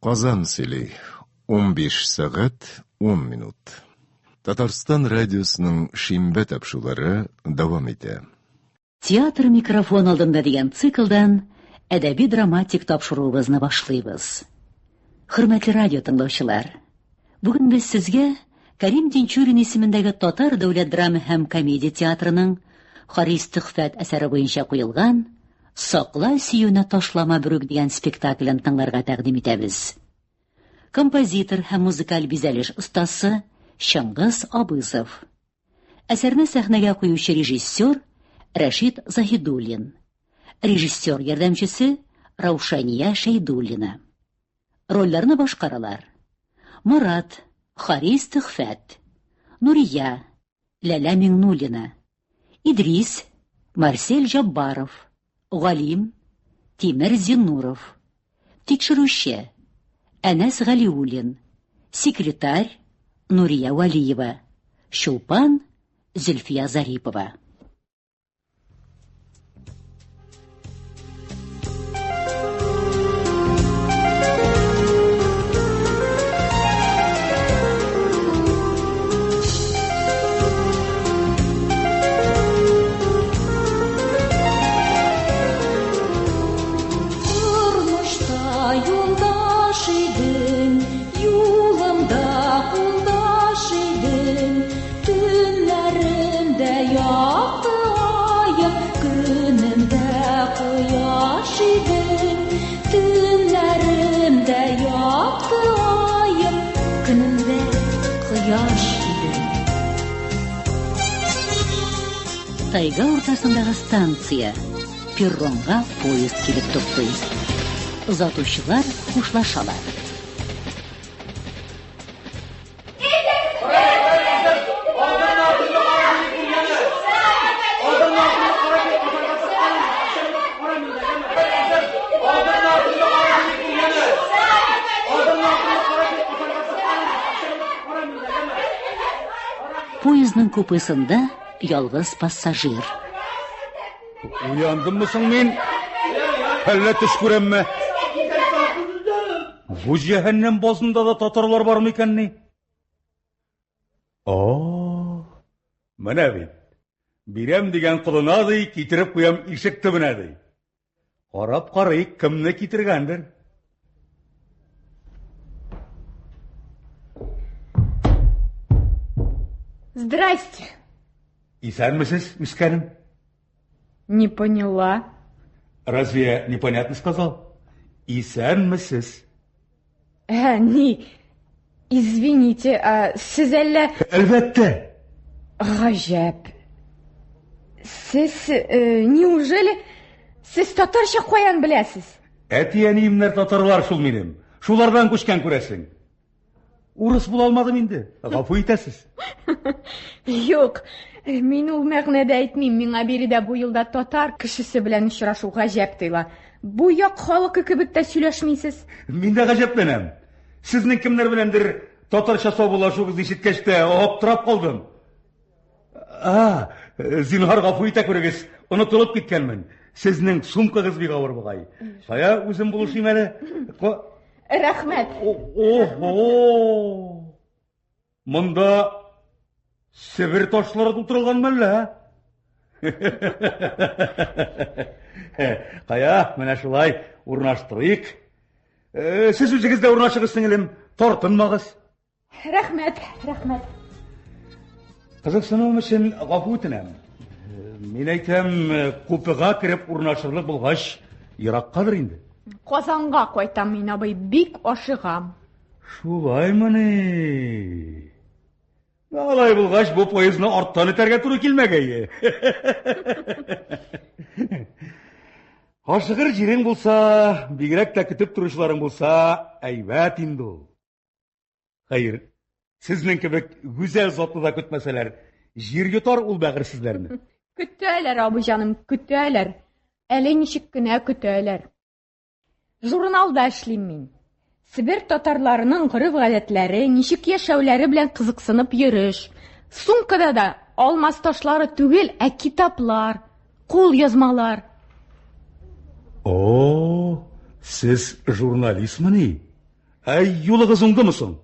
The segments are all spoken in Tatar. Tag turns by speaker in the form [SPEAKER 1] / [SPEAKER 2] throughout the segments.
[SPEAKER 1] Казан сөйлей. 15 сағат 10 минут. Татарстан радиосының шимбе тапшулары давам ете.
[SPEAKER 2] Театр микрофон алдында деген циклдан әдәби драматик тапшыруыбызны башлыйбыз. Хөрмәтле радио тыңлаучылар, бүген без сезгә Кәрим Тинчурин исемендәге Татар дәүләт драма һәм комедия театрының Харис Төхфәт әсәре буенча куелган Сакла сөюне ташлама бүрек дигән спектаклен тыңларга тәкъдим итәбез. Композитор һәм музыкаль бизәлеш остасы Чыңгыз Абызов. Әсәрне сәхнәгә куючы режиссер Рәшит Заһидуллин. Режиссер ярдәмчесе Раушания Шәйдуллина. Рольләрне башкаралар: Мурат, Харис Төхфәт, Нурия, Ләлә Миңнуллина, Идрис, Марсель Жаббаров, Галим, Тимер Зиннуров, тикшерүче Әнәс Галиуллин, секретарь Нурия Валиева, Шулпан Зөлфия Зарипова. Тайга уртасындагы станция. Перронга поезд килеп туктый. Озатучылар хушлашалар. Поездның купесында ялгыз пассажир.
[SPEAKER 3] Uyandımмысың мен? Әллә төш күрәмме? Бу җәһәннәм базында да татарлар бармы икән ни? Менә бит. Бирәм дигән кулына ди, китереп куям ишек төбенә ди. Карап карыйк, кемне китергәндер?
[SPEAKER 4] Здрасте.
[SPEAKER 3] Исәнмесез, мискәнем?
[SPEAKER 4] Не поняла.
[SPEAKER 3] Разве я непонятно сказал? Исәнмесез?
[SPEAKER 4] Извините, сез әллә...
[SPEAKER 3] Әлбәттә.
[SPEAKER 4] Гаҗәп. Сез, неужели... Сез татарча каян беләсез?
[SPEAKER 3] Әти-әниемнәр татарлар шул минем. Шулардан күчкән күрәсең. Урыс була алмадым инде. Гафу итәсез.
[SPEAKER 4] Юк, мин ул мәгънәдә әйтмим. Миңа биредә бу елда татар кешесе белән очрашу гаҗәп тыйла. Бу як халкы кебек тә сөйләшмисез.
[SPEAKER 3] Мин дә гаҗәпләнәм. Сезнең кемнәр беләндер татарча саубуллашуыгызны ишеткәч тә аптырап калдым. Зинһар гафу итә күрегез. Онытылып киткәнмен. Сезнең сумкагыз бик авыр бугай. Шая үзем булышыйм әле.
[SPEAKER 4] Рәхмәт.
[SPEAKER 3] Монда Себер ташлары тутырылганмы әллә? Кая, менә шулай урнаштырыйк. Сез үзегез дә урнашыгыз сеңелем, тартынмагыз.
[SPEAKER 4] Рәхмәт.
[SPEAKER 3] Кызыксынуым өчен гафу үтенәм. Мин әйтәм, купега кереп урнашырлык булгач, ераккадыр инде.
[SPEAKER 4] Казанга кайтам мин, абый, бик ашыгам.
[SPEAKER 3] Шулаймы ни? Алай булгач, бу поездны арттан итәргә туры килмәгәе. Ашыгыр җирең булса, бигрәк тә көтеп торучыларың булса, әйбәт инде ул. Хәер, сезнең кебек гүзәл затлы да көтмәсәләр, җир йотар ул бәгырьсезләрне.
[SPEAKER 4] Көтәләр, абый җаным, көтәләр. Әле ничек кенә көтәләр. Журналда эшлим мин. Себер татарларының гореф-гадәтләре, ничек яшәүләре белән кызыксынып йөреш. Сумкада да алмаз ташлары түгел, китаплар, кул язмалар.
[SPEAKER 3] Сез журналистмы ни? Юлыгыз уңдымы соң?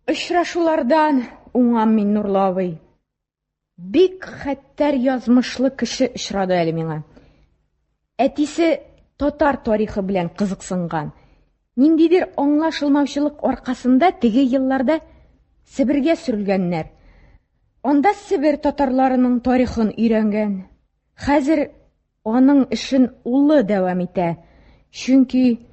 [SPEAKER 4] Очрашулардан уңам мин, Нурлы абый. Бик хәттәр язмышлы кеше очрады әле миңа. Әтисе татар тарихы белән кызыксынган. Ниндидер аңлашылмаучылык аркасында теге елларда Себергә сөрелгәннәр. Анда Себер татарларының тарихын өйрәнгән. Хәзер аның эшен улы дәвам итә. Чөнки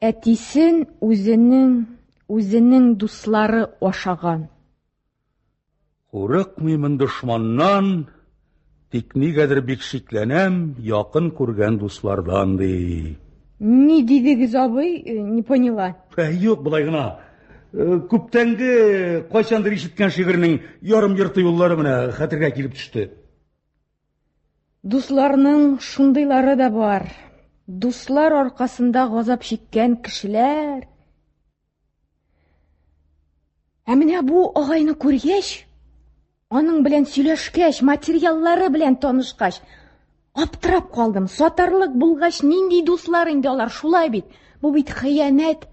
[SPEAKER 4] әтисен үзенең дуслары ашаган.
[SPEAKER 3] Курыкмыймын дошманнан, тик нигәдер бик шикләнәм якын күргән дуслардан ди.
[SPEAKER 4] Ни дидегез, абый? Не поняла.
[SPEAKER 3] Юк, булай гына. Күптәнге кайчандыр ишеткән шигырьнең ярым-йырты юллары менә хәтергә килеп төште.
[SPEAKER 4] Дусларның шундыйлары да бар. Дуслар аркасында газап чиккән кешеләр. Ә менә бу агайны күргәч, аның белән сөйләшкәч, материаллары белән танышкач, аптырап калдым. Сатарлык булгач, нинди дуслар инде алар, шулай бит. Бу бит хыянәт.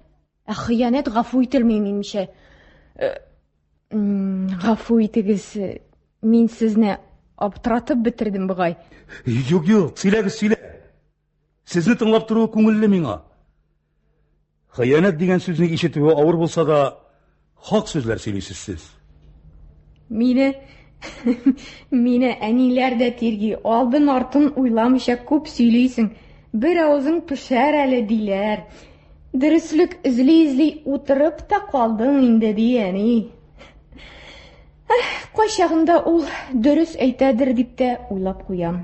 [SPEAKER 4] Ә хыянәт гафу ителми минемчә. Гафу итегез, мин сезне аптыратып бетердем бугай.
[SPEAKER 3] Юк, сөйләгез, сөйлә. Сезне тыңлап тору күңелле миңа. Хыянәт дигән сүзне ишетүе авыр булса да, хак сүзләр сөйлисез сез.
[SPEAKER 4] Мине әниләр дә тирги, алдын артын уйламыйча күп сөйлисең. Бер авызың пешәр әле диләр. Дөреслек эзли утырып та калдың инде ди әни. Кайчагында ул дөрес әйтәдер дип тә уйлап куям.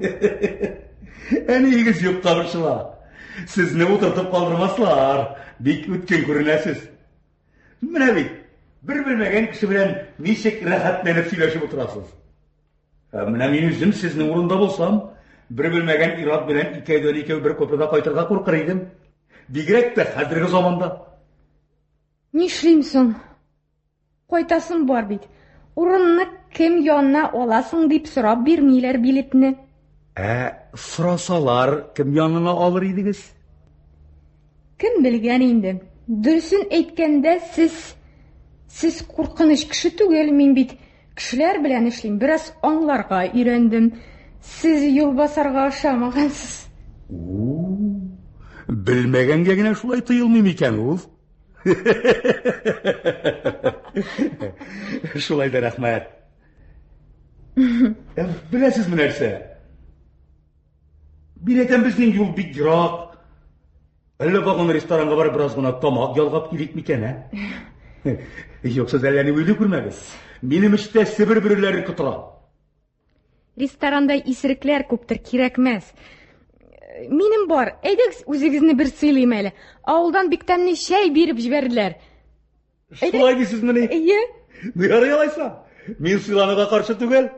[SPEAKER 3] Әнигез юкка борчыла. Сезне утыртып калдырмаслар. Бик үткен күренәсез. Менә бит, бер белмәгән кеше белән ничек рәхәтләнеп сөйләшеп утырасыз. Менә мин үзем сезнең урында булсам, бер белмәгән ират белән икәүдән-икәү бер көпрдә кайтырга куркыр идем. Бигрәк тә хәзерге заманда.
[SPEAKER 4] Нишлим соң? Кайтасың бар бит. Урынны кем янына аласың дип сорап бирмиләр билетне.
[SPEAKER 3] Сорасалар, кем янына алыр идегез?
[SPEAKER 4] Кем белгән инде. Дөресен әйткәндә, сез куркыныч кеше түгел, мин бит кешеләр белән эшлим, бераз аңларга өйрәндем. Сез юлбасарга ошамагансыз.
[SPEAKER 3] Белмәгәнгә генә шулай тыелмый микән ул? Шулай да рәхмәт. Беләсезме нәрсә? Билетен безнең юл бик ерак. Әллә багын ресторанга барып бераз гына тамак ялгап килик микән, ә? Юкса әллә ни уйлый күрмәгез. Минем эштә Себер бүреләре котыра.
[SPEAKER 4] Ресторанда исерекләр күптер, кирәкмәс. Минем бар, әйдәгез үзегезне бер сыйлыйм әле. Авылдан бик тәмле чәй биреп җибәрделәр.
[SPEAKER 3] Шулай дисезме ни? Ярый алайса. Мин сыйлануга каршы түгел.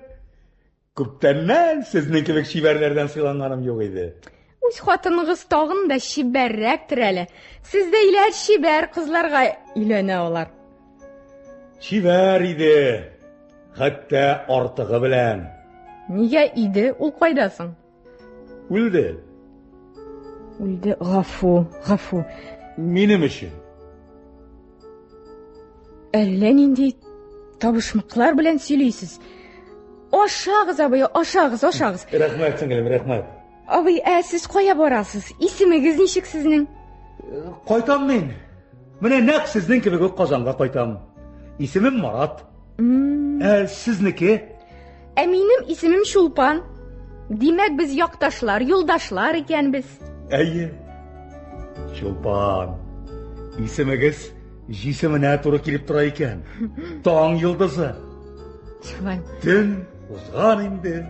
[SPEAKER 3] Күптәннән сезнең кебек шибәрләрдән сыйланганым юк иде.
[SPEAKER 4] Үз хатыныгыз тагын да шибәррәктер әле. Сездәйләр шибәр кызларга өйләнә алар.
[SPEAKER 3] Шибәр иде. Хәтта артыгы белән.
[SPEAKER 4] Нигә иде? Ул кайдасың?
[SPEAKER 3] Үлде.
[SPEAKER 4] Үлде, гафу.
[SPEAKER 3] Минем өчен.
[SPEAKER 4] Әллә нинди табышмаклар белән сөйлисез. Ашагыз, абый, ашагыз.
[SPEAKER 3] Рәхмәт, сеңлем, рәхмәт.
[SPEAKER 4] Абый, сез кая барасыз? Исемегез ничек сезнең?
[SPEAKER 3] Кайтам мин. Менә нәкъ сезнең кебек үк Казанга кайтам. Исемем Марат. Сезнеке?
[SPEAKER 4] Минем исемем Шулпан. Димәк, без якташлар, юлдашлар икәнбез.
[SPEAKER 3] Әйе. Шулпан. Исемегез җисеменә туры килеп тора икән. Таң йолдызы. Төн узган инде.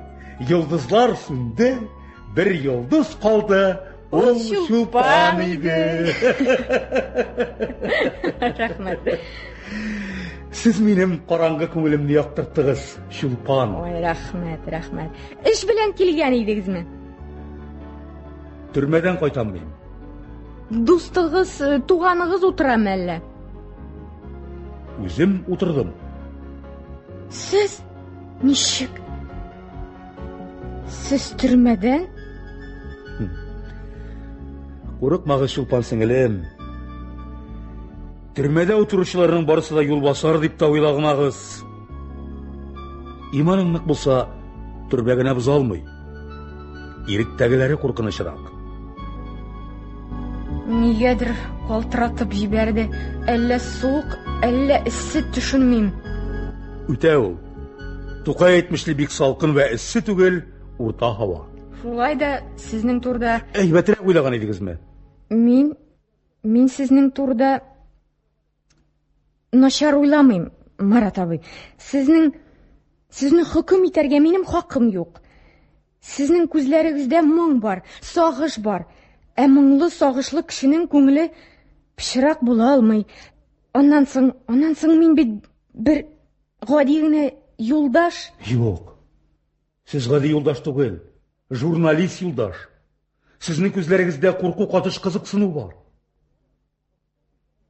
[SPEAKER 3] Йолдызлар сүнде. Бер йолдыз калды. Ул Шулпан иде.
[SPEAKER 4] Рәхмәт.
[SPEAKER 3] Сез минем караңгы күңелемне яктырттыгыз, Шулпан.
[SPEAKER 4] Ой, рәхмәт. Эш белән килгән идегезме?
[SPEAKER 3] Төрмәдән кайтам мин.
[SPEAKER 4] Дустыгыз, туганыгыз утырамы әллә?
[SPEAKER 3] Үзем утырдым.
[SPEAKER 4] Сез ничек? Сез төрмәдән?
[SPEAKER 3] Курыкмагыз, Шулпан сеңелем. Төрмәдә утыручыларның барысы да юлбасар дип та уйлаганагыз. Иманың нык булса, төрмә генә боза алмый. Иректәгеләре куркынычрак.
[SPEAKER 4] Нигәдер калтыратып җибәрде. Әллә суык, әллә эссе төшенмим.
[SPEAKER 3] Үтә ул. Тукай әйтмешле бик салкын вә эссе түгел, урта һава.
[SPEAKER 4] Шулай да сезнең турда
[SPEAKER 3] Әйбәтрәк уйлаган идегезме?
[SPEAKER 4] Мин сезнең турда начар уйламыйм, Марат абый. Сезне хөкем итәргә минем хакым юк. Сезнең күзләрегездә моң бар, сагыш бар. Ә моңлы, сагышлы кешенең күңеле пычрак була алмый. Аннан соң мин бит бер гади генә юлдаш.
[SPEAKER 3] Юк. Сез гади юлдаш түгел, журналист юлдаш. Сезнең күзләрегездә курку катыш кызыксыну бар.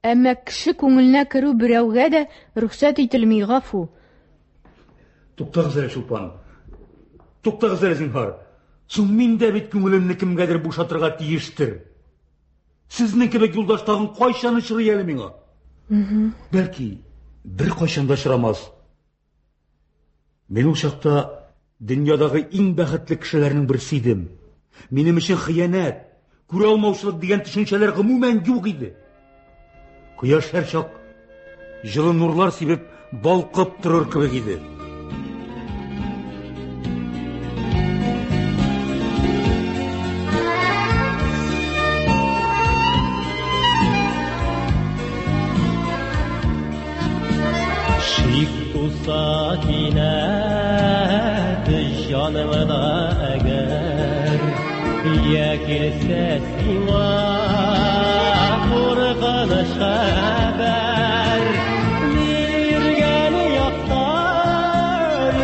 [SPEAKER 4] Әмма кеше күңеленә керү берәүгә дә рөхсәт ителми, гафу.
[SPEAKER 3] Туктагыз әле, Чулпан. Туктагыз әле, зинһар. Соң мин дә бит күңелемне кемгәдер бушатырга тиештер. Сезнең кебек юлдаш тагын кайчан очрый әле миңа? Бәлки, бер кайчан да очрамас. Мин ул чакта дөньядагы иң бәхетле кешеләрнең берсе идем. Минем өчен хыянат, күрә алмаучылык дигән төшенчәләр гомумән юк иде. Кояш һәр чак җылы нурлар сибеп балкып торыр кебек иде.
[SPEAKER 5] Sakinət canımda əgər Yəkilsə sima Qurğanış xəbər Mirgəni yaxdan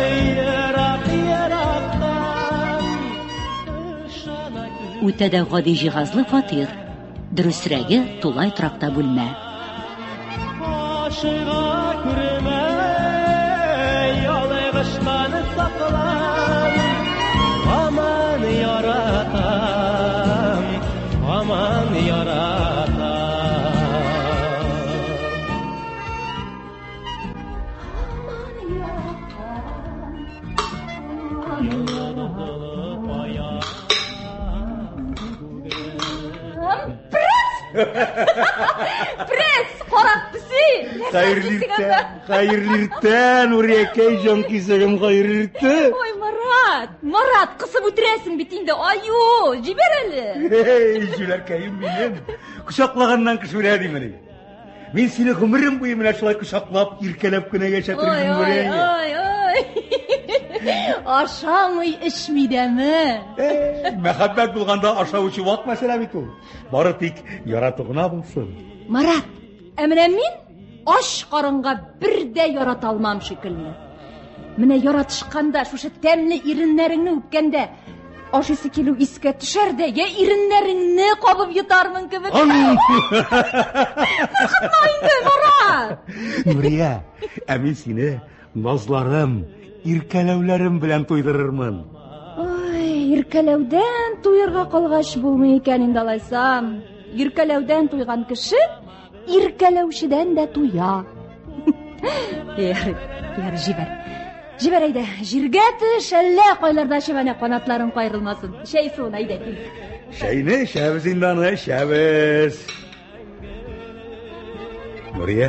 [SPEAKER 5] Yaraqdan
[SPEAKER 2] Үтәдә гади җиһазлы фатир. Дөресрәге тулай тракта бүлмә.
[SPEAKER 5] Ашыга күрмә Ялгыштан саклан Aman yaratam Aman yaratam
[SPEAKER 4] Prens, qarab bizi.
[SPEAKER 3] Xayrlı irtən, Nuriyəkəy can kisəgəm xayrlı irtən.
[SPEAKER 4] Oy Marat, qısıb ötürəsin bit indi. Ayo, jibər әле.
[SPEAKER 3] Hey, Jüləkəyim benim. Kuşaklağından kışmırədi məni. Мен seni ömrüm boyu mənə şulay kuşaklap, irkələp günə geçətirdim buraya.
[SPEAKER 4] Oy. Aşamый, içmi demi.
[SPEAKER 3] Мәхәббәт булганда ашау içi вак мәсьәлә бит ул. Бары тик яратугына булсын.
[SPEAKER 4] Марат, әмінә мин аш қарынға бірдә ярата алмам шикелле. Менә яратышканда, шушы тәмле иреннәреңне үпкәндә, ашысы килү искә төшәр дә, я иреннәреңне кабып йотармын кебек. Куркытма инде, Марат.
[SPEAKER 3] Нурия, мин сине назларым, иркәләүләрем белән туйдырырмын.
[SPEAKER 4] Ой, иркәләүдән туйырга калгач булмый икән инде алайсам. Иркәләүдән туйган кеше иркәләүчедән дә туя. Яр җибәр әйдә, җиргә төш, әллә кайларда чебәнә канатларың кайрылмасын. Шәй суын әйдә кил.
[SPEAKER 3] Шәйне шәбез инде аны, шәбез. Нурия.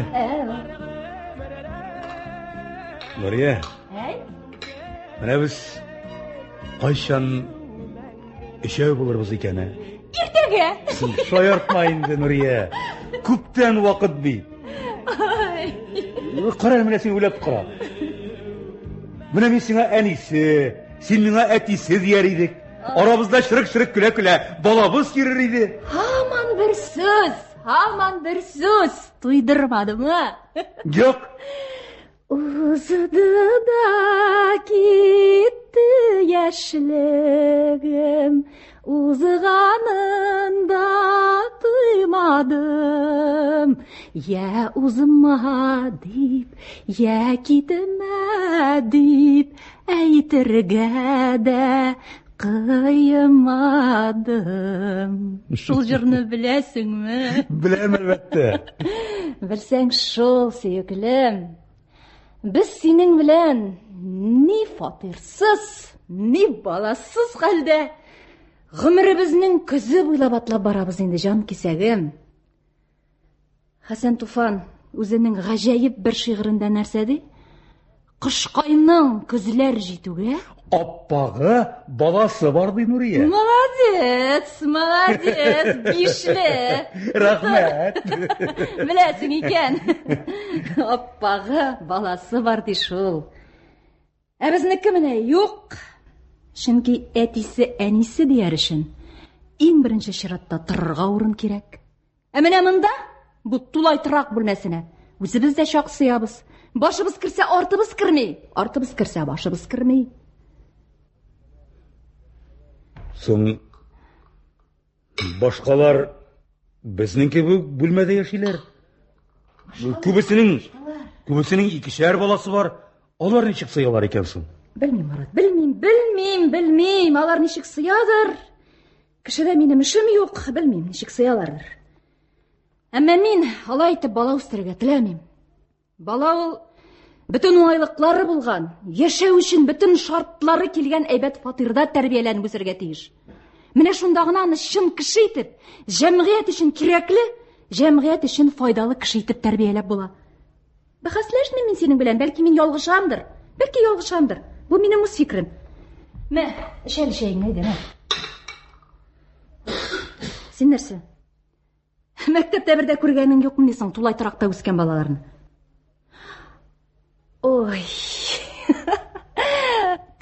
[SPEAKER 3] Нурия. Менә без кайчан эшәү булырбыз икән?
[SPEAKER 4] Иртәгә.
[SPEAKER 3] Шаяртма инде, Нурия. Күптән вакыт бит. Кара, менә син уйлап кара. Менә мин сиңа әнисе, син миңа әтисе дияр идек. Арабызда шырык-шырык көлә-көлә балабыз йөрер иде.
[SPEAKER 4] Һаман бер сүз. Туйдырмадымы?
[SPEAKER 3] Юк.
[SPEAKER 4] Узды да китте яшьлегем, узганын да тоймадым. Я узма дип, я китмә дип, әйтергә дә кыймадым. Шул җырны беләсеңме?
[SPEAKER 3] Беләм, әлбәттә.
[SPEAKER 6] Белсәң шул, сөеклем. Без синең белән ни фатирсыз, ни баласыз хәлдә гомеребезнең көзе буйлап атлап барабыз инде, җан кисәгем. Хәсән Туфан үзенең гаҗәеп бер шигырендә нәрсә ди? Кышкайның көзләр җитүгә
[SPEAKER 3] Аппағы баласы бар ди Нурия.
[SPEAKER 6] Молодец, молодец, бишле.
[SPEAKER 3] Рәхмәт.
[SPEAKER 6] Беләсең икән. Аппағы баласы бар ди шул. Ә безнеке менә юк. Чөнки әтисе, әнисе дияр өчен иң беренче чиратта торырга урын кирәк. Ә менә монда бу тулай торак бүлмәсенә үзебез дә чак сыябыз. Башыбыз кирсә, артыбыз кирми. Артыбыз кирсә, башыбыз кирми.
[SPEAKER 3] Соң башкалар безнең кебек бүлмәдә яшиләр. Күбесенең икешәр баласы бар. Алар ничек сыялар икән соң?
[SPEAKER 6] Белмим, Марат, белмим. Алар ничек сыядыр? Кешедә минем эшем юк, белмим, ничек сыялардыр. Әмма мин алай итеп бала үстерергә теләмим. Бала ул бөтен уңайлыклары булган, яшәү өчен бөтен шартлары килгән әйбәт фатирда тәрбияләнеп үсәргә тиеш. Менә шунда гына аны чын кеше итеп, җәмгыять өчен кирәкле, җәмгыять өчен файдалы кеше итеп тәрбияләп була. Бәхәсләшмим мин синең белән, бәлки мин ялгышамдыр. Бу минем үз фикрем. Мә, эчәл чәйеңне әйдә, мә. Син нәрсә? Мәктәптә бердә күргәнең юкмы дисең, тулай торакта үскән балаларны? Ой.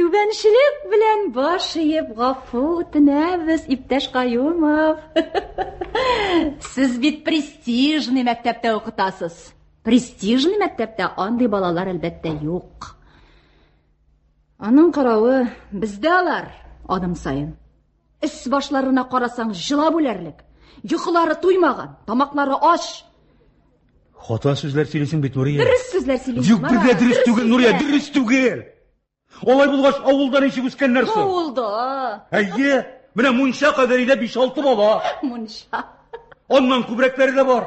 [SPEAKER 6] Түбәнчелек белән баш иеп гафу үтенәбез, иптәш Каюмов. Сез бит престижный мәктәптә укытасыз. Престижный мәктәптә андый балалар әлбәттә юк. Аның каравы, бездә алар адым сайын. Эс башларына карасаң җылап үләрлек. Йокылары туймаган, тамаклары аш.
[SPEAKER 3] Хата сүзләр сөйлисең бит, Нурия.
[SPEAKER 6] Дөрес сүзләр сөйлисең.
[SPEAKER 3] Юк, бергә дөрес түгел, Нурия, дөрес түгел. Алай булгач, авылда ничек үскәннәр соң?
[SPEAKER 6] Авылда.
[SPEAKER 3] Әйе, менә мунча кадәридә 5-6 бала.
[SPEAKER 6] Мунча.
[SPEAKER 3] Аннан күбрәкләре дә бар.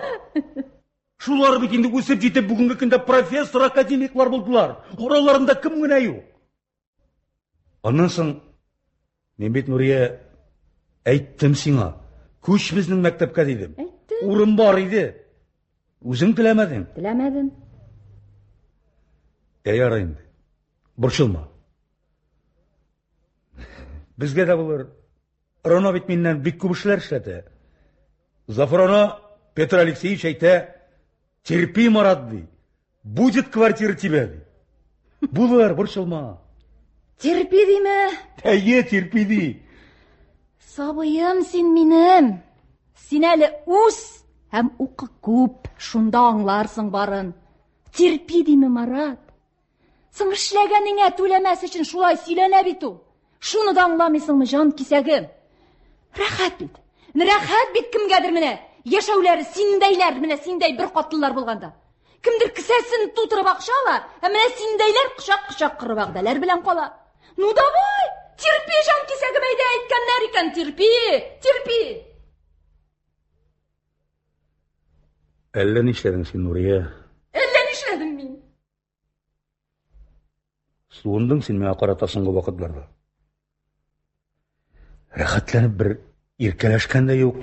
[SPEAKER 3] Шулар бит инде үсеп җитеп бүгенге көндә профессор, академиклар булдылар. Араларында кем генә юк. Аннан соң мин бит, Нурия, әйттем сиңа, күч безнең мәктәпкә дидем. Урын бар иде. Үзең теләмәдең.
[SPEAKER 6] Теләмәдем.
[SPEAKER 3] Ярый инде. Борчылма. Безгә дә булыр. Рона бит миннән бик күп эшләр эшләтә. Зафрона Петр Алексеевич әйтә, терпи, Марат ди. Будет квартира тебя ди. Булыр, борчылма.
[SPEAKER 6] Терпи диме?
[SPEAKER 3] Әйе, терпи ди.
[SPEAKER 6] Сабыем син минем. Син әле үс һәм укы күп. Шунда аңларсың барын. Терпи диме, Марат? Соң эшләгәнеңә түләмәс өчен шулай сөйләнә бит ул. Шуны да аңламыйсыңмы, җан кисәгем? Рәхәт бит. Рәхәт бит кемгәдер менә. Яшәүләре синдәйләр, менә синдәй бер катлылар булганда. Кемдер кесәсен тутырып акча ала, һәм менә синдәйләр кочак-кочак кырып вәгъдәләр белән кала. Ну давай, терпи, җан кисәгем, әйдә, әйткәннәр икән, терпи.
[SPEAKER 3] Әллә нишләдең син, Нурия?
[SPEAKER 6] Әллә нишләдем мин?
[SPEAKER 3] Суындың син миңа карата соңгы вакытларда. Рәхәтләнеп бер иркәләшкән дә юк.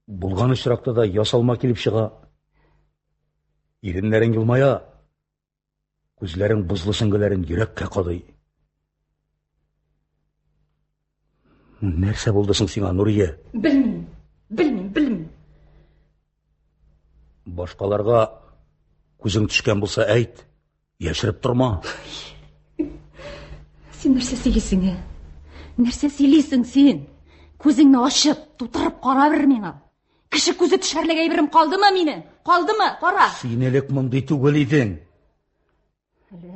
[SPEAKER 3] Булган очракта да ясалма килеп чыга. Иреннәрең елмая. Күзләрең бузлы сөңгеләрен йөрәккә кадый. Нәрсә булды соң сиңа, Нурия?
[SPEAKER 6] Белмим.
[SPEAKER 3] Башкаларга күзең төшкән булса әйт, яшереп торма.
[SPEAKER 6] Син нәрсә сөйлисең? Нәрсә сөйлисең син? Күзеңне ачып, тутырып кара бер миңа. Кеше күзе төшәрлек әйберем калдымы мине? Калдымы? Кара.
[SPEAKER 3] Син элек мондый түгел идең.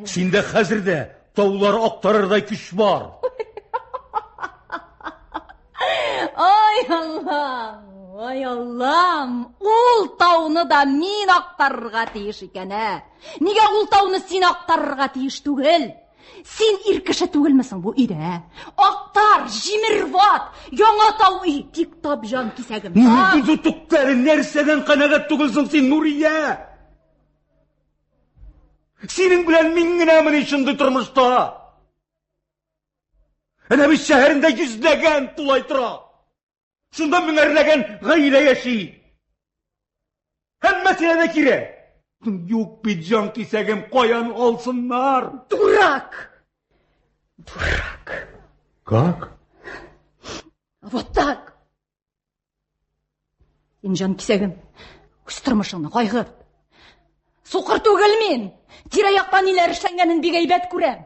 [SPEAKER 3] Синдә хәзер дә таулар актарырдай көч бар.
[SPEAKER 6] Ай Аллам, ул тауны да мин актарырга тиеш икән, ә? Нигә ул тауны син актарырга тиеш түгел? Сен ир кеше түгелмесең бу өйдә? Ақтар, Җимерват, Яңатау үй, тик тап җан кисәгем.
[SPEAKER 3] Түктәре нәрсәдән канәгать түгелсең син, Нурия? Синең белән мин генәме шундый тормышта? Әнә бит шәһәрендә йөзләгән тулай тора. Шунда меңәрләгән гаилә яши. Һәммәсенә дә кирәк. Юк бит җан кисәгем, каян алсыннар?
[SPEAKER 6] Дурак! Дурак!
[SPEAKER 3] Как?
[SPEAKER 6] Вот так! Син җан кисәгем, үз тормышыңны кайгырт. Сукыр түгел мин. Тирә-якта ниләр эшләнгәнен бик әйбәт күрәм.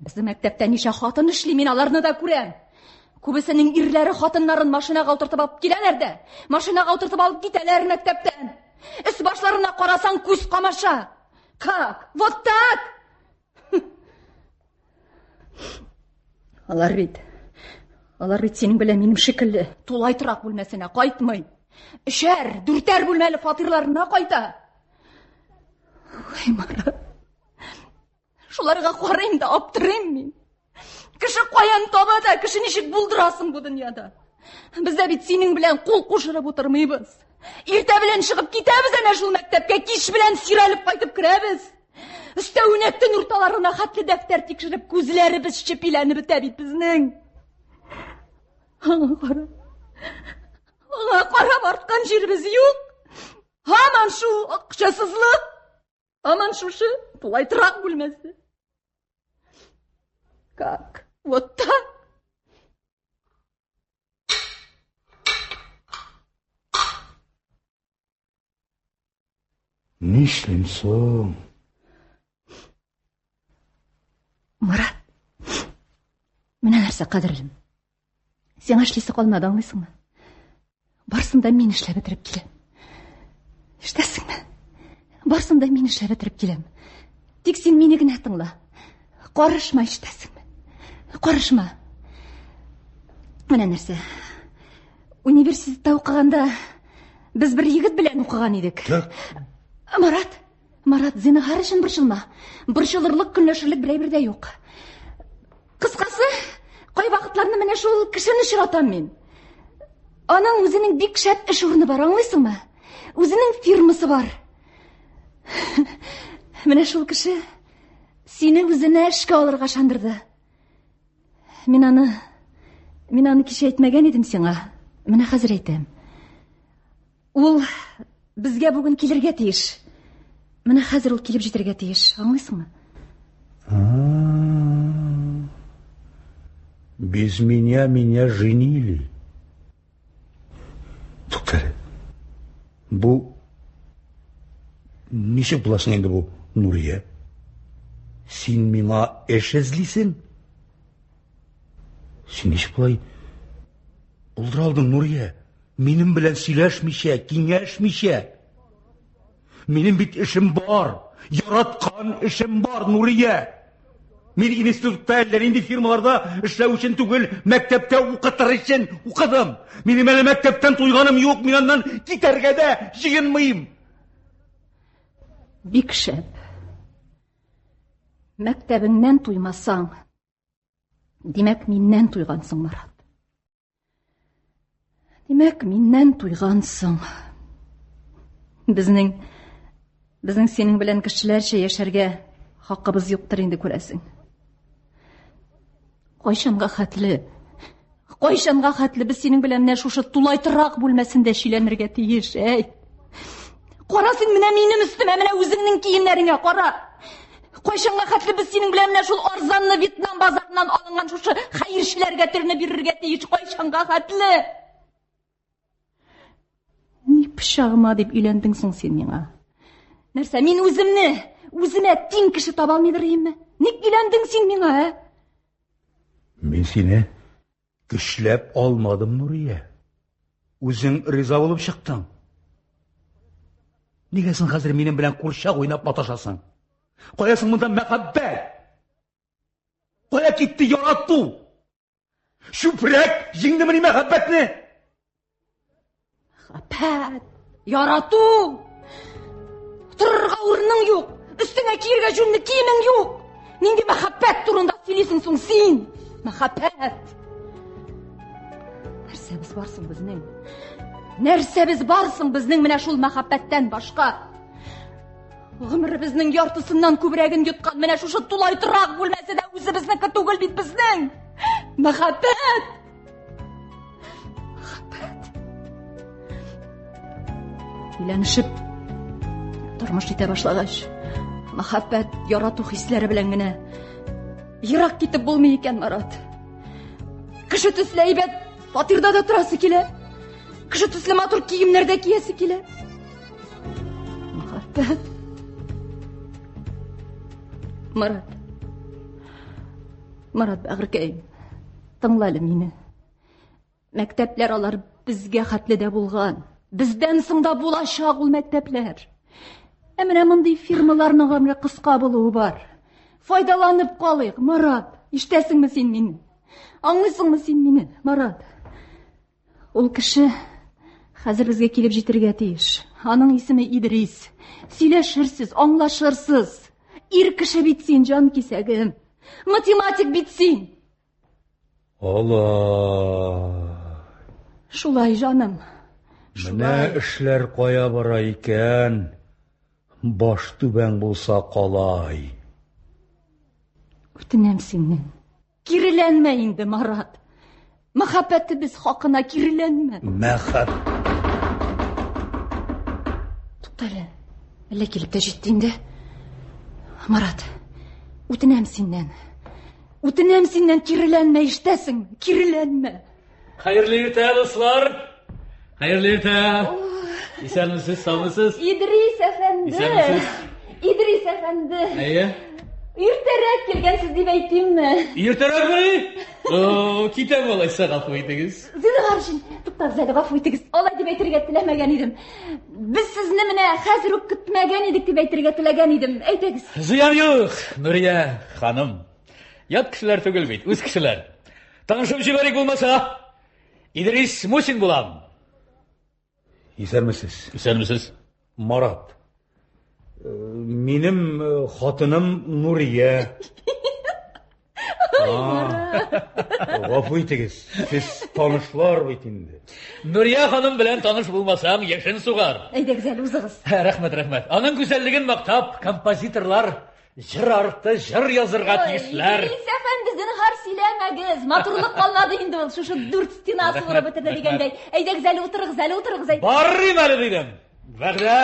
[SPEAKER 6] Безнең мәктәптә ничә хатын эшли, мин аларны да күрәм. Күбесенең ирләре хатыннарын машинага утыртып алып киләләр дә, машинага утыртып алып китәләр мәктәптән. Өс башларына карасаң күз камаша. Как? Вот так! Алар бит синең белән минем шикелле тулай торак бүлмәсенә кайтмый. Өчәр, дүртәр бүлмәле фатирларына кайта. Ой, Марат. Шуларга карыйм да аптырыйм мин. Кеше каян таба да, кеше ничек булдырасың бу дөньяда? Без дә бит синең белән кул кушырып утырмыйбыз. Иртә белән чыгып китәбез әнә шул мәктәпкә, кич белән сирәлеп кайтып керәбез. Өстәвенә төн урталарына хәтле дәфтәр тикшереп, күзләребез чепиләнеп бетә бит безнең. Аңа карап арткан җиребез юк. Һаман шул акчасызлык. Һаман шушы тулай торак бүлмәсе. Как? Вот так?
[SPEAKER 3] Нишлим соң?
[SPEAKER 6] Марат, менә нәрсә кадерлем. Сиңа эшлисе калмады, аңлыйсыңмы? Барсын да мин эшләп бетереп киләм. Ишетәсеңме? Барсын да мин эшләп бетереп киләм. Тик син мине генә тыңла. Карышма, ишетәсеңме? Карышма. Менә нәрсә. Университетта укыганда без бер егет белән укыган идек. Марат, зинһар өчен борчылма. Борчылырлык, көнләшерлек берәй дә юк. Кыскасы, кай вакытларны менә шул кешене очратам мин. Аның үзенең бик шәп эш урыны бар, аңлыйсыңмы? Үзенең фирмасы бар. Менә шул кеше сине үзенә эшкә алырга шандырды. Мин аны кичә әйтмәгән идем сиңа. Менә хәзер әйтәм. Ул безгә бүген килергә тиеш. Менә хәзер ул килеп җитәргә тиеш, аңлыйсыңмы?
[SPEAKER 3] Без меня женили. Туктар. Бу ничек буласың инде бу, Нурия? Син миңа эш эзлисең? Син ничек булай булдыра алдың, Нурия? Минем белән сөйләшмичә, киңәшмичә. Минем бит эшем бар. Яраткан эшем бар, Нурия. Мин институтта, инде фирмаларда эшләү өчен түгел, мәктәптә укытыр өчен укыдым. Минем әле мәктәптән туйганым юк, мин аннан китәргә дә җыенмыйм.
[SPEAKER 6] Бик шәп. Мәктәбеңнән туймасаң, димәк миннән туйгансың, Марат. Димәк миннән туйгансың. Безнең синең белән кешеләрчә яшәргә хакыбыз юктыр инде, күрәсең. Кайчанга хәтле без синең белән менә шушы тулай торак бүлмәсендә шиләнергә тиеш, әй. Кара син менә минем өстемә, менә үзеңнең киемнәреңә кара. Кайчанга хәтле без синең белән менә шул арзанны Вьетнам базарыннан алынган шушы хәерчеләргә төрне бирергә тиеш, кайчанга хәтле. Ни пычагыма дип өйләндең соң син миңа? Нәрсә, мин үземә тиң кеше таба алмыйдырмы? Ник өйләндең син миңа, ә?
[SPEAKER 3] Мин сине көчләп алмадым, Нурия. Үзең риза булып чыктың. Нигә син хәзер минем белән курчак уйнап маташасың? Кая соң монда мәхәббәт? Кая китте ярату? Шүпрәк җиңдеме мәхәббәтне?
[SPEAKER 6] Мәхәббәт, ярату. Торырга урының юк, өстеңә киергә җүнле киемең юк. Нинди мәхәббәт турында сөйлисең соң син? Мәхәббәт. Нәрсәбез барсың безнең? Нәрсәбез барсың безнең менә шул мәхәббәттән башка? Гомеребезнең яртысыннан күбрәген йоткан менә шушы тулай торак бүлмәсе дә үзебезнеке түгел бит безнең. Мәхәббәт. Өйләнешеп, тормыш итә башлагач, мәхәббәт, ярату хисләре белән генә ерак китеп булмый икән, Марат. Кеше төсле әйбәт фатирда да торасы килә. Кеше төсле матур киемнәрдә киясе килә. Мәхәббәт. Марат бәгъркәй, тыңла әле мине. Мәктәпләр алар безгә хәтле дә булган. Бездән соң да булачак ул мәктәпләр. Ә менә мондый фирмаларның гомере кыска булуы бар. Файдаланып калыйк, Марат. Ишетәсеңме син мине? Аңлыйсыңмы син мине, Марат? Ул кеше хәзер безгә килеп җитәргә тиеш. Аның исеме Идрис. Сөйләшерсез, аңлашырсыз. Ир кеше бит син, җан кисәгем. Математик бит син.
[SPEAKER 3] Allah.
[SPEAKER 6] Шулай, җаным.
[SPEAKER 3] Менә эшләр кая бара икән? Баш түбән булса калай.
[SPEAKER 6] Үтенәм синнән. Киреләнмә инде, Марат. Мәхәббәтебез хакына киреләнмә.
[SPEAKER 3] Мәхәббәт.
[SPEAKER 6] Туктале. Әллә килеп тә җитте инде. Марат, үтенәм синнән. Үтенәм синнән, киреләнмә, ишетәсеңме? Киреләнмә.
[SPEAKER 5] Hayırlı irtihar dostlar. Hayırlı irtihar. İsənmisiniz, sağmısınız?
[SPEAKER 6] İdris әфәнде.
[SPEAKER 5] İsənmisiniz?
[SPEAKER 6] İdris әфәнде.
[SPEAKER 5] Әйе.
[SPEAKER 6] Иртәрәк килгәнсез дип әйтимме?
[SPEAKER 5] Иртәрәк mi? Китәм алайса, гафу итегез.
[SPEAKER 6] Зинһар өчен, туктагыз әле, гафу итегез. Алай дип әйтергә теләмәгән идем. Без сезне менә хәзер үк көтмәгән идек дип әйтергә теләгән идем. Әйтегез.
[SPEAKER 5] Зыян юк, Нурия ханым. Ят кешеләр түгел бит, үз кешеләр. Танышып җибәрик булмаса, İdris Musin булам.
[SPEAKER 3] Исәнмесез?
[SPEAKER 5] Исәнмесез?
[SPEAKER 3] Марат. Минем хатыным Нурия. Гафу итегез. Сез танышлар бит инде.
[SPEAKER 5] Нурия ханым белән таныш булмасаң, яшен сугар.
[SPEAKER 6] Әйдәгез әле, узыгыз.
[SPEAKER 5] Рәхмәт, рәхмәт. Аның гүзәллеген мактап, композиторлар җыр арты, җыр язырга тиешләр.
[SPEAKER 6] Идрис әфәнде, зинһар сөйләмәгез. Матурлык калмады инде ул, шушы дүрт стена суырып бетерде дигәндәй. Әйдәгез әле, утырыгыз.
[SPEAKER 5] Баррым әле дидем. Вәгъдә,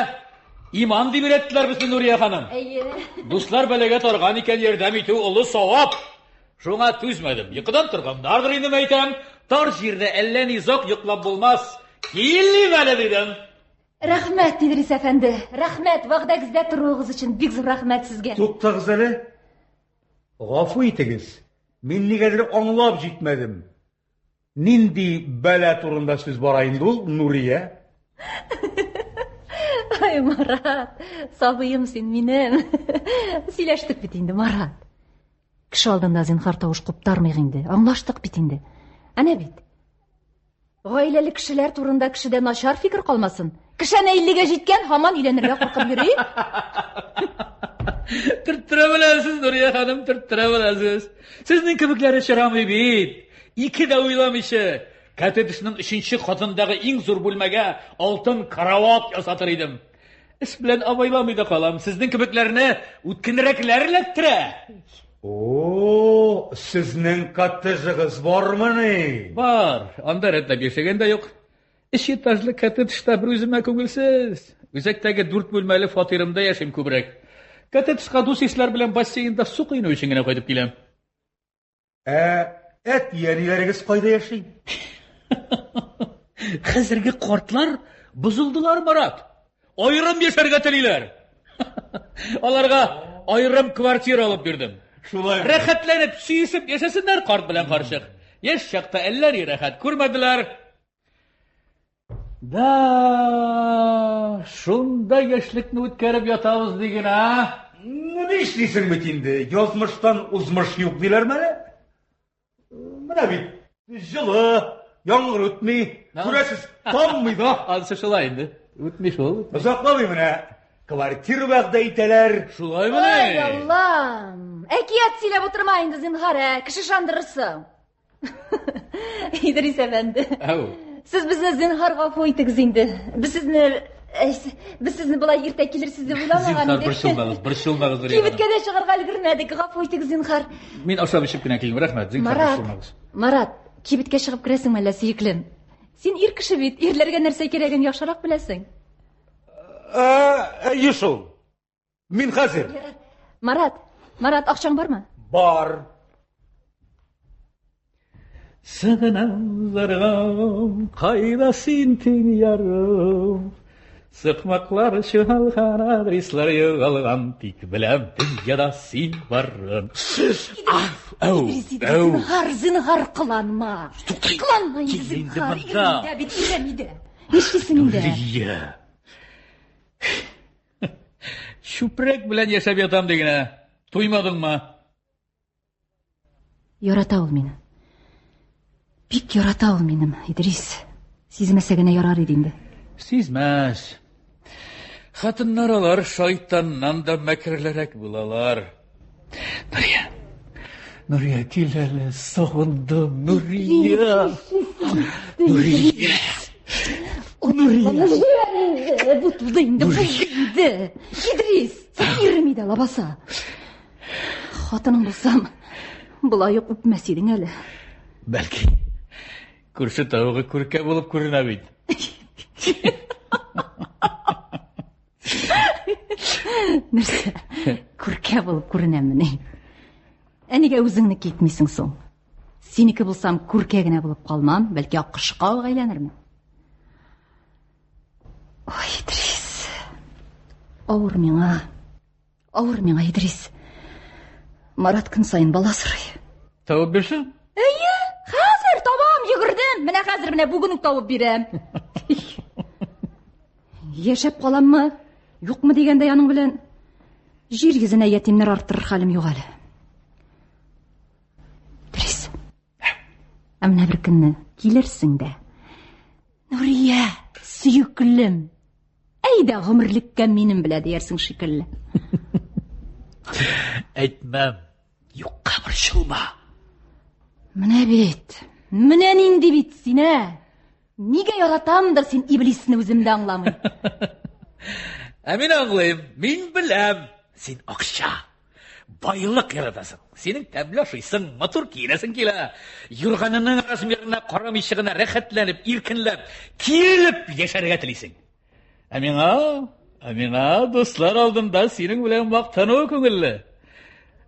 [SPEAKER 5] иман дип өйрәттеләр безне Нурия ханым.
[SPEAKER 6] Әйе.
[SPEAKER 5] Дуслар бәләгә торган икән, ярдәм итү олы савап. Шуңа түзмәдем. Йокыдан торгандардыр инде әйтәм. Тар җирдә әллә низак йоклап булмас. Килим әле дидем.
[SPEAKER 6] Рәхмәт, Идрис әфәнде. Рәхмәт, вәгъдәгездә торуыгыз өчен бик зур рәхмәт сезгә.
[SPEAKER 3] Туктагыз әле. Гафу итегез. Мин нигәдер аңлап җитмәдем. Нинди бәла турында сүз бара инде ул, Нурия?
[SPEAKER 6] Ай, Марат, сабыйым син минем. Сөйләштек бит инде, Марат. Кеше алдында зинһар тавыш куптармыйк инде. Аңлаштык бит инде. Әнә бит. Гаиләле кешеләр турында кешедә начар фикер калмасын. Кешәне 50-гә җиткән һаман өйләнергә куркып йөри.
[SPEAKER 5] Төрттүрә беләсез, Нурия ханым, төрттүрә беләсез. Сезнең кебекләре чырамый бит. Ике дә уйламыйча, кәтетешнең 3нче хатындагы иң зур бүлмәгә алтын карават ясатыр идем. Эш белән абайламый да калам. Сезнең кебекләрне үткенрәкләр эләктерә.
[SPEAKER 3] О, сезнең коттеджыгыз бармы ни?
[SPEAKER 5] Бар, анда рәтләп яшәгән дә юк. 3 этажлы коттеджда бер үземә күңелсез. Үзәктәге 4 бүлмәле фатирымда яшим күбрәк. Коттеджга дус исләр белән бассейнда су кыйнау өчен генә кайтып киләм.
[SPEAKER 3] Әт яниләрегез кайда яши?
[SPEAKER 5] Хәзерге картлар бузылдылар, Марат. Айрым яшәргә телиләр. Аларга айрым квартира алып бирдем.
[SPEAKER 3] Шулай.
[SPEAKER 5] Рәхәтләнеп, сөйсеп яшәсеннәр карт белән карчык. Яшь чакта әлләри рәхәт күрмәделәр. Да, шунда яшьлекне үткәреп ятабыз диген, а?
[SPEAKER 3] Ни эшлисең бит инде? Язмыштан узмыш юк диләрме әле? Менә бит, җылы, яңгыр үтми, күрәсез, таммый да.
[SPEAKER 5] Ансы шулай инде. Үтми шул.
[SPEAKER 3] Озакламый менә. Квартира вәгъдә итәләр.
[SPEAKER 5] Шулай
[SPEAKER 6] Ай,
[SPEAKER 5] менә.
[SPEAKER 6] Аллам. Әкият сөйләп отырма инде, зинһар, кеше шандырырсың. Идрис әфәнде. Сез безне зинһар гафу итегез инде. Без сезне булай иртә килерсез дип уйламаган идек.
[SPEAKER 5] Зинһар, борчылмагыз, Нурия.
[SPEAKER 6] Кибеткә дә чыгарга өлгермәдек. Гафу итегез, зинһар.
[SPEAKER 5] Мин ашап ишеп кенә килдем, рәхмәт. Зинһар, борчылмагыз.
[SPEAKER 6] Марат, кибеткә чыгып керәсеңме әллә, сөеклем? Син ир кеше бит, ирләргә нәрсә кирәген яхшырак беләсең.
[SPEAKER 3] Юшул. Мин хәзер.
[SPEAKER 6] Марат, акчаң бармы?
[SPEAKER 3] Бар.
[SPEAKER 5] Сығынамдарғам, қайда сен тең ярым? Сықмақлар шалған, адреслар йоғалған, тик білем дүнияда сен барын.
[SPEAKER 6] Зинһар, қыланма. Қыланма инде, зинһар. Ирмидә бит, ирмидә. Нишлисең инде?
[SPEAKER 5] Нурия. Шүпрәк белән яшәп ятам дигәнә. Туймадыңмы?
[SPEAKER 6] Ярата ул мине. Бик ярата ул минем, Идрис. Сизмәсә генә ярар иде инде.
[SPEAKER 5] Сизмәс. Хатыннар алар шайтаннан да мәкерлерәк булалар. Нурия, кил әле, сагындым, Нурия. Нурия.
[SPEAKER 6] Бутылды инде, булды. Идрис, сен ирмидә лабаса. Хатының булсам, булай ук үпмәс идең әле.
[SPEAKER 5] Бәлки, күрше тауығы күркә булып күренә бит.
[SPEAKER 6] Нәрсә, күркә булып күренәмме ни? Әнигә үзеңне китмисең соң? Синеке булсам, күркә генә булып калмам, бәлки аккошка әйләнермен. Ой, Идрис. Авыр миңа, Идрис. Марат көн сайын бала сорый.
[SPEAKER 5] Табып бирсең?
[SPEAKER 6] Хәзер табам, йөгердем. Менә хәзер, менә бүген үк табып бирәм. Яшәп каламмы, юкмы дигәндә яның белән җир йөзенә ятимнәр арттырыр хәлем юк әле. Идрис. Менә бер көнне килерсең дә. Нурия, сөеклем. Әйдә гомерлеккә минем белә диярсең шикелле.
[SPEAKER 5] Әйтмәм. Юкка борчылма.
[SPEAKER 6] Менә бит. Менә нинди бит сине. Нигә яратамдыр син иблисне үземдә аңламый.
[SPEAKER 5] Мин аңлыйм, мин беләм. Син акча, байлык яратасың. Синең тәмле ашыйсың, матур киенәсең килә. Юрганының размерына карамыйчыгына рәхәтләнеп, иркенләп, киелеп яшәргә телисең. Миңа дуслар алдында синең белән мактану күңелле.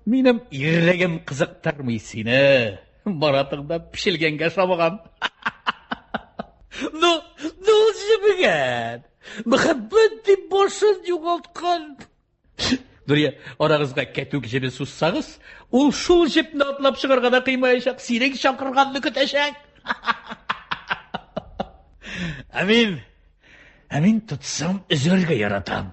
[SPEAKER 5] Минем ирлегем кызыктырмый сине. Маратыңда пишелгәнгә шабыган. Ну, җибегән. Мәхәббәт дип башын югалткан. Нурия, арагызга кәтүк җебе суссагыз, ул шул җепне атлап чыгарга да кыймаячак, синең чакырганны көтәчәк. Амин тотсам, өзәргә яратам.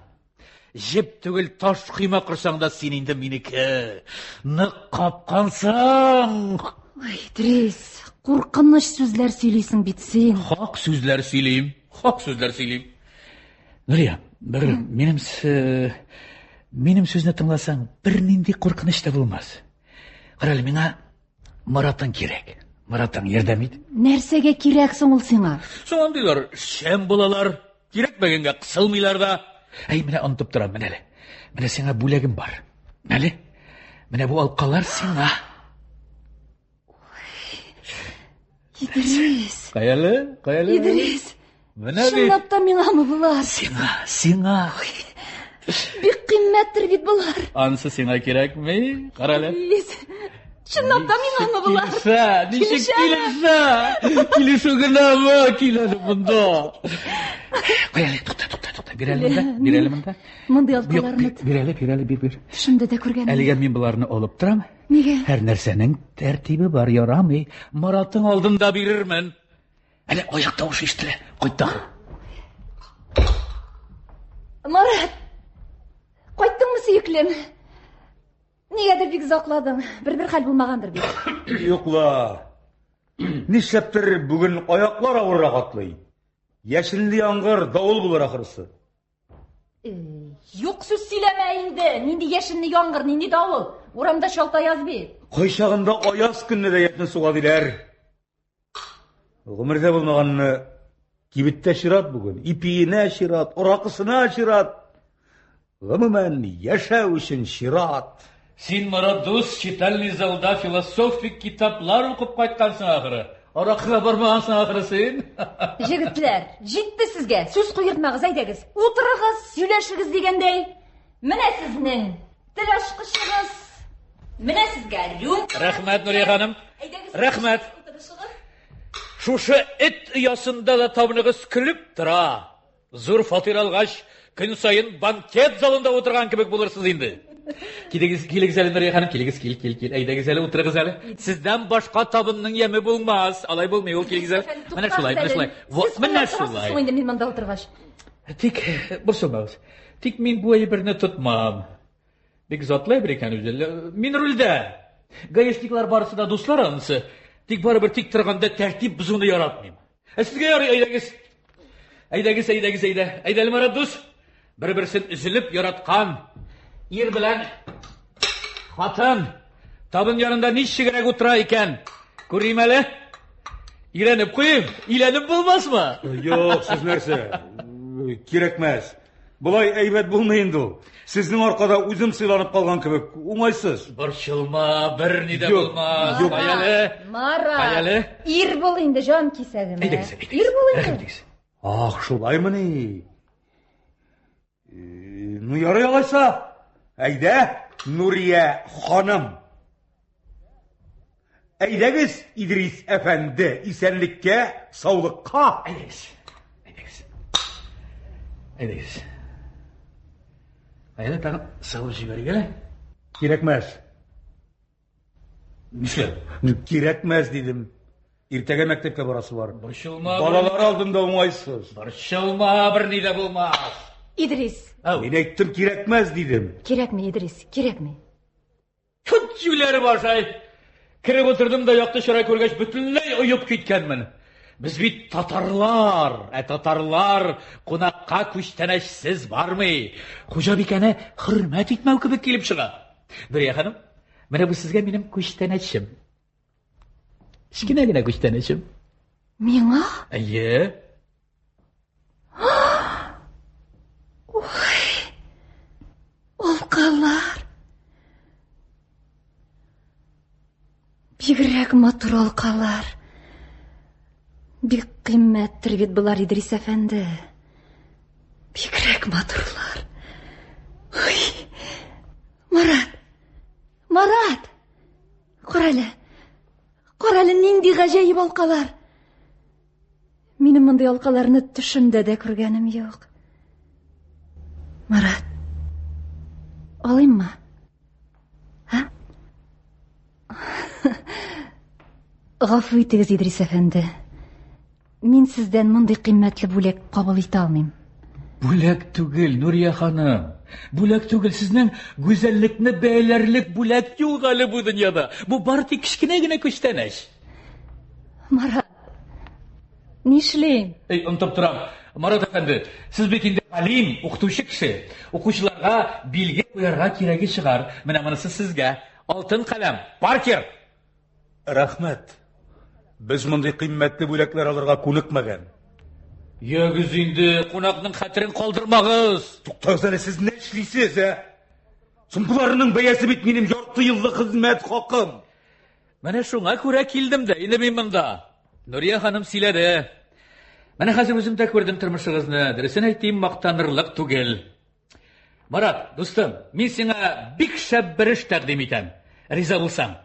[SPEAKER 5] Җеп түгел, таш кыйма кырсаң да син инде минеке. Нык капкансың.
[SPEAKER 6] Ой, Идрис, куркыныч сүзләр сөйлисең бит син.
[SPEAKER 5] Хак сүзләр сөйлим. Нурия, минем сүзне тыңласаң, бер нинди куркыныч та булмас. Карале, миңа Маратың кирәк. Маратың ярдәм ит.
[SPEAKER 6] Нәрсәгә кирәк соң ул сиңа?
[SPEAKER 5] Соң диләр, шәм булалар. Кирәкмәгәнгә кысылмыйлар да. Менә онтып торам, менә. Менә сиңа бүләгем бар. Менә бу алкалар сиңа.
[SPEAKER 6] Идрис.
[SPEAKER 5] Каялы?
[SPEAKER 6] Идрис.
[SPEAKER 5] Менә бит.
[SPEAKER 6] Шунлап та миңамы булар?
[SPEAKER 5] Сиңа.
[SPEAKER 6] Бик кыйммәттер бит булар.
[SPEAKER 5] Ансы сиңа кирәкме? Карале.
[SPEAKER 6] Шунлап та миңамы булар?
[SPEAKER 5] Ничек килешә? Килешү генәме? Киләле монда. Каялы, тукта. Бирәле монда.
[SPEAKER 6] Мондый алкаларны.
[SPEAKER 5] Бир.
[SPEAKER 6] Шунда да күргәнмен.
[SPEAKER 5] Әлегә мин буларны алып торам.
[SPEAKER 6] Нигә?
[SPEAKER 5] Һәр нәрсәнең тәртибе бар, ярамый. Маратың алдында бирермен. Әле аяк тавышы ишетелә. Кайта.
[SPEAKER 6] Марат, кайттыңмы сөеклем? Нигәдер бик закладың. Бер хәл булмагандыр бит.
[SPEAKER 3] Юкла. Нишләптер бүген аяклар авыррак атлый. Яшелле яңгыр, давыл булыр ахырсы.
[SPEAKER 6] Юк сүз сөйләмә инде. Нинди яшенне яңгыр, нинди давыл. Урамда шалта яз бит.
[SPEAKER 3] Кайчагында аяз көнне дә ятны суга диләр. Гомердә булмаганны кибеттә чират бүген. Ипиенә чират, уракысына чират. Гомумән яшәү өчен чират.
[SPEAKER 5] Син, Марат дус, читальный залда философик китаплар укып кайткансың ахыры. Аракыга бармагансың ахыры син.
[SPEAKER 6] Җегетләр, җитте сезгә. Сүз куертмагыз, әйдәгез. Утырыгыз, сөйләшегез дигәндәй. Менә сезнең тел ачкычыгыз. Менә сезгә рюм.
[SPEAKER 5] Рәхмәт, Нурия ханым.
[SPEAKER 6] Әйдәгез.
[SPEAKER 5] Рәхмәт.
[SPEAKER 6] Утырышыгыз.
[SPEAKER 5] Шушы эт оясында да табыныгыз күлеп тора. Зур фатир алгач, көн сайын банкет залында отырган кебек булырсыз инде. Килегез әле, Нурия ханым, килегез, кил. Әйдәгез әле, утырыгыз әле. Сездән башка табынның яме булмас. Алай булмый ул, килегез әле. Менә шулай. Вот, менә шулай.
[SPEAKER 6] Инде мин монда утыргач.
[SPEAKER 5] Тик, борсылмагыз. Тик мин бу әйберне тотмам. Бик затлы бер икән үзе. Мин рульдә. Гаишниклар барысы да дуслар анысы. Тик барыбер тик торганда тәртип бузуны яратмыйм. Сезгә ярый, әйдәгез. Әйдәле, Марат дус. Бер-берсен üzülеп яраткан ир белән хатын табын янында ничегрәк утыра икән. Күрим әле. Иләнеп куйым. Иләнеп булмасмы?
[SPEAKER 3] Юк, сез нәрсә? Кирәкмәс. Булай әйбәт булмый инде ул. Сезнең аркада үзем сыйланып калган кебек, уңайсыз.
[SPEAKER 5] Борчылма, бер ни дә булмас.
[SPEAKER 6] Мара. Ир бул инде, җан кисәгем. Ир бул инде.
[SPEAKER 3] Ах, шулаймы ни? Ну ярый алайса. Әйдә, Нурия ханым. Әйдәгез, Идрис әфәнде, исәнлеккә, саулыкка.
[SPEAKER 5] Әйдәгез. Әйдә, тагын савыр җибәргәле.
[SPEAKER 3] Кирәкмәс.
[SPEAKER 5] Нишләп?
[SPEAKER 3] Кирәкмәс дидем. Иртәгә мәктәпкә барасы бар.
[SPEAKER 5] Борчылма.
[SPEAKER 3] Балалар алдында уңайсыз.
[SPEAKER 5] Борчылма, бер ни дә булмас.
[SPEAKER 6] Идрис.
[SPEAKER 3] Мин әйттем, кирәкмәс дидем.
[SPEAKER 6] Кирәкми, Идрис, кирәкми.
[SPEAKER 5] Күп җүләре башай. Киреп утырдым да якты чырай күргәч бөтенләй уеп киткәнмен. Без бит татарлар, татарлар кунакка күчтәнәчсез бармый. Хуҗабикәне хөрмәт итмәү кебек килеп чыга. Нурия ханым, менә бу сезгә минем күчтәнәчем. Кичкенә генә күчтәнәчем.
[SPEAKER 6] Миңа?
[SPEAKER 5] Әйе.
[SPEAKER 6] Алкалар. Бигрәк матур алкалар. Бик кыйммәттер бит булар, Идрис әфәнде. Бигрәк матурлар. Ой. Марат. Карале, нинди гаҗәеп алкалар. Минем мондай алкаларны төшемдә дә күргәнем юк. Марат. Алыйммы? Ха? Гафу итегез, Идрис әфәнде. Мин сездән мондый кыйммәтле бүләк кабул итә алмыйм.
[SPEAKER 5] Бүләк түгел, Нурия ханым. Бүләк түгел, сезнең гүзәллекне бәяләрлек бүләк юк әле бу дөньяда. Бу бары тик кичкенә генә күчтәнәч.
[SPEAKER 6] Марат, нишлим?
[SPEAKER 5] Онтып торам. Марат әфәнде, сез бит инде галим, укытучы кеше. Укучыларга билге куярга кирәге чыгар. Менә монысы сезгә. Алтын каләм, Паркер.
[SPEAKER 3] Рәхмәт. Без мондый кыйммәтле бүләкләр алырга күнекмәгән.
[SPEAKER 5] Ягыз инде, кунакның хәтерен калдырмагыз.
[SPEAKER 3] Туктагыз әле, сез нәрсә эшлисез, Сумбуларның бәясе бит минем ярты еллык хезмәт хакым.
[SPEAKER 5] Менә шуңа күрә килдем дә, инде мин монда. Нурия ханым сөйләде. Менә хәзер үзем дә күрдем тормышыгызны. Дөресен әйтим, мактанырлык түгел. Марат, дустым, мин сиңа бик шәп бер эш тәкъдим итәм. Риза булсаң.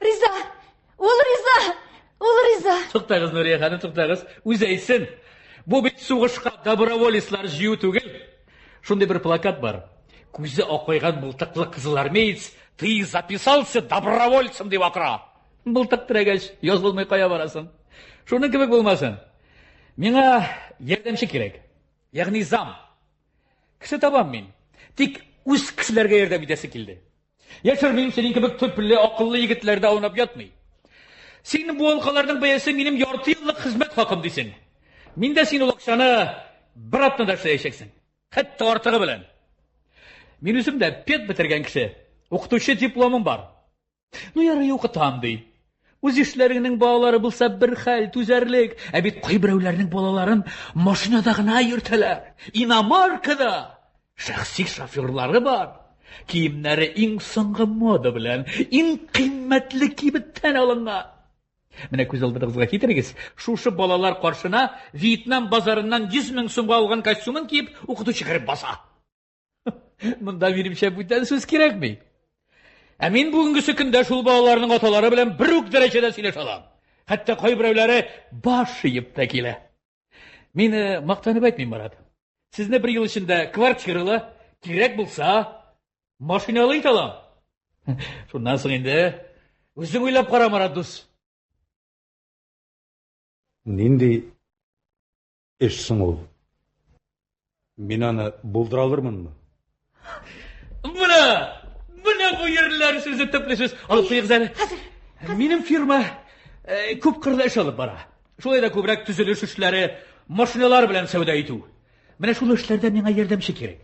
[SPEAKER 6] Риза.
[SPEAKER 5] Туктагыз, Нурия ханым, туктагыз. Үзе әйтсен. Бу бит сугышка доброволецлар җыю түгел. Шундый бер плакат бар. Күзе акайган бултыклы кызыл армеец, ты записался добровольцем дип акыра. Бултык терәгәч, язылмый кая барасың? Шуны кебек булмасын. Миңа ярдәмче кирәк. Ягъни зам. Кеше табам мин. Тик үз кешеләргә ярдәм итәсе килде. Яшермим, синең кебек төпле, акыллы егетләрдә аунап ятмый. Син бу алкаларның бәясе минем ярты еллык хезмәт хакым дисең. Мин дә син ул акчаны бер атнада эшләячәксең. Хәтта артыгы белән. Мин үзем дә пед бетергән кеше. Укытучы дипломым бар. Ну, ярый укытам ди. Үз эшләренең балалары булса бер хәл, түзәрлек. Ә бит кайберәүләрнең балаларын машинада гына йөртәләр. Иномаркада. Шәхси шоферлары бар. Киемнәре иң соңгы мода белән, иң кыйммәтле кибеттән алынган. Менә күз алдыгызга китерегез. Шушы балалар каршына Вьетнам базарыннан 100 мең сумга алган костюмын киеп, укытучы кереп баса. Монда минемчә бүтән сүз кирәкми. Ә мин бүгенгесе көндә шул балаларның аталары белән бер үк дәрәҗәдә сөйләшә алам. Хәтта кайберәүләре баш иеп тә килә. Мин мактанып әйтмим, Марат. Сезне бер ел эчендә квартиралы, кирәк булса, машиналы ит алам. Шуннан соң инде үзең уйлап кара, Марат дус.
[SPEAKER 3] Нинди эш соң ул? Мин аны булдыра алырмынмы?
[SPEAKER 5] Менә бу ерләр сүзе төпле сүз. Алып куйыгыз әле. Минем фирма күп кырлы эш алып бара. Шулай да күбрәк төзелеш эшләре, машиналар белән сәүдә итү. Менә шул эшләрдә миңа ярдәмче кирәк.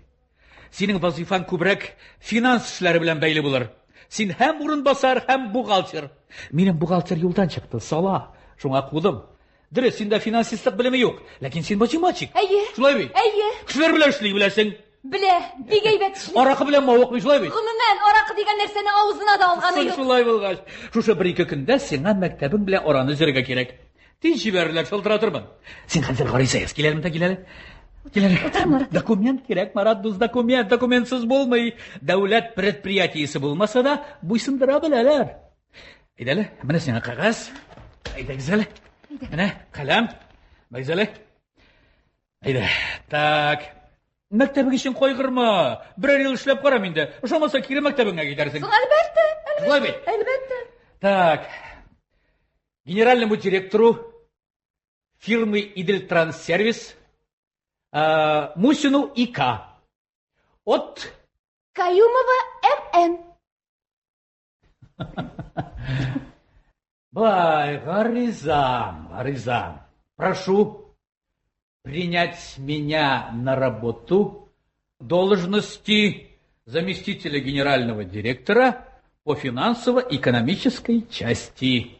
[SPEAKER 5] Синең вазифаң күбрәк финанс эшләре белән бәйле булыр. Син һәм урынбасар, һәм бухгалтер. Минем бухгалтер юлдан чыкты, сала. Шуңа кудым. Дөрес, синдә финансистлык белеме юк, ләкин син математик.
[SPEAKER 6] Әйе.
[SPEAKER 5] Шулай бит?
[SPEAKER 6] Әйе.
[SPEAKER 5] Кешеләр белән эшли беләсең.
[SPEAKER 6] Белә, бик әйбәт эшли.
[SPEAKER 5] Аракы белән мавык бит, шулай бит?
[SPEAKER 6] Гомумән, аракы дигән нәрсәне авызына да алганы юк.
[SPEAKER 5] Шулай булгач, шушы 1-2 көндә сиңа мәктәбең белән араны үзәргә кирәк. Тиз җибәрерләр, шылтыратырмын. Син хәзер гариза яз, киләлме дә киләле? Киләле. Документ кирәк, Марат дус, документ, документсыз булмый. Дәүләт предприятиесе булмаса да, буйсындыра беләләр. Әйдәле, менә сиңа кагаз. Әйдәгез әле. Менә каләм. Бәгез әле. Әйдә. Так. Мәктәбең өчен кайгырма. Берәр ел эшләп карам инде. Ошамаса кире мәктәбеңә китәрсең.
[SPEAKER 6] Әлбәттә,
[SPEAKER 5] Шулай бит?
[SPEAKER 6] әлбәттә.
[SPEAKER 5] Так. Генеральному директору фирмы Иделтранссервис Мусину ИК. От
[SPEAKER 6] Каюмова МН.
[SPEAKER 5] Бай, гаризам. Прошу принять меня на работу должности заместителя генерального директора по финансово-экономической части.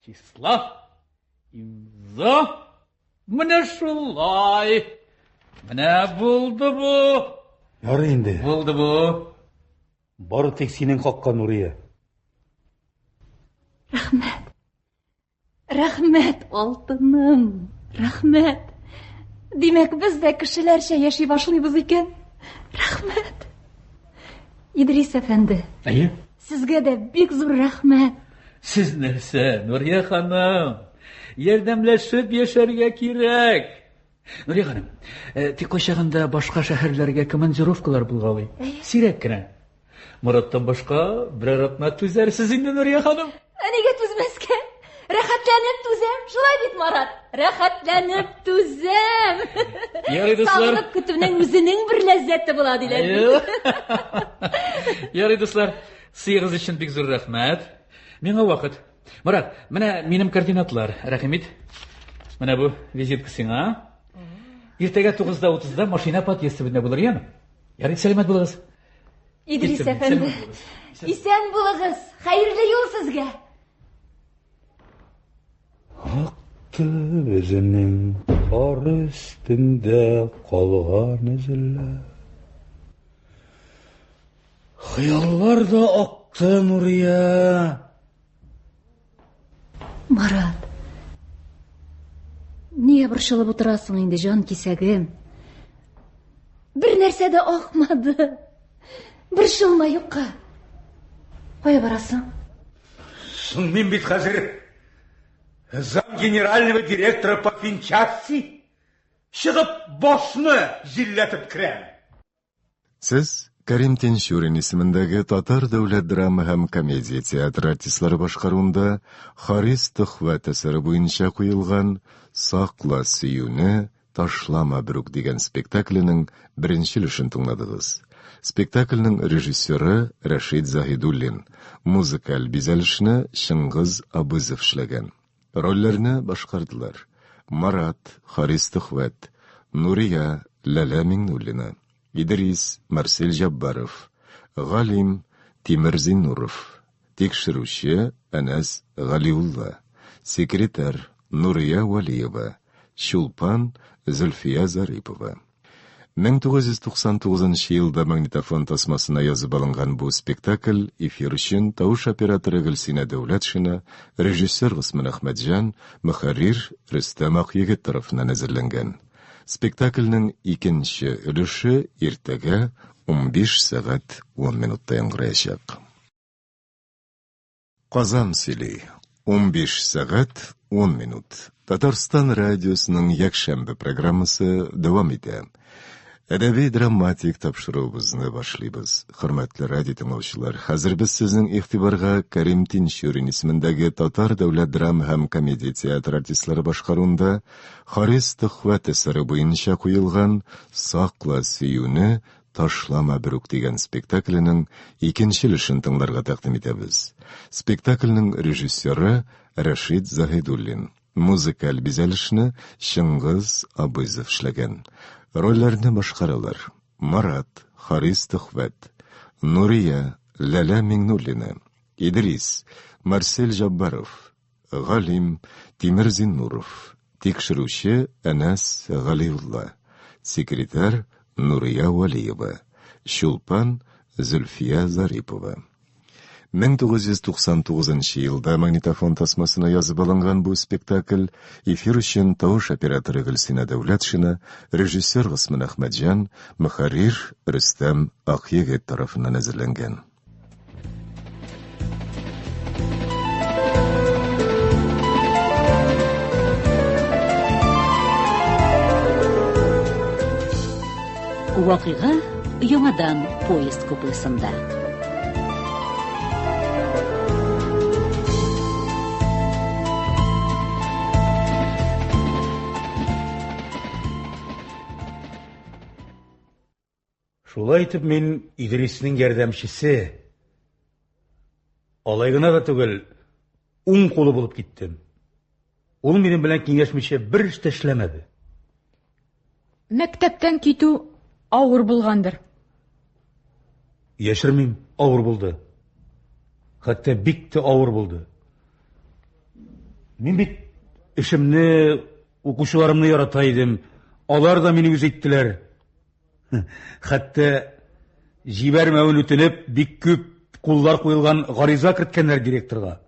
[SPEAKER 5] Числа имза. Менә шулай. Менә булды бу.
[SPEAKER 3] Ярый инде.
[SPEAKER 5] Булды бу.
[SPEAKER 3] Бары тик синең хакка, Нурия.
[SPEAKER 6] Рәхмәт, алтыным. Рәхмәт. Димәк, без дә кешеләрчә яши башлыйбыз икән. Рәхмәт. Идрис әфәнде.
[SPEAKER 5] Әйе?
[SPEAKER 6] Сезгә дә бик зур рәхмәт.
[SPEAKER 5] Сез нәрсә, Нурия ханым? Ярдәмләшеп яшәргә кирәк. Нурия ханым, тик кайчагында башка шәһәрләргә командировкалар булгалый. Сирәк кенә. Мураттан башка берәр атна түзәрсез инде, Нурия ханым.
[SPEAKER 6] Нигә түзмәскә? Рәхәтләнеп түзәм. Шулай бит, Марат. Рәхәтләнеп түзәм.
[SPEAKER 5] Ярый, дуслар.
[SPEAKER 6] Сагынып көтүнең үзенең бер ләззәте була диләр.
[SPEAKER 5] Ярый, дуслар. Сыйгыз өчен бик зур рәхмәт. Миңа вакыт. Марат, менә минем координатлар. Рәхимит. Менә бу визитка сиңа. Иртәгә 9:30-да машина подъездында булыр, яме? Ярый, сәламәт булыгыз.
[SPEAKER 6] Идрис әфәнде. Исән булыгыз. Хәерле юл сезгә.
[SPEAKER 3] Акты өзенең кар өстендә калган эзләр. Хыяллар да акты, Нурия.
[SPEAKER 6] Марат. Нигә борчылып утырасың инде, җан кисәгем? Бер нәрсә дә акмады. Борчылма юкка. Кая барасың?
[SPEAKER 3] Соң мин бит хәзер зам генерального директора по финчасти чыгып башны җилләтеп керәм.
[SPEAKER 1] Сез Карим Тинчурин исемендәге Татар дәүләт драма һәм комедия театры артистлары башкаруында Харис Төхвәт әсәре буенча куелган «Сакла сөюне, ташлама брук» дигән спектакленең беренче өлешен тыңладыгыз. Спектакльнең режиссеры Рәшид Заһидуллин, музыкаль бизәлешне Шыңгыз Абызов эшләгән. Рольләрне башкардылар: Марат, Харис Төхвәт, Нурия, Ләлә Миңнуллина, Идрис Марсель Жаббаров, Галим Тимер Зиннуров, текшерүче Әнәс Галиулла, секретарь Нурия Валиева, Чулпан Зөлфия Зарипова. 1999 елда магнитофон тасмасына язып алынган бу спектакль эфир өчен тавыш операторы Гөлсинә Дәүләтшина, режиссер Госман Әхмәтҗан, мөхәррир Рөстәм Акъегет тарафыннан әзерләнгән. Спектакльнең икенче өлеше иртәгә 15 сәгать 10 минутта яңгыраячак. Казан сөйли. 15 сәгать 10 минут. Татарстан радиосының якшәмбе программасы дәвам итә. Әдәби-драматик тапшыруыбызны башлыйбыз. Хөрмәтле радио тыңлаучылар, хәзер без сезнең игътибарга Кәрим Тинчурин исемендәге Татар дәүләт драма һәм комедия театры артистлары башкаруында Харис Төхвәт әсәре буенча куелган «Сакла сөюне, ташлама берүк» дигән спектакленең икенче өлешен тыңларга тәкъдим итәбез. Спектакльнең режиссеры Рашид Заһидуллин. Музыкаль бизәлешне Чыңгыз Абызов эшләгән. Рольләрне башкаралар: Марат, Харис Төхвәт, Нурия, Ләлә Миңнуллина, Идрис, Марсель Жаббаров, Галим, Тимер Зиннуров, текшерүче Әнәс Галиулла, секретарь Нурия Валиева, Чулпан Зөлфия Зарипова. 1999 елда магнитофон тасмасына язып алынган бу спектакль эфир өчен тавыш операторы Гөлсинә Дәүләтшина, режиссер Госман Әхмәтҗан, мөхәррир Рөстәм Акъегет тарафыннан әзерләнгән.
[SPEAKER 2] Вакыйга яңадан поезд купесында.
[SPEAKER 3] Шулай итеп мин Идрисның ярдәмчесе, алай гына да түгел, уң кулы булып киттем. Ул минем белән киңәшмичә бер эш тә эшләмәде.
[SPEAKER 4] Мәктәптән китү авыр булгандыр.
[SPEAKER 3] Яшермим, авыр булды. Хәтта бик тә авыр булды. Мин бит эшемне, укучыларымны ярата идем. Алар да мине үз иттеләр. Хәтта җибәрмәвен үтенеп, бик күп куллар куелган гариза керткәннәр директорга.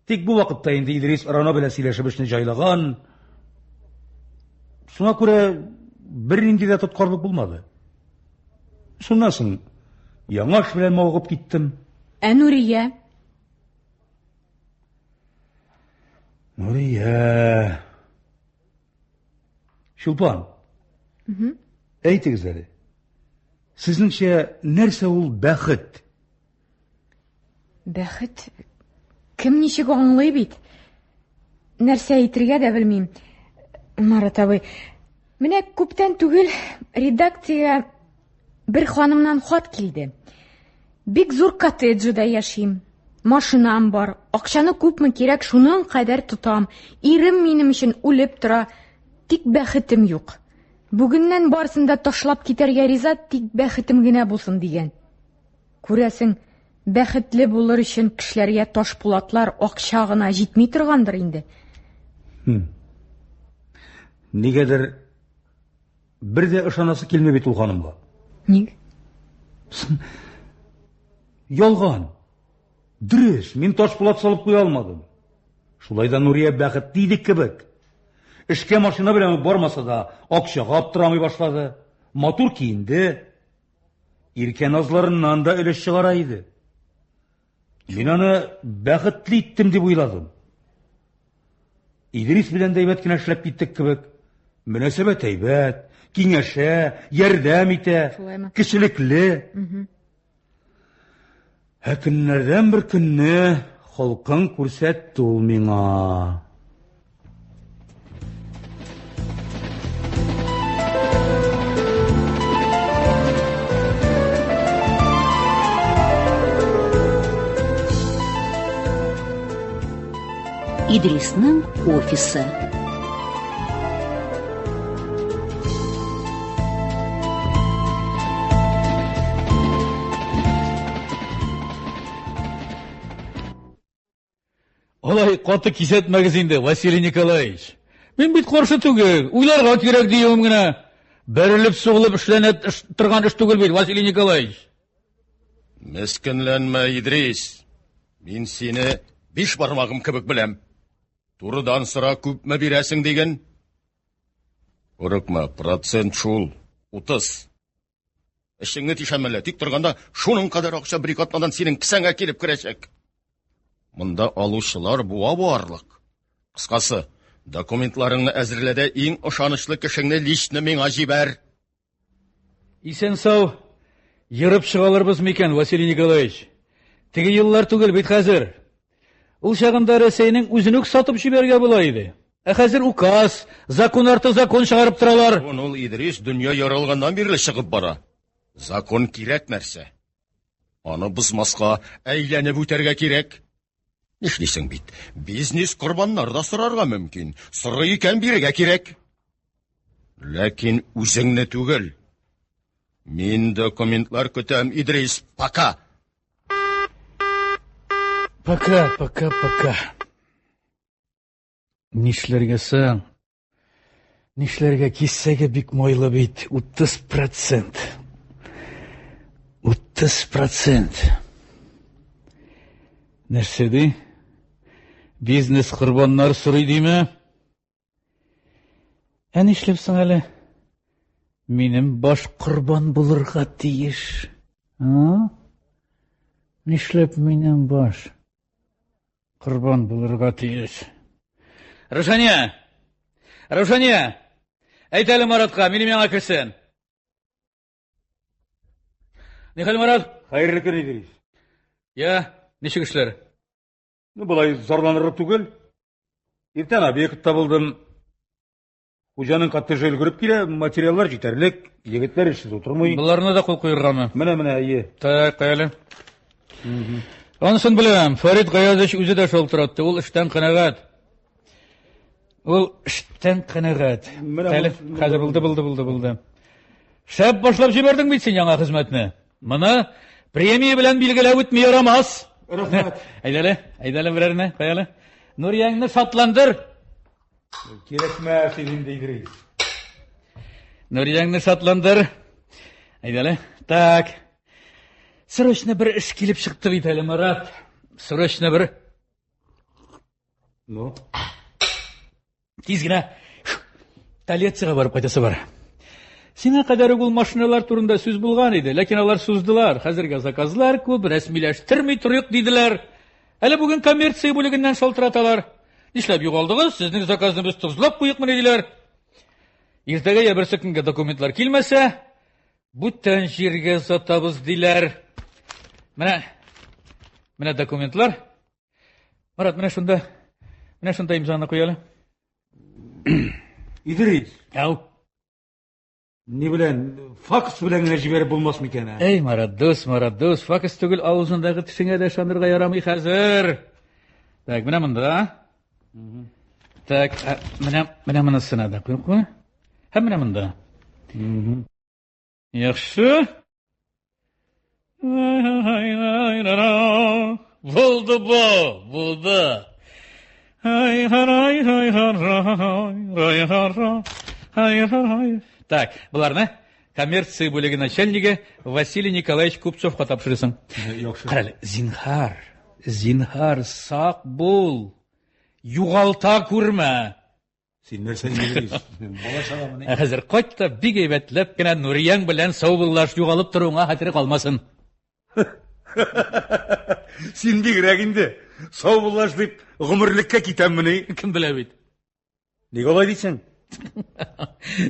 [SPEAKER 3] Тик бу вакытта инде Идрис Рана белән сөйләшеп эшне җайлаган. Шуңа күрә бернинди дә тоткарлык булмады. Шуннан соң яңа эш белән мавыгып киттем.
[SPEAKER 4] Нурия?
[SPEAKER 3] Нурия. Чулпан. Әйтегез әле. Сезнеңчә нәрсә ул бәхет?
[SPEAKER 4] Бәхет? Кем ничек аңлый бит? Нәрсә әйтергә дә белмим. Марат абый, менә күптән түгел редакциягә бер ханымнан хат килде. Бик зур коттеджда яшим. Машинам бар. Акчаны күпме кирәк, шуның кадәр тотам. Ирем минем өчен үлеп тора. Тик бәхетем юк. Бүгеннән барсында ташлап китәргә риза, тик бәхетем генә булсын дигән. Күрәсең, бәхетле булыр өчен кешеләргә ташпулатлар акча гына җитми торгандыр инде.
[SPEAKER 3] Нигәдер бер дә ышанасы килми бит ул ханымга.
[SPEAKER 4] Ник?
[SPEAKER 3] Ялган. Дөрес, мин ташпулат салып куя алмадым. Шулай да Нурия бәхетле иде кебек. Эшкә машина белән бармаса да, акчага аптырамый башлады. Матур киенде. Иркә назларыннан да өлеш чыгара иде. Мин аны бәхетле иттем дип уйладым. Идрис белән дә әйбәт кенә эшләп киттек кебек. Мөнәсәбәт әйбәт, киңәшә, ярдәм итә, кешелекле. Көннәрдән бер көнне халкың күрсәтте ул миңа.
[SPEAKER 2] Идрисның офисы.
[SPEAKER 5] Алай каты кисәтмәгез инде, Василий Николаевич. Мин бит каршы түгел, уйларга кирәк диюем генә. Бәрелеп сугылып эшләнеп торган эш түгел бит, Василий Николаевич.
[SPEAKER 7] Мескенләнмә, Идрис. Мин сине 5 бармагым кебек беләм. Турыдан сыра күпме бирәсең диген? Урыкма, процент шул, 30. Эшеңне тишәмәлә, тик торганда шуның кадәр акча бер атнадан синең кесәңә килеп керәчәк. Монда алучылар буа барлык. Кыскасы, документларыңны әзерләдә иң ышанычлы кешеңне лично миңа җибәр.
[SPEAKER 5] Исән сау, йырып чыгалырбыз микән, Василий Николаевич? Теге еллар түгел бит хәзер. Ул чагында Рәсәйнең үзен үк сатып җибәргә була иде. Хәзер указ, закон арты закон чыгарып торалар.
[SPEAKER 7] Ул Идрис дөнья яралганнан бирле чыгып бара. Закон кирәк нәрсә. Аны бозмаска, әйләнеп үтәргә кирәк. Нишлисең бит? Бизнес корбаннар да сорарга мөмкин. Сорый икән бирергә кирәк. Ләкин үзеңне түгел. Мин документлар көтәм, Идрис. Пока.
[SPEAKER 5] Пока. Нишләргә соң? Нишләргә киссәгә бик майлы бит. 30%. 30%. Нәрсә ди? Бизнес корбаннар сорый диме? Нишләп соң әле? Минем баш корбан булырга тиеш. Нишләп минем баш корбан булырга тиеш? Рушания! Әйт әле Маратка, минем яңа керсен. Нихәл, Марат?
[SPEAKER 3] Хәерле көн, Идрис.
[SPEAKER 5] Ничек эшләр?
[SPEAKER 3] Болай зарланырга түгел. Иртән объектта булдым. Хуҗаның каттыжы өлгереп килә, материаллар җитәрлек, егетләр эшсез утырмый.
[SPEAKER 5] Буларны да кул куйыргамы?
[SPEAKER 3] Менә, ие.
[SPEAKER 5] Так, әле. Анысын беләм, Фарид Гаязович үзе дә шалтыратты, ул эштән канәгать. Хәзер булды. Шәп башлап җибәрдең бит син яңа хезмәтне. Моны премия белән билгеләп үтми ярамас.
[SPEAKER 3] Рәхмәт.
[SPEAKER 5] Әйдәле берәрне, каялы. Нурияңны шатландыр.
[SPEAKER 3] Кирәкмә син инде, Идрис.
[SPEAKER 5] Нурияңны шатландыр. Әйдәле. Так. Срочно бер эш килеп чыкты бит әле, Марат. Срочно бер. Тиз генә Талициягә барып кайтасы бар. Сиңа кадәр ул машиналар турында сүз булган иде, ләкин алар суздылар. Хәзергә заказлар күп, рәсмиләштерми торыйк диделәр. Әле бүген коммерция бүлегеннән шалтыраталар. Нишләп югалдыгыз? Сезнең заказны без тозлап куйыкмы диләр. Иртәгә я берсе көнгә документлар килмәсә, бүтән җиргә сатабыз диләр. Менә документлар. Марат, менә шунда имзаны куялы.
[SPEAKER 3] Идрис.
[SPEAKER 5] Ни
[SPEAKER 3] белән, факс белән генә җибәреп булмас микән?
[SPEAKER 5] Эй, Марат, дус, факс түгел, авызындагы тешеңә дә ышанырга ярамый хәзер. Так, менә монда. Так, менә монысына да куйык. Менә монда. Яхшы. Булды. Так, буларны коммерция бүлеге начальнигы Василий Николаевич Купцовка тапшырасың. Карале, зинһар, сак бул. Югалта күрмә.
[SPEAKER 3] Син нәрсә диләр? Бала чагамыни?
[SPEAKER 5] Хәзер кайтта бик әйбәтләп кенә Нурияң белән саубуллаш югалып торуңа хәтере калмасын.
[SPEAKER 3] Син бигрәк инде. Саубуллаш дип гомерлеккә китәммени?
[SPEAKER 5] Кем белә бит?
[SPEAKER 3] Ник алай дисең?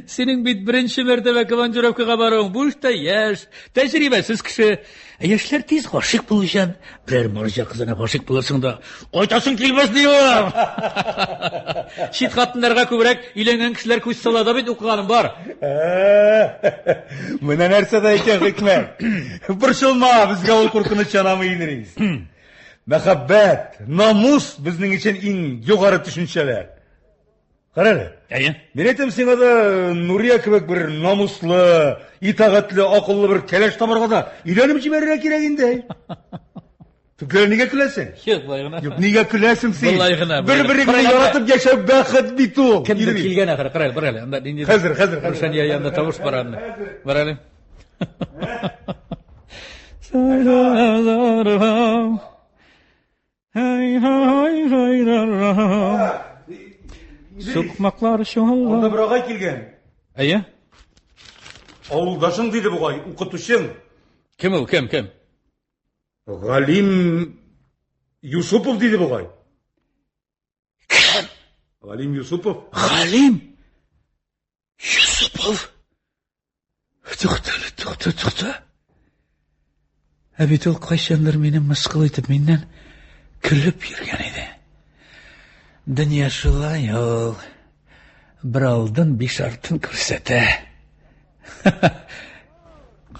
[SPEAKER 5] Синең бит беренче мәртәбә командировкага баруың, бу эштә яшь, тәҗрибәсез кеше. Яшьләр тиз гашыйк булучан, берәр марҗа кызына гашыйк булырсың да, кайтасың килмәс диюем. Чит хатыннарга күбрәк өйләнгән кешеләр күз сала да бит укыганым бар.
[SPEAKER 3] Менә нәрсә дә икән хикмәт. Борчылма, безгә ул куркыныч янамы Идрис. Мәхәббәт, намус безнең өчен иң югары төшенчәләр. Карале. Мен әйтәм сиңа да Нурия кебек бер намуслы, итагатьле, акыллы бер кәләш табарга да өйләнеп җибәрергә кирәк инде. Түгел неге күләсең?
[SPEAKER 5] Юк, былай гына.
[SPEAKER 3] Юк, неге күләсең сен?
[SPEAKER 5] Былай гына.
[SPEAKER 3] Бір-біріңді яратып яшәп бәхет бит ул.
[SPEAKER 5] Кемдер килгән ахыр, карале. Анда нинди?
[SPEAKER 3] Хәзер.
[SPEAKER 5] Рушания янда тавыш бар аны. Барале. Сукмаклар
[SPEAKER 3] Анда
[SPEAKER 5] шуалла.
[SPEAKER 3] бір ағай келген.
[SPEAKER 5] Әйе?
[SPEAKER 3] Ауылдашың дейді бұғай, ұқытушың.
[SPEAKER 5] Кем ул? Кем?
[SPEAKER 3] Галим Юсупов дейді бұғай. Галим Юсупов.
[SPEAKER 5] Галим Юсупов. Туқта. Ә бит ул кайчандыр мине мыскыл итеп миннән көлеп йөргән иде. Дөнья шулай ул. Бер алдын биш артын күрсәтә.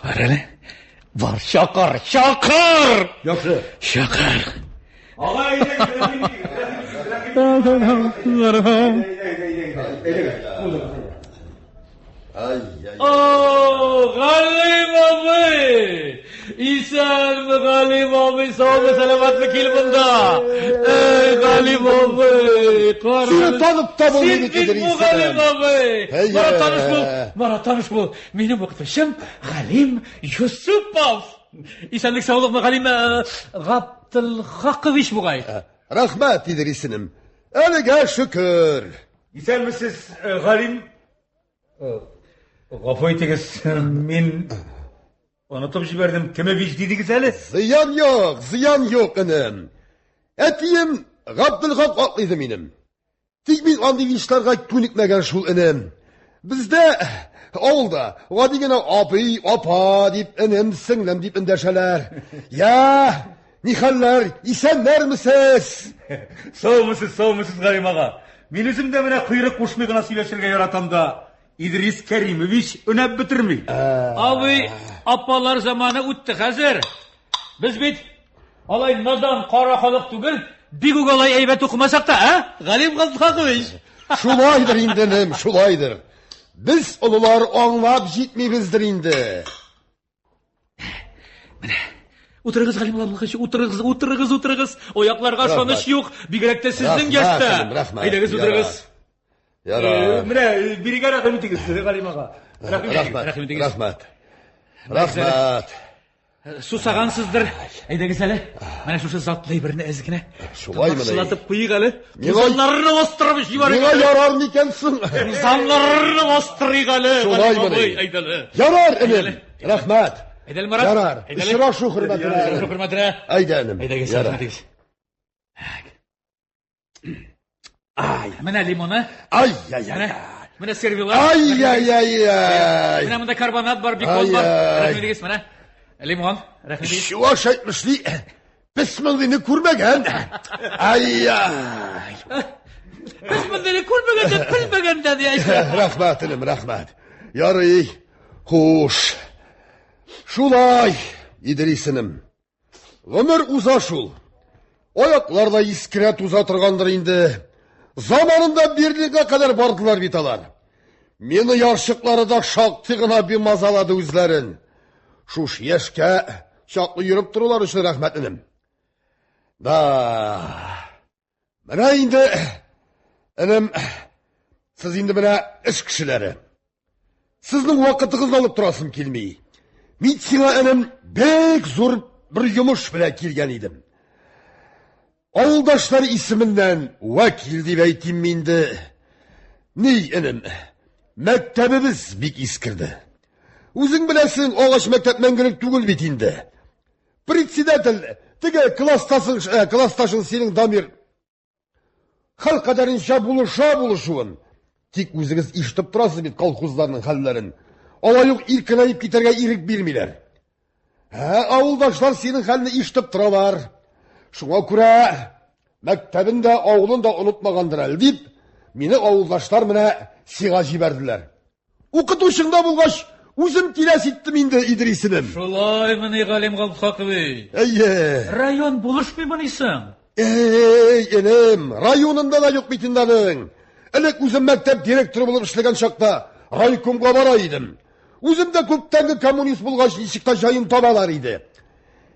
[SPEAKER 5] Карале. Бар шакар.
[SPEAKER 3] Яхшы.
[SPEAKER 5] Шакар.
[SPEAKER 3] Ағай,
[SPEAKER 5] О, Галим абый! İnsanlı Галим абый, sağ ol, selamatlı kil bunda. Ey Галим абый!
[SPEAKER 8] Seni tanıp da bunu
[SPEAKER 5] Siz bit bu Галим абый! Bana tanış bu. Benim vakıtışım Галим Yusupov. İnsanlık sağlık mı Галим Gabdülhakoviç bu gay.
[SPEAKER 8] Rahmet İdris'im. Öyle şükür.
[SPEAKER 3] Исән місіз Галим? Ғафу етіңіз, мен ұнытып жібердім. Кіме беш дейдіңіз әлі?
[SPEAKER 8] Ziyan yok anam. Etiyim Gabdülhak idim benim. Tek min andivişlerga tünikmegen şul anam. Bizde avulda vadigene abi, apa deyip anam, singlem deyip indeşeler. Ya, nihaller, isenler misiniz?
[SPEAKER 3] Сау мысыз Галим аға. Мен өзім де міне құйрық құшмығына сөйлесерге яратамда İdris Kerimович önep bitirmey.
[SPEAKER 5] Abi, apalar zamanı üttü hazır. Biz bit, alay nadan, karakalık tügül, bir alay eybet okumasak da, ha? Галим Gabdülhakoviç.
[SPEAKER 8] Şulaydır indinim, şulaydır. Biz ulular anlap jitmeyizdir indi.
[SPEAKER 5] Oturunuz Галим Gabdülhakoviç, oturunuz. Oyaklarga şanış yok, bigrekte sizden geçti. Haydiğiniz oturunuz.
[SPEAKER 3] Mine, biriga raqim etiniz Галим ağa.
[SPEAKER 8] Rahmet.
[SPEAKER 5] Susagansızdır. Haydiğiniz hele, mana şu zatlay birini ezgine.
[SPEAKER 8] Şulay mı?
[SPEAKER 5] Sılatıp kuyu galı. Uzanlarını bastırmış yuvarı.
[SPEAKER 8] Nina yarar mikensin?
[SPEAKER 5] Uzanlarını bastırı galı.
[SPEAKER 8] Şulay mı? Yarar elim. Rahmet.
[SPEAKER 5] Edelim Murat.
[SPEAKER 8] Yarar. Işıra şu hürmetine.
[SPEAKER 5] Şu hürmetine.
[SPEAKER 8] Haydi elim.
[SPEAKER 5] Haydi
[SPEAKER 8] Yarar.
[SPEAKER 5] Ay. Mana limona.
[SPEAKER 8] Ay.
[SPEAKER 5] Mana serviler.
[SPEAKER 8] Ay.
[SPEAKER 5] Mana bunda karbonat var, bikol var. Rahmetiyiz mana. Limon. Rahmetiyiz.
[SPEAKER 8] Şu aşaytmışlı. Bismillah'ını kurmagan. Ay.
[SPEAKER 5] Bismillah'ını kurmagan dedi ya.
[SPEAKER 8] Rahmet elim, rahmet. Yarı. Hoş. Şulay İdris'im. Ömür uza şul. Ayaklarda iskiret uzatırgandır indi. Zamanında birliğe kadar bardılar bitalar. Meni yarşıkları da şaktığına bir mazaladı üzlerin. Şuş yeşke şaklı yürüp durular üçün rahmetinim. Da. Bana indi. Enim. Siz indi bana iş kişileri. Sizin vakıtınızı alıp durasım kelmeyi. Мен сиңа інім бек зор бір жұмыш біле келген едім. Ауылдаштар исімінен уәкіл деп айтайын менді. Ней інім, мәктәбіміз бек ескірді. Өзің білесің, оғаш мәктәп мәңгілік түгіл бетінді. Председатель, тіге класташың сенің дамир. Хал қадарынша бұлышуын. Тек өзіңіз иштіп тұрасыз бет колхозларының халларын. Олайық иркінайып кетерге ирік бермейлер. Ауылдашлар сенің халini иштіп тұралар. Шуңа күрә, мәктәбінде ауылында ұнытмағандыр әлі деп, мені ауылдашлар міне сиға жіберділер. Оқытушыңда болғаш, өзім келес еттім енді İdris'im.
[SPEAKER 5] Шулай міне Галим Gabdülhakoviç. Район buluşmuй мұнысың?
[SPEAKER 8] Енем, районында да жоқ бетінданың. Әлек өзім мәктәп директоры болып ішлеген шақта райкомға бара едім. Өзімді көптәнгі коммунист болғаш ешікта жайын табалар еді.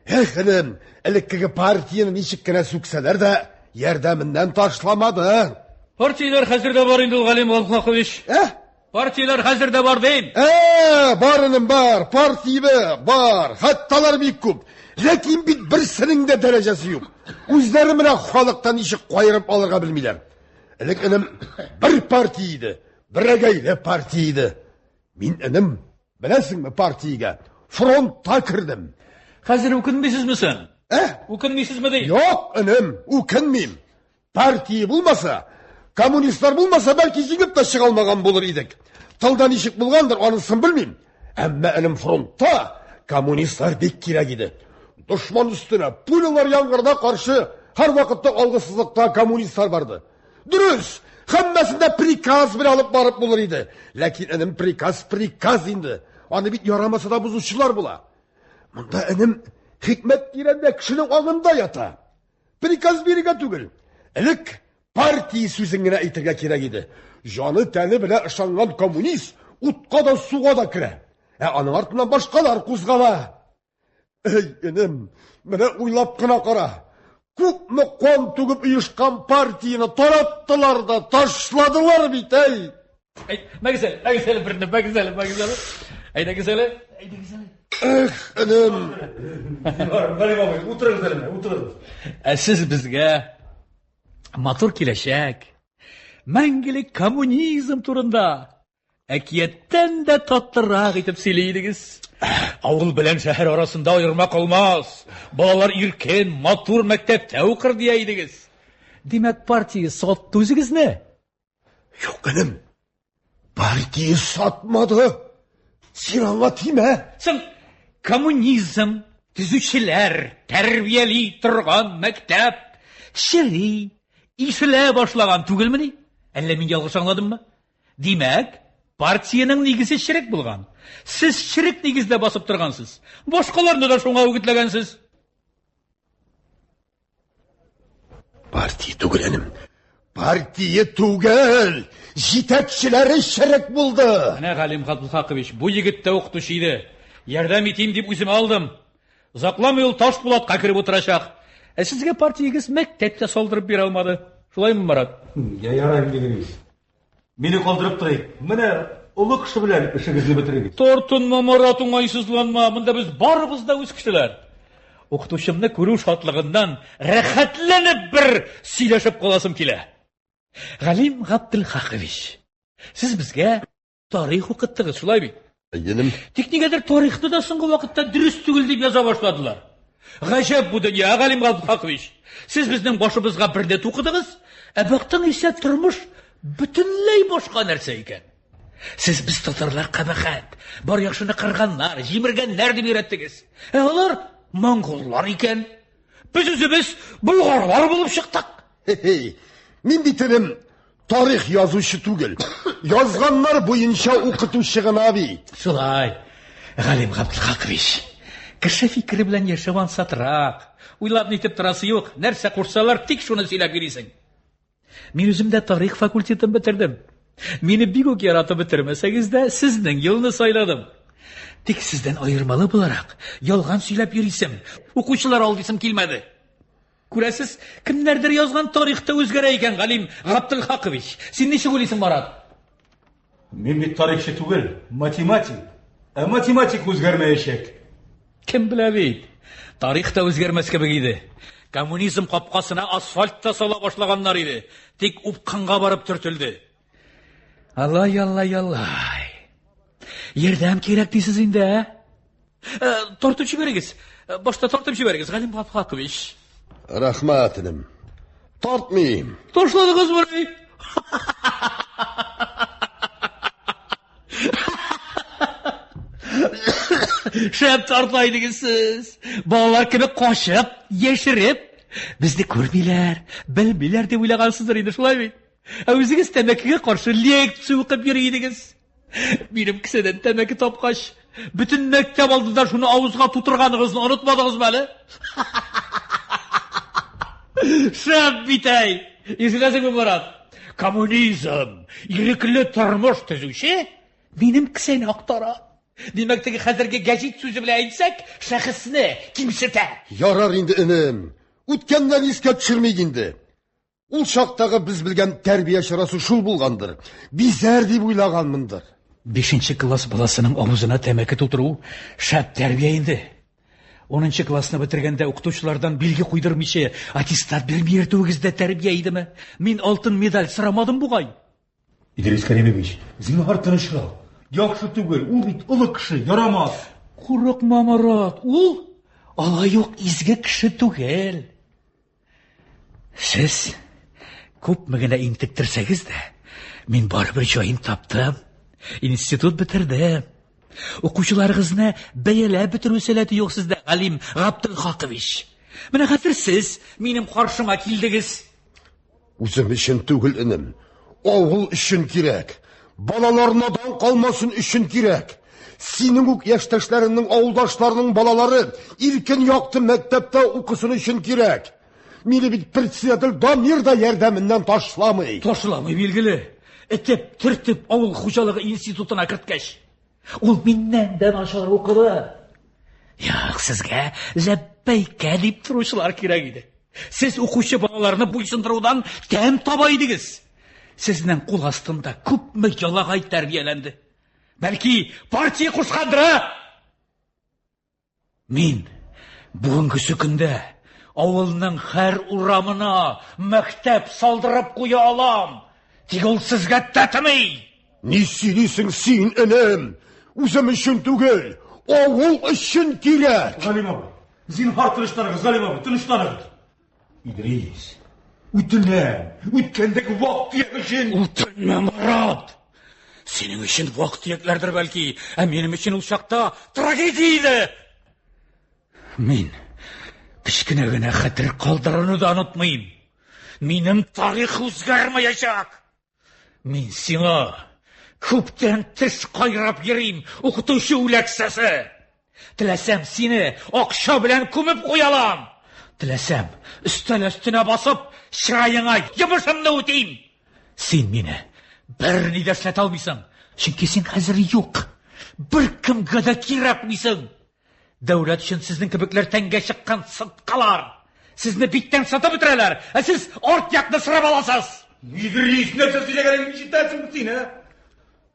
[SPEAKER 8] Инем, элеккеге партияны ничек кенә сүксәләр дә, ярдәменнән ташламады.
[SPEAKER 5] Партиялар хәзердә бар инде ул Галим Галхакович. Партиялар хәзердә бар дим.
[SPEAKER 8] Барыным бар, партия бар, хатталар бик күп. Ләкин бит берсенең дә дәрәҗәсе юк. Үзләре менә халыктан ничек кайрып алырга белмиләр. Элек инем бер партия иде, берәгәйле партия иде. Мин инем, беләсеңме партиягә фронтта кирдем.
[SPEAKER 5] Хәзер үкенмисезме син? Үкенмисезме ди?
[SPEAKER 8] Юк, инем, үкенмим. Партия булмаса, коммунистлар булмаса, бәлки җигеп тә чыга алмаган булыр идек. Тылда ничек булгандыр, анысын белмим. Әмма инем фронтта коммунистлар бик кирәк иде. Дошман өстенә пулялар яңгырда каршы һәр вакытта алгысызлыкта коммунистлар барды. Дөрес, һәммәсендә приказ бер алып барып булыр иде. Ләкин инем приказ инде. Аны бит ярамаса да бузучылар була. Монда инем хикмәт тирәндә кешенең аңында ята. Приказ бирергә түгел. Элек партия сүзен генә әйтергә кирәк иде. Җаны тәне белән ышанган коммунист утка да суга да керә. Аның артыннан башкалар кузгала. Инем, менә уйлап кына кара. Күпме кан түгеп оешкан партияны тараттылар да ташладылар бит,
[SPEAKER 5] Мәгәзәле берне, мәгәзәле. Әйдә гәзәле.
[SPEAKER 8] Инем.
[SPEAKER 3] Галим абый, утырыгыз.
[SPEAKER 5] Сез безгә матур киләчәк, мәңгелек коммунизм турында әкияттән дә татлырак итеп сөйләйдегез. Авыл белән шәһәр арасында аерма калмас. Балалар иркен, матур мәктәптә укыр диядегез. Димәк, партия сатты үзегезне?
[SPEAKER 8] Юк, инем. Партия сатмады. Син аңа тимә.
[SPEAKER 5] Син коммунизм, төзүчеләр, тәрбияли торган мәктәп, шәри, ишелә башлаган түгелмени? Әллә мин ялгыш аңладыммы? Димәк, партияның нигезе ширек булган. Сез ширек нигездә басып торгансыз. Башкаларны да шуңа үгетләгәнсез.
[SPEAKER 8] Партия түгел, инем. Партия түгел. Җитәкчеләре ширек булды.
[SPEAKER 5] Менә Галим Галхакович, бу егет тә укытучы иде. Ярдәм итим дип үзем алдым. Узакламый ул Ташпулатка кирип утырачак. Сезгә партиягез мәктәптә салдырып бирә алмады. Шулаймы, Марат?
[SPEAKER 3] Ярар дигез. Мине калдырып торыйк. Менә улы кеше белән эшегезне бетерегез.
[SPEAKER 5] Тортынма, Марат, уңайсызланма. Монда без барыбыз да үз кешеләр. Укытучымны күрү шатлыгыннан рәхәтләнеп бер сөйләшеп каласым килә. Галим Габдулхакович, сез безгә тарих укыттыгыз, шулай бит? Тик нигәдер тарихны да соңгы вакытта дөрес түгел дип яза башладылар. Гаҗәп бу дөнья, Галим Габдулхакович. Сез безнең башыбызга бердә тукыдыгыз, бактың исә тормыш бөтенләй башка нәрсә икән. Сез без татарлар кабахәт, бар яхшыны кырганнар, җимергәннәр дип өйрәттегез. Алар монголлар икән. Без үзебез болгарлар булып чыктык.
[SPEAKER 8] Мин битенем тарих язучы түгел. Язганнар буенча укытучы гына бит.
[SPEAKER 5] Шулай. Галим Габдулхакович, кеше фикере белән яшәван сатрак. Уйлап нитеп торасы юк. Нәрсә курсалар, тик шуны сөйләп йөрисең. Мин үзем дә тарих факультетын бетердем. Мине бик үк яратып бетермәсәгез дә, сезнең юлны сайладым. Тик сездән аермалы буларак, ялган сөйләп йөрисем, укучылар алдысым килмәде. Күрәсез, кемнәрдер язган тарихта үзгәрә икән, Галим Габдулхакович. Син ничек уйлыйсың, Марат?
[SPEAKER 3] Мин бит тарихчы түгел, математик. Математик үзгәрмәячәк.
[SPEAKER 5] Кем белә бит? Тарих та үзгәрмәскә кебек иде. Коммунизм капкасына асфальт та сала башлаганнар иде. Тик упканга барып төртелде. Аллай. Ярдәм кирәк дисез инде, Тартып җибәрегез. Башта тартып җибәрегез, Галим Габдулхакович.
[SPEAKER 8] Рәхмәт, инем. Тартмыйм.
[SPEAKER 5] Ташладыгыз буны. Шәп тартлайдыгыз сез. Балалар кебек качып, яшереп, безне күрмиләр, белмиләр дип уйлагансыздыр инде, шулай бит? Үзегез тәмәкегә каршы лекция укып йөридегез. Минем кесәдән тәмәке тапкач, бөтен мәктәп алдында шуны авызга тутырганыгызны онытмадыгызмы әле? Шәп битәй! Исегезме, Марат? Коммунизм, ирекле тормыш төзүче минем кесәне актара. Демәк, теге хәзерге гәҗит сүзе белән әйтсәк, шәхесне кимсетә.
[SPEAKER 8] Ярар инде энем. Үткәннән искә төшермик инде. Ул чактагы без белгән тәрбия чарасы шул булгандыр. Бизәр дип уйлаганмындыр.
[SPEAKER 5] 5 класс баласының авызына тәмәке тутыру шәп тәрбия инде. 10 классны бетергәндә укытучылардан билге куйдырмыйча аттестат бирми йөртүегез дә тәрбия идеме? Мин алтын медаль сорамадым бугай.
[SPEAKER 3] Идрис Кәримович, зинһар тырышрак. Яхшы түгел, ул бит олы кеше, ярамас.
[SPEAKER 5] Курыкма, Марат, ул алай ук изге кеше түгел. Сез күпме генә интектерсәгез дә, мин барыбер җаен таптым. Институт бетердем. Укучыларыгызны бәяләп бетерү сәләте юк сездә, Галим Габдулхакович. Менә хәзер сез минем каршыма килдегез.
[SPEAKER 8] Үзем өчен түгел энем. Авыл өчен кирәк. Балалар надан калмасын өчен кирәк. Синең үк яшьтәшләреңнең, авылдашларның балалары иркен якты мәктәптә укысын өчен кирәк. Мине бит председатель Дамир да ярдәменнән ташламый.
[SPEAKER 5] Ташламый билгеле. Этеп, төртеп авыл хуҗалыгы институтына керткәч. Ул миннән дә начар укыды. Як, сезгә ләббәйкә дип торучылар кирәк иде. Сез укучы балаларны буйсындырудан тәм таба идегез. Сезнең кул астында күпме ялагай тәрбияләнде. Бәлки, партия кушкандыр. Мин бүгенге көндә авылның һәр урамына мәктәп салдырып куя алам. Тик ул сезгә тәтми.
[SPEAKER 8] Ни сөйлисең син, энем? Үзем өчен түгел, авыл өчен кирәк.
[SPEAKER 3] Галим абый, зинһар тырыштарыгыз, Галим абый, тынычланыгыз. Идрис, үтенәм, үткәндәге вакыт өчен.
[SPEAKER 5] Үтенмә, Марат. Синең өчен вакыт якләрдер бәлки, ә минем өчен ул чакта трагедия иде. Мин кечкенә генә хәтер калдыруны да онытмыйм. Минем тарих үзгәрмәячәк. Мин сиңа күптән теш кайрап йөрим, укытучы үләксәсе. Теләсәм сине акча белән күмеп куялам. Теләсәм өстәл өстенә басып, чырайыңа йомышымны үтим. Син мине бер ни дә эшләтә алмыйсың, чөнки син хәзер юк. Бер кемгә дә кирәкмисең. Дәүләт өчен сезнең кебекләр тәнгә чыккан сыткалар. Сезне биттән сатып бетерәләр, ә сез арт якны сырап аласыз.
[SPEAKER 3] Идрис, нәрсә сөйләгәнеңне ишетәсең син, ә?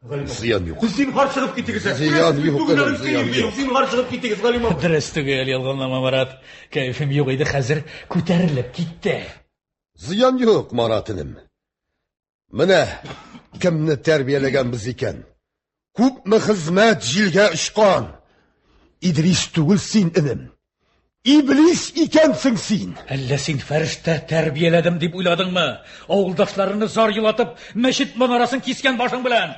[SPEAKER 8] Зыян юк.
[SPEAKER 3] Зинһар чыгып китегез.
[SPEAKER 8] Зыян юк, зыян юк.
[SPEAKER 3] Зинһар чыгып китегез, Галим абый.
[SPEAKER 5] Дөрес түгел, ялганлама, Марат. Кәефем юк иде, хәзер күтәрелеп китте.
[SPEAKER 8] Зыян юк, Маратыным. Менә кемне тәрбияләгәнбез икән. Күпме хезмәт җилгә очкан. Идрис түгел син, энем. Иблис икәнсең син.
[SPEAKER 5] Әллә син фәрештә тәрбияләдем дип уйладыңмы? Авылдашларны зар елатып, мәчет манарасын кискән башың белән.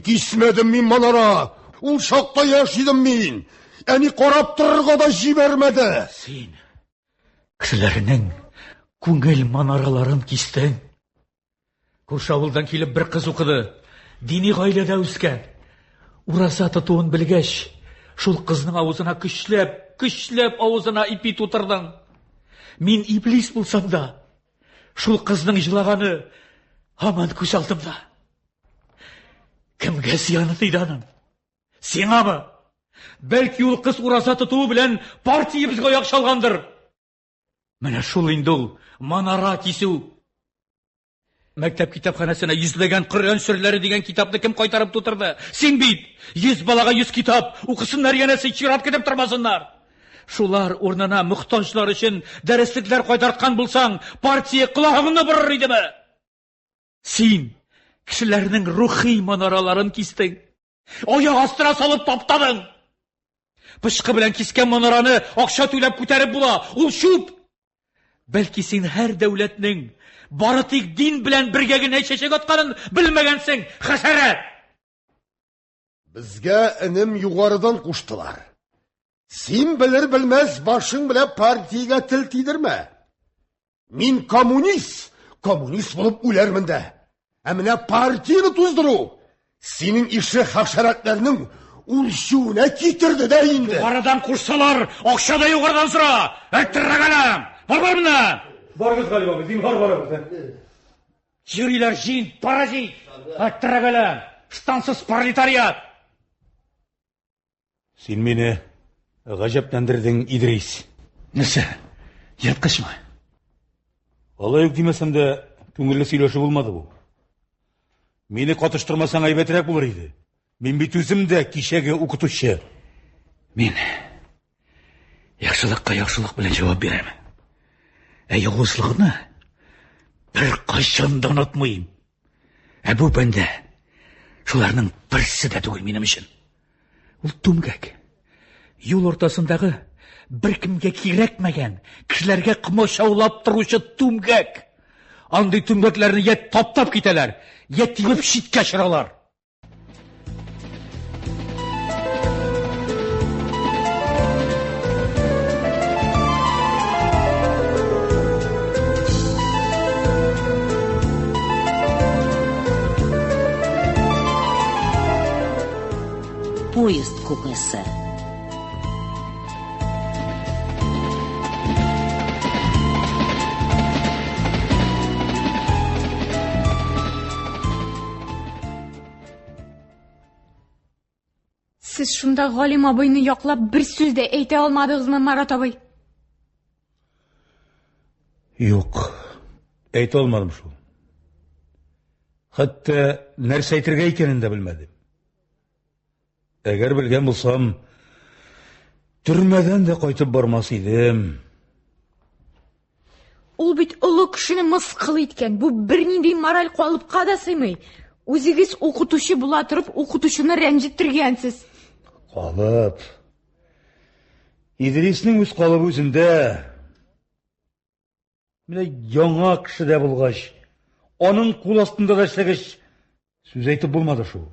[SPEAKER 8] Кисмәдем мин манара. Ул чакта яшь идем мин. Әни карап торырга да җибәрмәде.
[SPEAKER 5] Син кешеләрнең күңел манараларын кистең. Күрше авылдан килеп бер кыз укыды. Дини гаиләдә үскән. Ураза тотуын белгәч, шул кызның авызына көчләп авызына ипи тутырдың. Мин иблис булсам да, шул кызның җылаганы һаман күз алдымда. Кемгә зыяны тиде аның? Сиңамы? Бәлки ул кыз ураза тотуы белән партиябезгә аяк чалгандыр. Менә шул инде ул манара кисү. Мәктәп китапханәсенә йөзләгән Коръән сүрәләре дигән китапны кем кайтарып тутырды? Син бит! 100 балага 100 китап, укысыннар янәсе чират китеп тормасыннар. Шулар урынына мөхтаҗлар өчен дәреслекләр кайтарткан булсаң, партия кылагыңны борыр идеме? Син кешеләрнең рухи манараларын кистең. Аяк астына салып таптадың. Пышкы белән кискән манараны акча түләп күтәреп була. Ул шуп. Бәлки син һәр дәүләтнең бары тик дин белән бергә генә чәчәк атканын белмәгәнсең, хәшәрәт.
[SPEAKER 8] Безгә энем югарыдан куштылар. Син белер-белмәс башың белән партиягә тел тидермә. Мин коммунист булып үләрмен дә. Ә менә партияны туздыру синең ише хәшәрәтләрнең үлчүенә китерде дә инде.
[SPEAKER 5] Югарыдан кушсалар, акча да югарыдан сора. Әттергәнем. Бар менә.
[SPEAKER 3] Барыгыз, Галим абый, зинһар барыгыз.
[SPEAKER 5] Йөриләр җин, паразит. Әттергәнем. Штансыз пролетариат.
[SPEAKER 3] Сен мені ғажаптандырдың, Идрис.
[SPEAKER 5] Нәрсе? Яткыш ма?
[SPEAKER 3] Алай демесем де, көңілі сөйлеші болмады бұл. Мені қатыштырмасаң айбәтірек болар еді. Мен бит өзім де кешегі оқытушы.
[SPEAKER 5] Мен яқшылыққа яқшылық білен жауап беремін. Оғызлығыны бір қашанда ұнатмайым. Бұл бәнді шуларның бірсі де түгіл менім үшін. Ол түмгәк. Юл ортасындағы бір кімге керекмәгән, кішілерге қымошаулап тұрушы түмгәк. Андай түмгәкләрні ет таптап кетелер, ет тибіп шитке шыралар.
[SPEAKER 2] Поезд купесі.
[SPEAKER 4] Сіз шунда Галим абыйны яклап бір сүз дә әйтә алмадыгызмы, Марат абый?
[SPEAKER 3] Юк, әйтә алмадым шул. Хатта нәрсә әйтергә икәнен дә белмәдем. Әгәр белгән булсам, төрмәдән дә кайтып бармас идем.
[SPEAKER 4] Ул бит олы кешене мыскыл иткән. Бу бернинди мораль калыпка да сыймый. Үзегез укытучы була торып, укытучыны рәнҗиттергәнсез.
[SPEAKER 3] Калып. Идрисның үз калыбы үзендә. Менә яңа кеше дә булгач, аның кул астында да эшләгәч, сүз әйтеп булмады шул.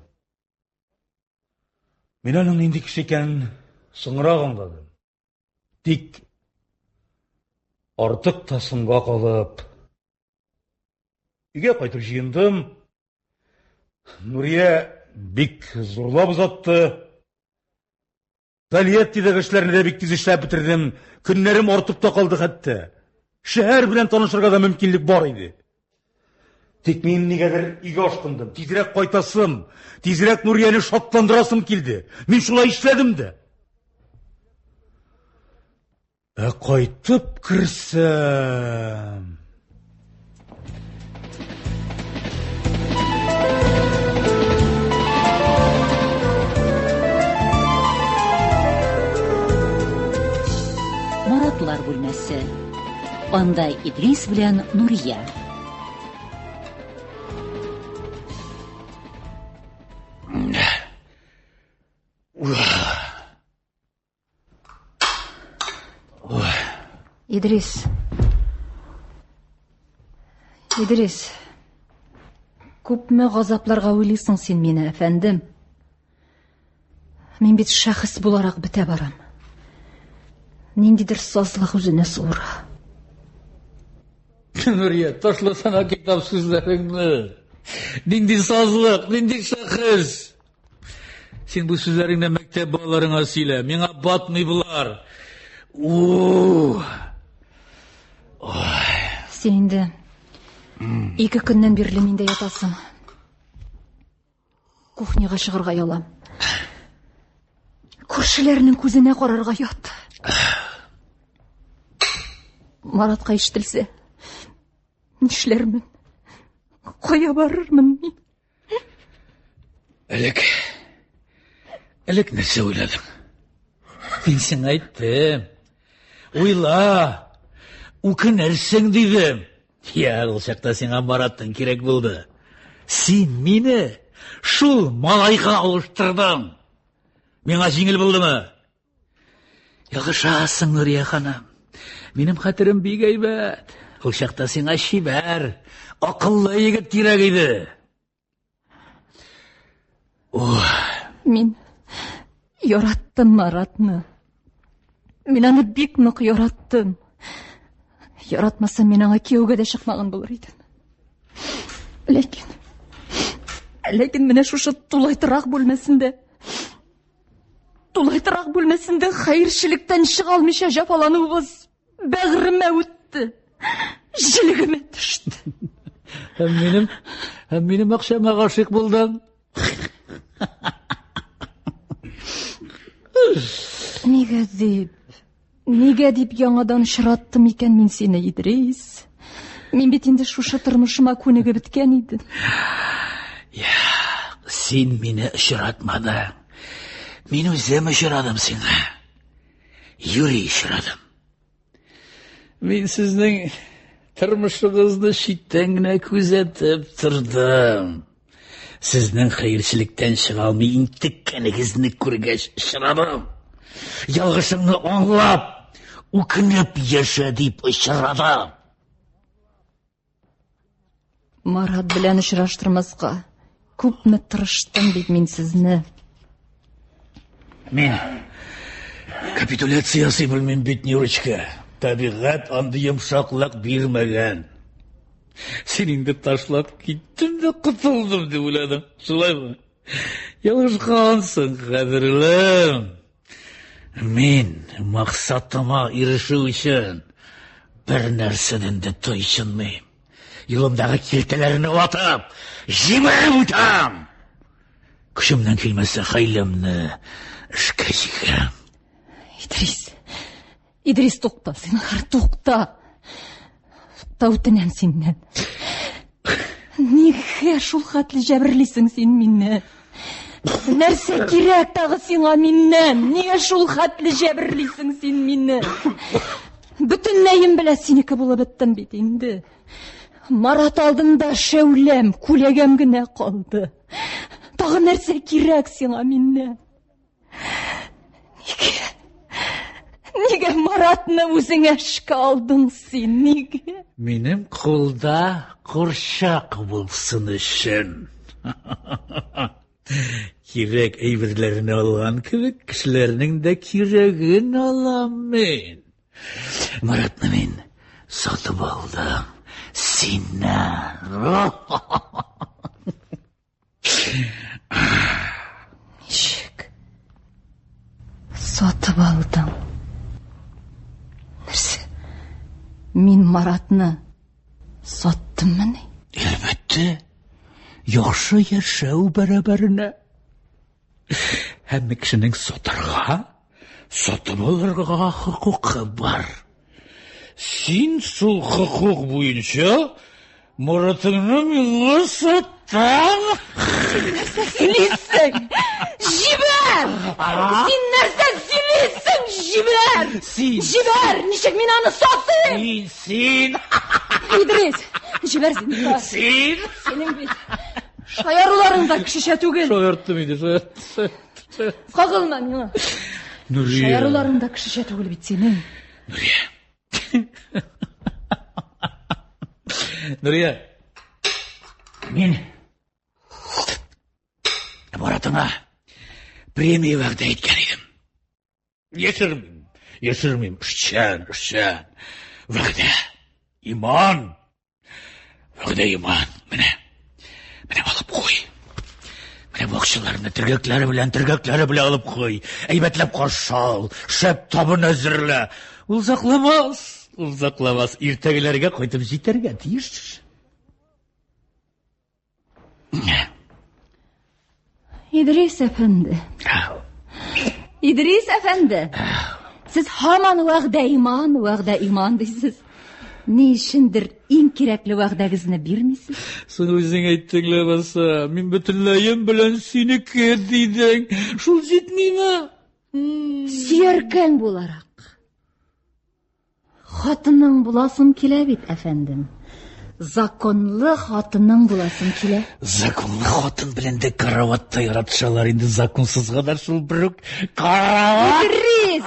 [SPEAKER 3] Мен аның нинди кеше икәнен соңрак аңладым. Тик артык тасынга калып, өйгә кайтып җыендым. Нурия бик зурлап узатты. Талият тидәгечләрне дә бик тиз эшләп бетердем. Көннәрем артып та калды хәтта. Шәһәр белән танышырга да мөмкинлек бар иде. Тик мин нигәдер өйгә ашкындым. Тизрәк кайтасым, тизрәк Нурияны шатландырасым килде. Мин шулай эшләдем дә. Кайтып керсәм...
[SPEAKER 2] Маратлар бүлмәсе. Анда Идрис белән Нурия.
[SPEAKER 6] Идрис, күпме газапларга уйлыйсың син мине, әфәндем? Мин бит шәхес буларак бетә барам. Ниндидер сазлык үзенә суыра.
[SPEAKER 5] Нурия, ташласана китап сүзләреңне. Нинди сазлык, нинди шәхес. Син бу сүзләреңне мәктәп балаларыңа сөйлә. Миңа батмый булар.
[SPEAKER 6] Син инде 2 көннән бирле миндә ятасың. Кухняга чыгарга ялам. Күршеләрнең күзенә карарга ят. Маратка ишетелсә, нишләрмен? Кая барырмын мин?
[SPEAKER 5] Элек нәрсә уйладың? Мин сиңа әйттем. Уйла, үкенерсең дидем. Я, ул чакта сиңа Мараттың кирәк булды. Син мине шул малайга алыштырдың. Миңа җиңел булдымы? Ягышасың, Нурия ханым. Минем хәтерем бик әйбәт. Ул чакта сиңа шибәр, акыллы егет кирәк иде.
[SPEAKER 6] Мин яраттым Маратны. Мин аны бик нык яраттым. Яратмасам мин аңа кияүгә дә чыкмаган булыр идем. Ләкин менә шушы тулайтырак бүлмәсендә хәерчелектән чыга алмыйча җәфалануыбыз бәгыремә үтте. Җилегемә төште.
[SPEAKER 5] Һәм минем акчама гашык булдың.
[SPEAKER 6] Нигә дип яңадан очраттым икән мин сине, Идрис? Мин бит инде шушы тормышыма күнегеп беткән идем.
[SPEAKER 5] Син мине очратмадың. Мин үзем очрадым сиңа. Юрий очрадым. Мин сезнең тормышыгызны читтән генә күзәтеп тордым. Сезнең хәерчелектән чыга алмый интеккәнегезне күргәч очрадым. Ялгышыңны аңлап, үкенеп яшә дип очрадым.
[SPEAKER 6] Марат белән очраштырмаска күпме тырыштым бит мин сезне.
[SPEAKER 5] Мин капитуляция ясый белмим бит, Нюрочка. Табигать андый йомшаклык бирмәгән. Син инде ташлап киттем дә кутылдым дип уйладым. Шулаймы? Ялгышкансың, кадерлем. Мин максатыма ирешү өчен бер нәрсәдән дә туйчынмыйм. Юлымдагы килтәләрне атып, җибәреп үтәм. Көчемнән килмәсә хәйләмне эшкә җигәрәм.
[SPEAKER 6] Идрис, тукта, зинһар, тукта. Үтенәм синнән. Нигә шул хәтле җәберлисең син мине? Нәрсә кирәк тагы сиңа миннән? Нигә шул хәтле җәберлисең син мине? Бөтенләем белән синеке булып беттем бит инде. Марат алдында шәүләм, күләгәм генә калды. Тагы нәрсә кирәк сиңа миннән? Нигә Маратны үзеңә эшкә алдың син? Нигә?
[SPEAKER 5] Минем кулда курчак булсын өчен. Кирәк әйберләрне алган кебек, кешеләрнең дә кирәген алам мин. Маратны мин сатып алдым. Синнән.
[SPEAKER 6] Ничек? Сатып алдың. Нәрсә? Мин Маратны саттыммы?
[SPEAKER 5] Әлбәттә. Яхшы яшәү бәрабәренә. Һәм кешенең сатарга, сатып алырга хокукы бар. Син шул хокук буенча Маратыңны миңа саттың.
[SPEAKER 6] Нәрсә сөйлисең? Җибәр! Син нәрсә сөйлисең? Җибәр! Җибәр! Ничек мин аны саттым?
[SPEAKER 5] Син!
[SPEAKER 6] Идрис, җибәр син. Синең бит шаяруларың да кешечә түгел.
[SPEAKER 5] Шаярттым инде, шаярттым.
[SPEAKER 6] Кагылма миңа.
[SPEAKER 5] Нурия.
[SPEAKER 6] Шаяруларың да кешечә түгел бит синең.
[SPEAKER 5] Нурия, мин Маратыңа премия вәгъдә иткән идем. Яшермим, эшчән. Вәгъдә, иман. Менә алып куй. Менә бакчаларны тергәкләре белән алып куй. Әйбәтләп каршы ал, шәп табын әзерлә. Ул сакламас. Иртәгеләргә кайтып җитәргә тиеш.
[SPEAKER 6] Идрис әфәнде. Сез һаман вәгъдә иман дисез. Ни өчендер иң кирәкле вәгъдәгезне бирмисез?
[SPEAKER 5] Син үзең әйттең ләбаса, мин бөтенләем белән синеке дидең. Шул җитмиме?
[SPEAKER 6] Сөяркән буларак. Хатының буласым килә бит, әфәндем. Законлы хатының буласым килә.
[SPEAKER 5] Законлы хатын белән дә караватта яратышалар инде, законсызга да шул бер карават.
[SPEAKER 6] Идрис,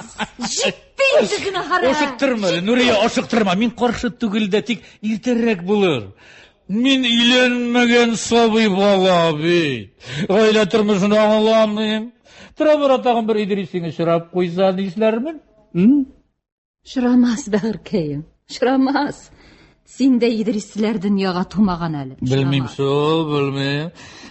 [SPEAKER 6] җитте инде генә хара.
[SPEAKER 5] Ашыктырма, Нурия, ашыктырма. Мин каршы түгел дә, тик иртәрәк булыр. Мин өйләнмәгән сабый бала бит. Гаилә тормышын аңламыйм. Тора тагын бер Идрисиңне чырап куйса нишләрмен?
[SPEAKER 6] Шырамас, бәгыркәем, шырамас. Син дә Идрисләр дөньяга тумаган әле.
[SPEAKER 5] Белмим шул.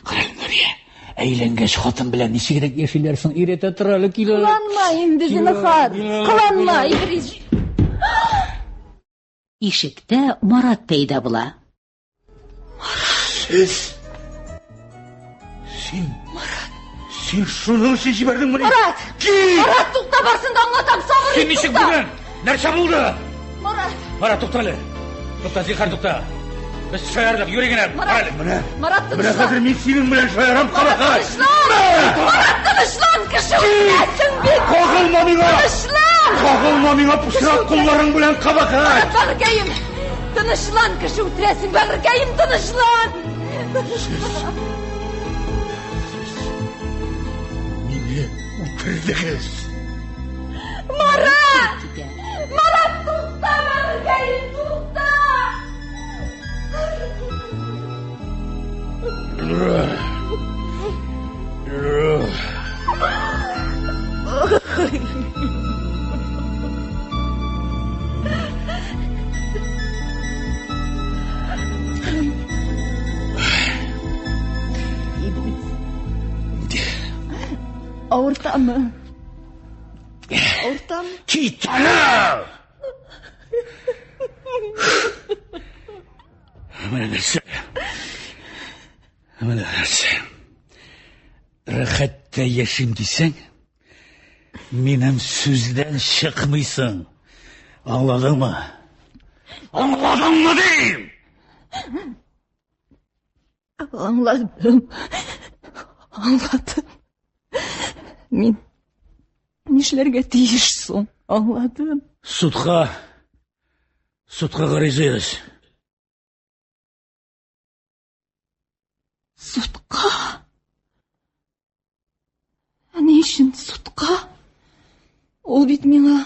[SPEAKER 5] Карал, Нурия, әйләнгәч хатын белән ничегрәк яшиләр соң, иретә тора әле килә.
[SPEAKER 6] Кыланма инде, зинһар. Кыланма, Идрис.
[SPEAKER 2] Ишектә Марат пәйда була.
[SPEAKER 5] Син
[SPEAKER 3] Сен шуның үшін жібердің мені?
[SPEAKER 6] Марат! Марат, тоқта барсында аңлатам, сабыр
[SPEAKER 5] Сен нешік бүгін? Нәрсе болды?
[SPEAKER 6] Марат!
[SPEAKER 5] Марат, тоқталы. Тоқта, зихар тоқта. Біз шайардық, юрегенем.
[SPEAKER 6] Марат, Марат,
[SPEAKER 3] Міне
[SPEAKER 6] тынышлан!
[SPEAKER 3] қазір мен сенің білен шайарам қабақай.
[SPEAKER 6] Марат, тынышлан! Кіші өлмесің бет!
[SPEAKER 3] Қағылма миңа!
[SPEAKER 6] Тынышлан!
[SPEAKER 3] Қағылма миңа пұшырақ қолларың білен қабақай.
[SPEAKER 6] Марат, бәғіркейім! Тынышлан, кіші өтіресің, бәғіркейім, тынышлан!
[SPEAKER 3] Мені ұтырдығыз.
[SPEAKER 6] Марат! Марат, тоқта, бәғіркейім, тоқта! Ауыртамы? Ауыртамы?
[SPEAKER 5] Китана! Міне нәрсе. Міне нәрсе. Рахатта яшим дейсің, менің сөзден шықмайсың. Аңладың ма? Аңладың ма дейм?
[SPEAKER 6] Аңладым. Аңладым. Мен нешлерге тиіш соң? Аңладым.
[SPEAKER 5] Судқа қарайсыз.
[SPEAKER 6] Судқа? Не үшін судқа? Ол бит меңа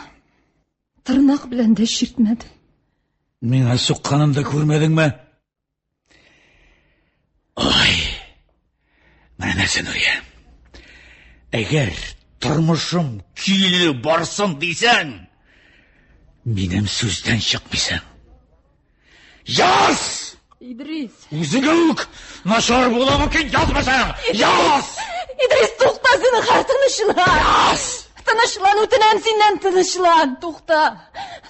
[SPEAKER 6] тырнақ білән дә шертмәді.
[SPEAKER 5] Меңа соққанымды көрмедің ме? Ой, міне нәрсе Нұрия. Әгер тұрмышым күйлі барсын дейсің, менің сөзден шықпайсың. Яз!
[SPEAKER 6] Идрис!
[SPEAKER 5] Өзіңе өк, нашар бола мүмкін язмасаң. Яз!
[SPEAKER 6] Идрис, тоқта, сені қар тынышлан!
[SPEAKER 5] Яз!
[SPEAKER 6] Тынышлан, өтінем сенен тынышлан! Тоқта!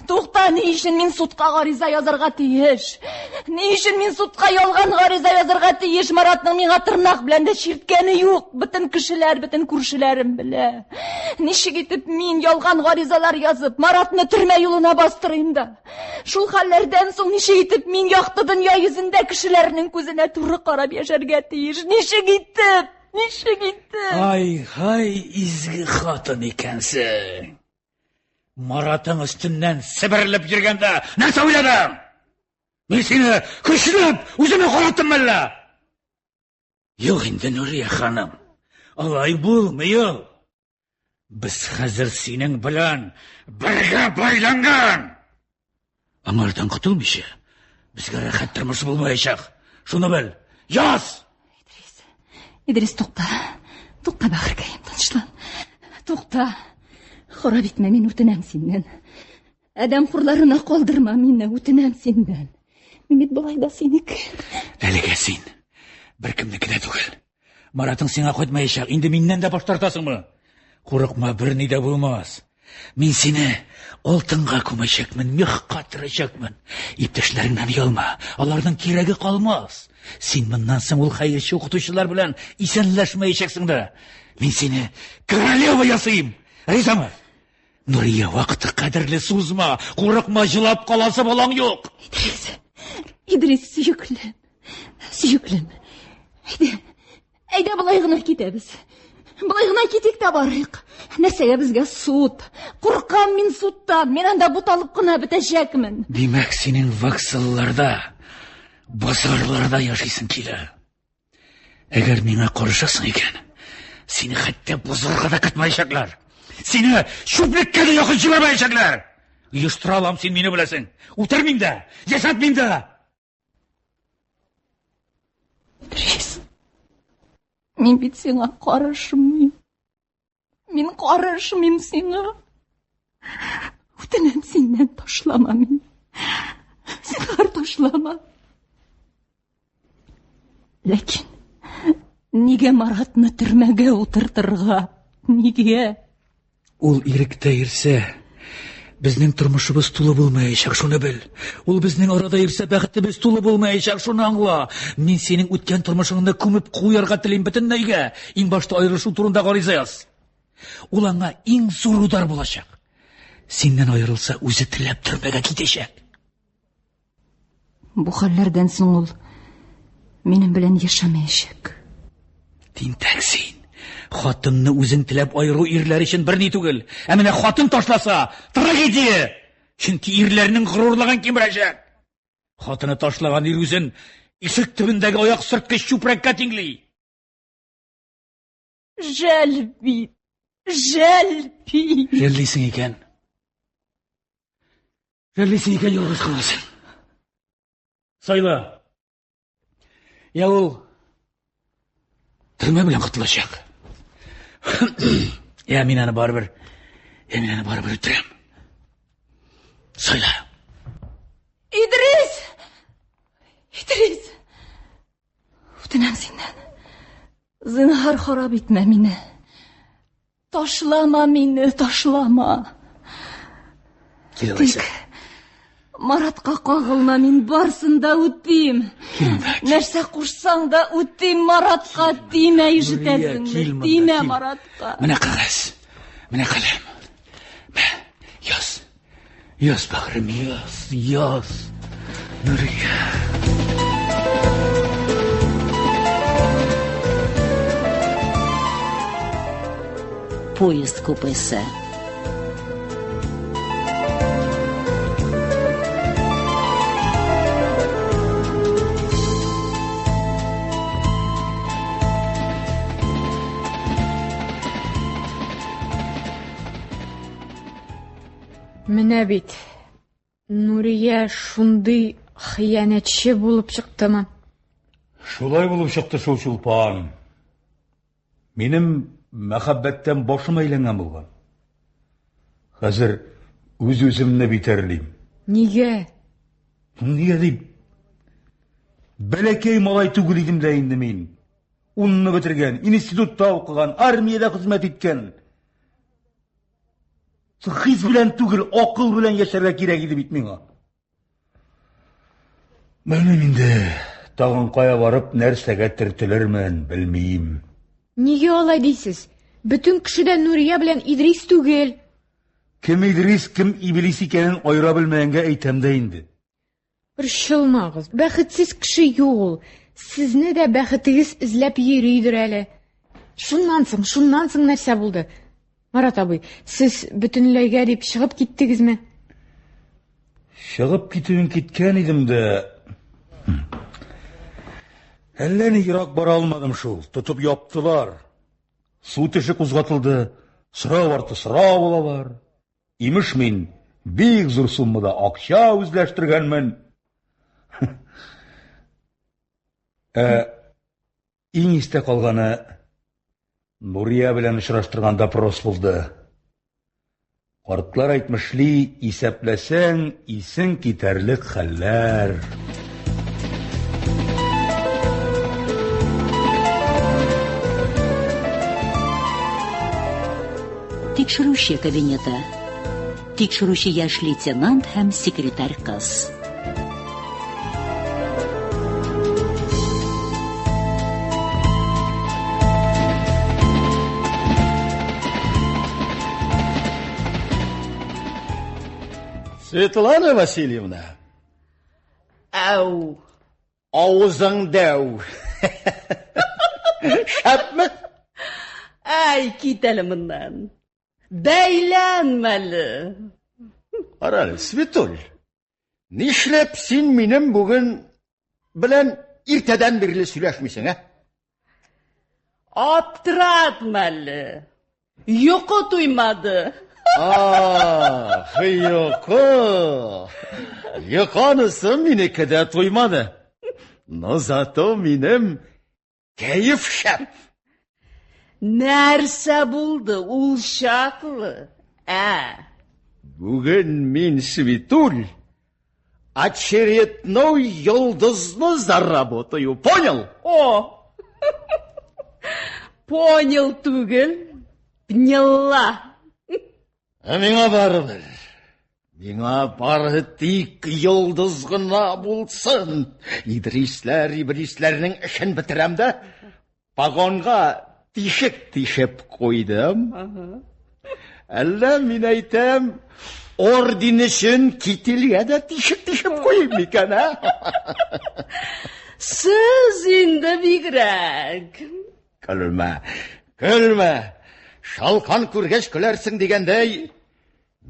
[SPEAKER 6] Тоқта, не үшін мен судқа ғариза язарға тиеш? Не үшін мен судқа ялған ғариза язарға тиеш? Маратның меңа тырнақ білән дә шерткәне юк. Бітін кішілер, бітін күршілерім біле. Нешік етіп мен ялған ғаризалар язып, Маратны түрмә юлына бастырайым да. Шул хәлләрдән соң нешік етіп мен яқты дөнья йөзендә кішілерінің көзіне туры қарап яшәргә тиеш? Нешік етіп? Нешік етіп?
[SPEAKER 5] Ай, изгі қатын екенсің. Маратың үстіннен сібіріліп жүргенде нәрсе ойладым? Мен сені күшіліп, өзіме қараттым мәлі? Yok енді Нұрия ханым, алай болмайыл. Біз қазір сенің білән бірге байланған. Аңардан құтылмайшы, бізге рахат тұрмыс болмайшақ. Шуны біл, яз!
[SPEAKER 6] Идрис, тоқта. Тоқта, бақыркайым, тынышлан. Тоқта. Қора битме, мен өтінем сенен. Әдәм құрларына қолдырма мені, өтінем сенен. Мен бит бұлайда сенік.
[SPEAKER 5] Әліге сен, бір кімдікі де түгіл. Маратың сеңа қойдмайшақ, енді меннен де баш тартасың мы? Қорықма, бір не де болмас. Мен сені алтынға көмешекмін, мехқа тұрашакмын. Иптешлеріңнен ұялма, алардың керегі қалмас. Сен мұннан соң ол қайыршы оқытушылар білән исәнләшмәйшексің да. Мен сені королева ясайым. Ризамы? Нұрия, вақыты қадірлі сузма, қорықма, жылап қаласы болаң жоқ.
[SPEAKER 6] Идрис, сүйіклім. Әйді бұлайғына кетеміз. Бұлайғына кетек те барық. Нәрсеге бізге суд. Қорқам мен судтан, мен анда бұталып қына бітәшәкмін.
[SPEAKER 5] Демек, сенің ваксалларда, базарларда яшайсың келі. Әгер меңа қорышасың екен, сені қәтті бұзырға да кәтмайшаклар. Сені шөплекке де яқын жібермейшаклар. Үйістіра алам, сен мені білесің. Утырмейм да, жасатмейм да.
[SPEAKER 6] Идрис, мен бит сеңа қарышымын. Мен қарышымын сеңа. Өтінем сенен ташлама мен. Сіңар ташлама. Ләкин, неге Маратны түрмәгә утыртырға? Неге?
[SPEAKER 5] Ул иректе ирсе, Безнең тормышыбыз тулы булмаячак, шуны бел. Ул безнең арада ирсә бәхетебез тулы булмаячак, шуны аңла. Мин синең үткән тормышыңны күмеп куярга телим бөтенләйгә. Иң башта аерылышу турында гариза яз. Ул аңа иң зур удар булачак. Синнән аерылса, үзе теләп төрмәгә китәчәк.
[SPEAKER 6] Бу хәлләрдән соң ул минем белән яшәмәячәк.
[SPEAKER 5] Тинтәк син. Хатынны үзең теләп айыру ирләр өчен берни түгел. Ә менә хатын ташласа, трагедия. Чөнки ирләрнең горурлыгын кимерәчәк. Хатыны ташлаган ир үзен ишек төбендәге аяк сөрткеч чүпрәккә тиңли.
[SPEAKER 6] Жәл бит. Жәл бит.
[SPEAKER 5] Жәллисең икән. Жәллисең икән ялгыз каласың. Сайла. Я ул төрмә белән котылачак. Я мин аны барыбер үтерәм. Сайла.
[SPEAKER 6] Идрис! Үтенәм синнән. Зинһар харап итмә мине. Ташлама мине, ташлама.
[SPEAKER 5] Тик
[SPEAKER 6] Маратка кагылма, мин барсын да үтим. Нәрсә кушсаң да үтим, Маратка тимә, ишетәсеңме? Тимә Маратка.
[SPEAKER 5] Менә кагаз, менә каләм. Яз. Яз, бәгърем, яз. Нурия.
[SPEAKER 2] Поезд купесы.
[SPEAKER 4] Менә бит, Нурия шундый хыянәтче булып чыктымы?
[SPEAKER 3] Шулай булып чыкты шул Чулпан. Минем мәхәббәттән башым әйләнгән булган. Хәзер үз-үземне битәрлим.
[SPEAKER 4] Нигә?
[SPEAKER 3] Нигә дип? Бәләкәй малай түгел идем дә инде мин. 10-ны бетергән, институтта укыган, армиядә хезмәт иткән. Хис белән түгел, акыл белән яшәргә кирәк иде бит миңа. Белмим инде, тагын кая барып нәрсәгә төртелермен, белмим.
[SPEAKER 4] Нигә алай дисез? Бүтән кешедән Нурия белән Идрис түгел.
[SPEAKER 3] Кем Идрис, кем Иблис икәнен айыра белмәгәнгә әйтәм дә инде.
[SPEAKER 4] Борчылмагыз, бәхетсез кеше юк. Сезне дә бәхетегез эзләп йөридер әле. Шуннан соң нәрсә булды? Марат абый, сез бөтенләйгә дип чыгып киттегезме?
[SPEAKER 3] Чыгып китүен киткән идем дә. Әллә ни ерак бара алмадым шул. Тотып яптылар. Суд эше кузгатылды. Сорау арты сорау булалар. Имеш мин бик зур суммада акча үзләштергәнмен. Иң истә калганы Нурия белән очраштырган допрос булды. Картлар әйтмешли, исәпләсәң, исең китәрлек хәлләр.
[SPEAKER 2] Тикшерүче кабинеты. Тикшерүче яшь лейтенант һәм секретарь кыз.
[SPEAKER 7] Светлана Васильевна.
[SPEAKER 6] Ау.
[SPEAKER 7] Авызың дәу. Шәпме?
[SPEAKER 6] Ай, кит әле моннан. Бәйләнмәле.
[SPEAKER 7] Аралы, Светуль. Нишләп син минем бүген белән иртәдән бирле сөйләшмисең,
[SPEAKER 6] Аптыратмәле. Йокы туймады.
[SPEAKER 7] Йокы. Йоканысы минеке дә туймады. Но зато минем кәеф шәп.
[SPEAKER 6] Нәрсә булды, ул чаклы?
[SPEAKER 7] Бүген мин, Светуль, очередной йолдызны заработаю, понял?
[SPEAKER 6] О! Понял түгел, пняла.
[SPEAKER 7] Миңа барыбер. Миңа бары тик йолдыз гына булсын. Идрисләрнең эшен бетерәм дә, вагонга тишек тишеп куйдым. Әллә мин әйтәм, орден өчен кителгә дә тишек тишеп куйым микән,
[SPEAKER 9] Сез инде бигрәк.
[SPEAKER 7] Көлмә. Шалкан күргәч көләрсең дигәндәй,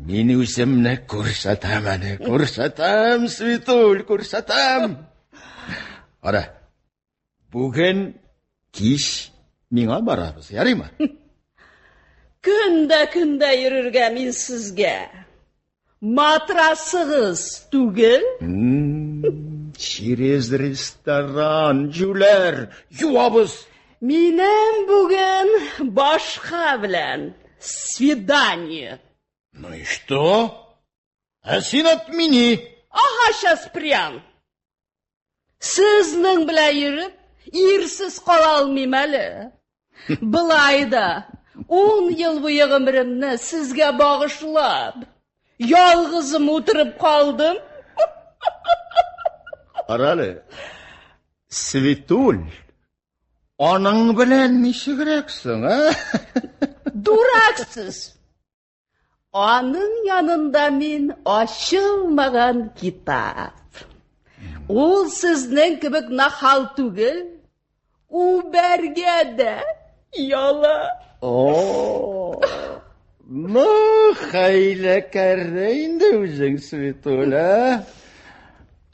[SPEAKER 7] мин үземне күрсәтәм, Светуль, күрсәтәм. Ара, бүген кич миңа барабыз, ярыймы?
[SPEAKER 9] Көндә йөрергә мин сезгә. Матрасыгыз түгел?
[SPEAKER 7] Через ресторан, жүләр, юабыз.
[SPEAKER 9] Минем бүген башка белән свидание.
[SPEAKER 7] Ну и что? Син отмени.
[SPEAKER 9] Ага, сейчас прям. Сезнең белән йөреп, ирсез кала алмыйм әле. Былай да 10 ел буе гомремне сезгә багышлап, ялгызым утырып калдым.
[SPEAKER 7] Аралы, Светуль, аның белән ничегрәксең,
[SPEAKER 9] Дураксыз. Аның янында мин ачылмаган китап. Ул сезнең кебек нахал түгел, үбәргә дә яла.
[SPEAKER 7] Ну, хәйләкәр инде үзең, Светуль,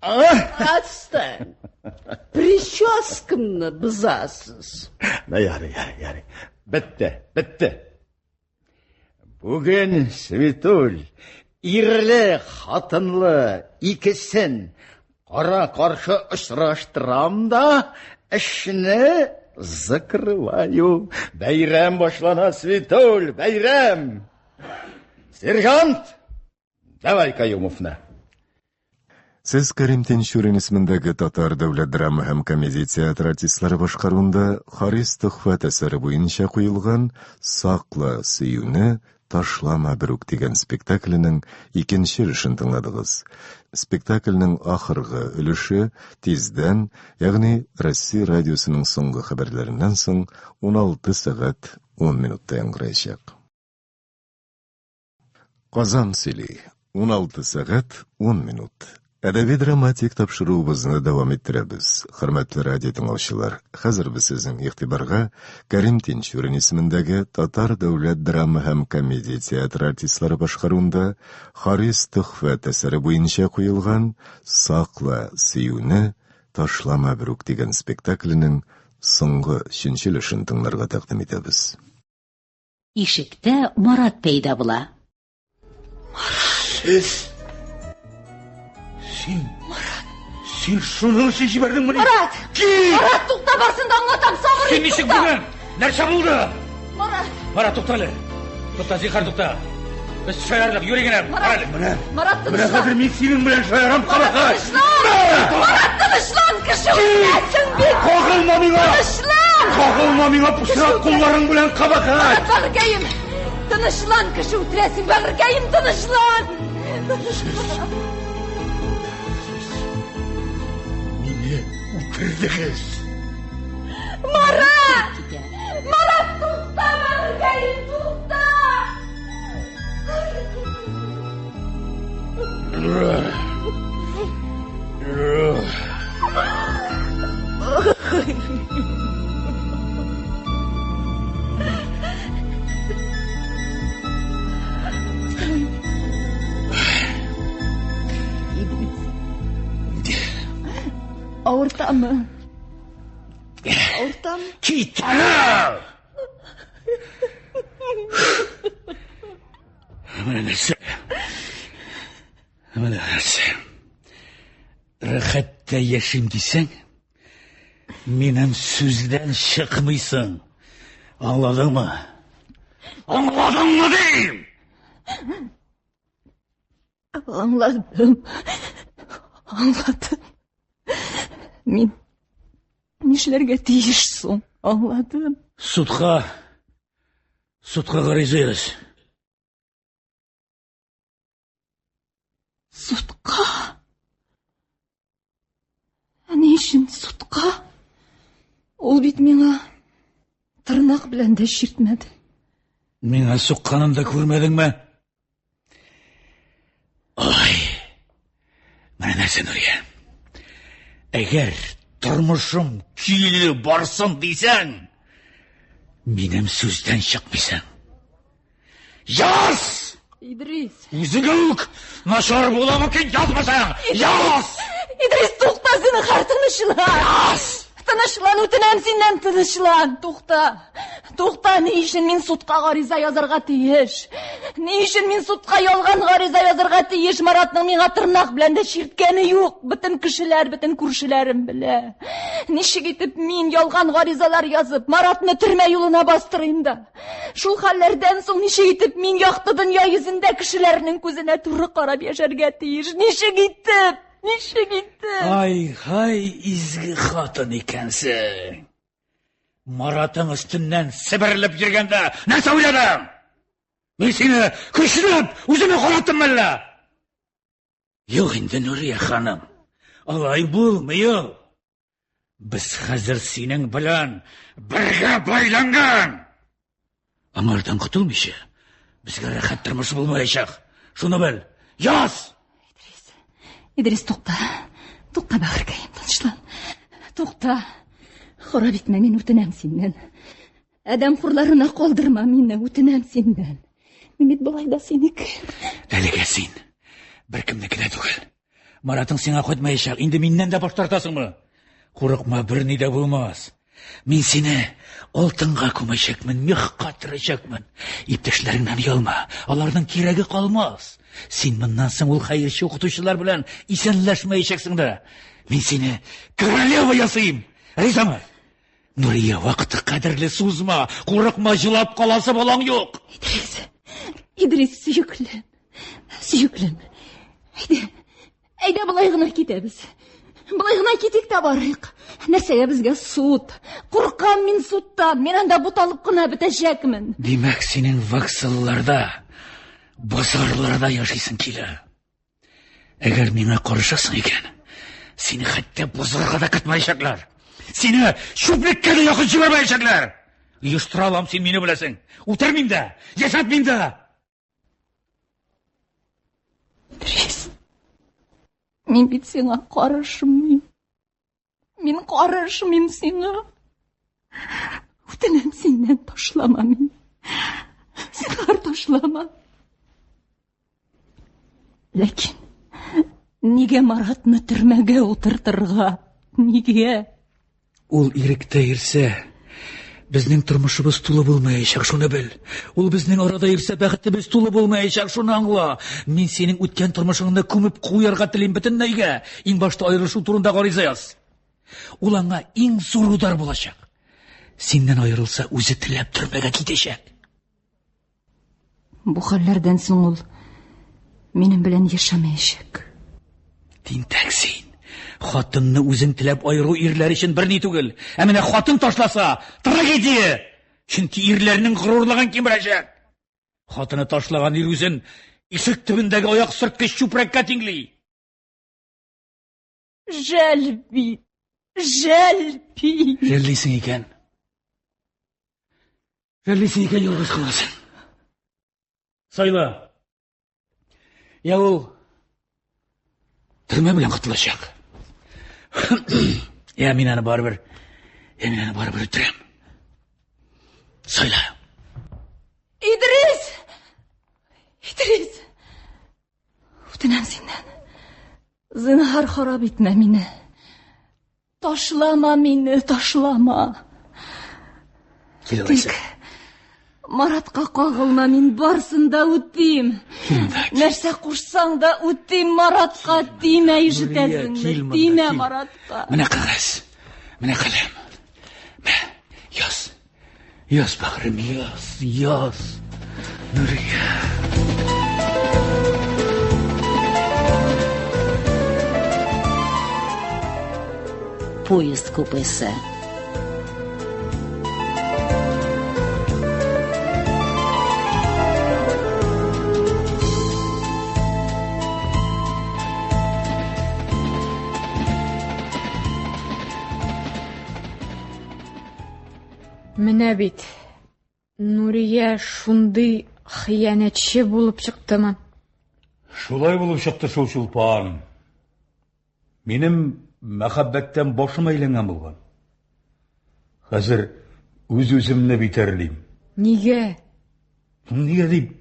[SPEAKER 9] Отстань. Прическамны бозасыз.
[SPEAKER 7] Ярый. Бетте. Бүген, Светуль, ирле, хатынлы, икесен кара-каршы очраштырам да, эшне закрываю. Бәйрәм башлана, Светуль, бәйрәм. Сержант, давай Каюмовны.
[SPEAKER 1] Сез Кәрим Тинчурин исемендәге татар дәүләт драма һәм комедия театры артистлары башкаруында Харис Тухват әсәре буенча куелган «Саклы сөюне ташлама берүк» дигән спектакленең икенче өлешен тыңладыгыз. Спектакленең ахыргы өлеше тиздән, ягъни Россия радиосының соңгы хәбәрләреннән соң 16 сәгать 10 минутта яңгыраячак. Казан сөйли 16 сәгать 10 минут. Әдәби-драматик тапшыруыбызны дәвам иттерәбез. Хөрмәтле радио тыңлаучылар, хәзер без сезнең игътибарга Кәрим Тинчурин исемендәге татар дәүләт драма һәм комедия театры артистлары башкаруында Харис Тухват әсәре буенча куелган «Саклы сөюне ташлама берүк» дигән спектакленең соңгы өченче өлешен тыңларга тәкъдим итәбез.
[SPEAKER 2] Ишектә Марат пәйда була.
[SPEAKER 3] Син шуны өчен җибәрдеңме?
[SPEAKER 6] Марат! Марат, тукта, барсын да аңлатам, сабыр
[SPEAKER 5] Син ничек бүген? Нәрсә булды?
[SPEAKER 6] Марат,
[SPEAKER 5] тукта әле. Тукта, зинһар тукта. Без шаярдык, юри генә.
[SPEAKER 6] Марат,
[SPEAKER 3] Менә хәзер мин синең белән шаярам кабакай.
[SPEAKER 6] Марат, тынычлан, кеше үлмәсен бит!
[SPEAKER 3] Кагылма миңа пычрак кулларың белән кабакай.
[SPEAKER 6] Бәгыркәем, тынычлан, кеше үтерәсең, бәгыркәем, тынычлан!
[SPEAKER 3] Мине үтердегез.
[SPEAKER 6] Марат! Марат, тукта, бәгыркәем, тукта! Авыртамы?
[SPEAKER 7] Кит!
[SPEAKER 5] Менә нәрсә? Рәхәттә яшим дисәң, минем сүздән чыкмыйсың. Аңладыңмы? Аңладыңмы дим?
[SPEAKER 6] Аңладым. Мин нишләргә тиеш соң? Аңладым.
[SPEAKER 5] Судка гариза языгыз.
[SPEAKER 6] Ул бит миңа тырнак белән дә ширтмәде.
[SPEAKER 5] Миңа сукканымда күрмәдеңме? Ай, менә нәрсә, Нурия. Әгәр тормышым көйле барсын дисәң, минем сүздән чыкмыйсың. Яз!
[SPEAKER 6] Идрис!
[SPEAKER 5] Үзеңә үк начар була мөмкин, язмасаң! Яз!
[SPEAKER 6] Идрис, тукта, зинһар, тынычлан!
[SPEAKER 5] Яз!
[SPEAKER 6] Тынычлан, үтенәм синнән, тынычлан! Тукта! Тукта, ни өчен мин судка гариза язарга тиеш? Ни өчен мин судка ялган гариза язарга тиеш? Маратның миңа тырнак белән дә ширткәне юк. Бөтен кешеләр, бөтен күршеләрем белә. Ничек итеп мин ялган гаризалар язып, Маратны төрмә юлына бастырыйм да? Шул хәлләрдән соң ничек итеп мин якты дөнья йөзендә кешеләрнең күзенә туры карап яшәргә тиеш? Ничек итеп? Ничек итеп?
[SPEAKER 5] Ай, изге хатын икәнсең. Маратың өстеннән сібіріліп жүргенде нәрсә уйладың? Мен сені көчләп үземә караттым әллә? Юк инде, Нурия ханым. Алай булмый. Без хәзер синең белән бергә байланган. Аңардан котылмыйча, безгә рәхәт тормыш булмаячак. Шуны бел. Яз!
[SPEAKER 6] Идрис, тукта. Тукта, бәгыркәем, тынычлан. Тукта. Харап итмә, мин үтенәм синнән. Адәм хурларына калдырма мине, үтенәм синнән. Мин бит болай да синеке.
[SPEAKER 5] Әлегә син беркемнеке дә түгел. Маратың сиңа кайтмаячак. Инде миннән дә баш тартасыңмы? Курыкма, берни дә булмас. Мин сине алтынга күмәчәкмен, мехка төрәчәкмен. Иптәшләреңнән ялма, аларның кирәге калмас. Син моннан соң ул хәерче укытучылар белән исәнләшмәячәксең дә. Мин сине королева ясыйм. Ризамы? Нурия, вакыты кадерле, сузма. Курыкма, җылап каласы балаң юк.
[SPEAKER 6] Идрис, сөеклем. Сөеклем. Әйдә болай гына китәбез. Болай гына китик тә барыйк. Нәрсәгә безгә суд? Куркам мин судтан. Мин анда буталып кына бетәчәкмен.
[SPEAKER 5] Димәк, синең вокзалларда, базарларда яшисың килә. Әгәр миңа карышасың икән, сине хәтта базарга да кытмаячаклар. Сине чүплеккә дә якын җибәрмәячәкләр. Оештыра алам, син мине беләсең. Үтермим дә, яшатмим дә.
[SPEAKER 6] Идрис, мин бит сиңа карышмыйм. Мин карышмыйм сиңа. Үтенәм синнән, ташлама мине. Зинһар, ташлама. Ләкин нигә Маратны төрмәгә утыртырга? Нигә?
[SPEAKER 5] Ул иректә ирсә, безнең тормышыбыз тулы булмаячак, шуны бел. Ул безнең арада ирсә, бәхетебез тулы булмаячак, шуны аңла. Мин синең үткән тормышыңны күмеп куярга телим бөтенләйгә. Иң башта аерылышу турында гариза яз. Ул аңа иң зур удар булачак. Синнән аерылса, үзе теләп төрмәгә китәчәк.
[SPEAKER 6] Бу хәлләрдән соң ул минем белән яшәмәячәк.
[SPEAKER 5] Тинтәк син. Хатынны үзең теләп айыру ирләр өчен берни түгел. Ә менә хатын ташласа, трагедия. Чөнки ирләрнең горурлыгын кимерәчәк. Хатыны ташлаган ир үзен ишек төбендәге аяк сөрткеч чүпрәккә тиңли.
[SPEAKER 6] Жәл бит.
[SPEAKER 5] Жәллисең икән. Жәллисең икән, ялгыз каласың. Сайла. Я ул төрмә белән котылачак. Я мин аны барыбер үтерәм. Сайла.
[SPEAKER 6] Идрис! Үтенәм синнән. Зинһар, харап итмә мине. Ташлама мине, ташлама.
[SPEAKER 5] Киләсең.
[SPEAKER 6] Маратка кагылма, мин барсын да үтим. Нәрсә кушсаң да үтим, Маратка тимә, ишетәсеңме? Тимә Маратка.
[SPEAKER 5] Менә кагаз, менә каләм. Яз. Яз, бәгърем, яз. Нурия.
[SPEAKER 2] Поезд купесе.
[SPEAKER 4] Менә бит, Нурия шундый хыянәтче булып чыктымы?
[SPEAKER 3] Шулай булып чыкты шул Чулпан. Минем мәхәббәттән башым әйләнгән булган. Хәзер үз-үземне битәрлим.
[SPEAKER 4] Нигә?
[SPEAKER 3] Нигә дип?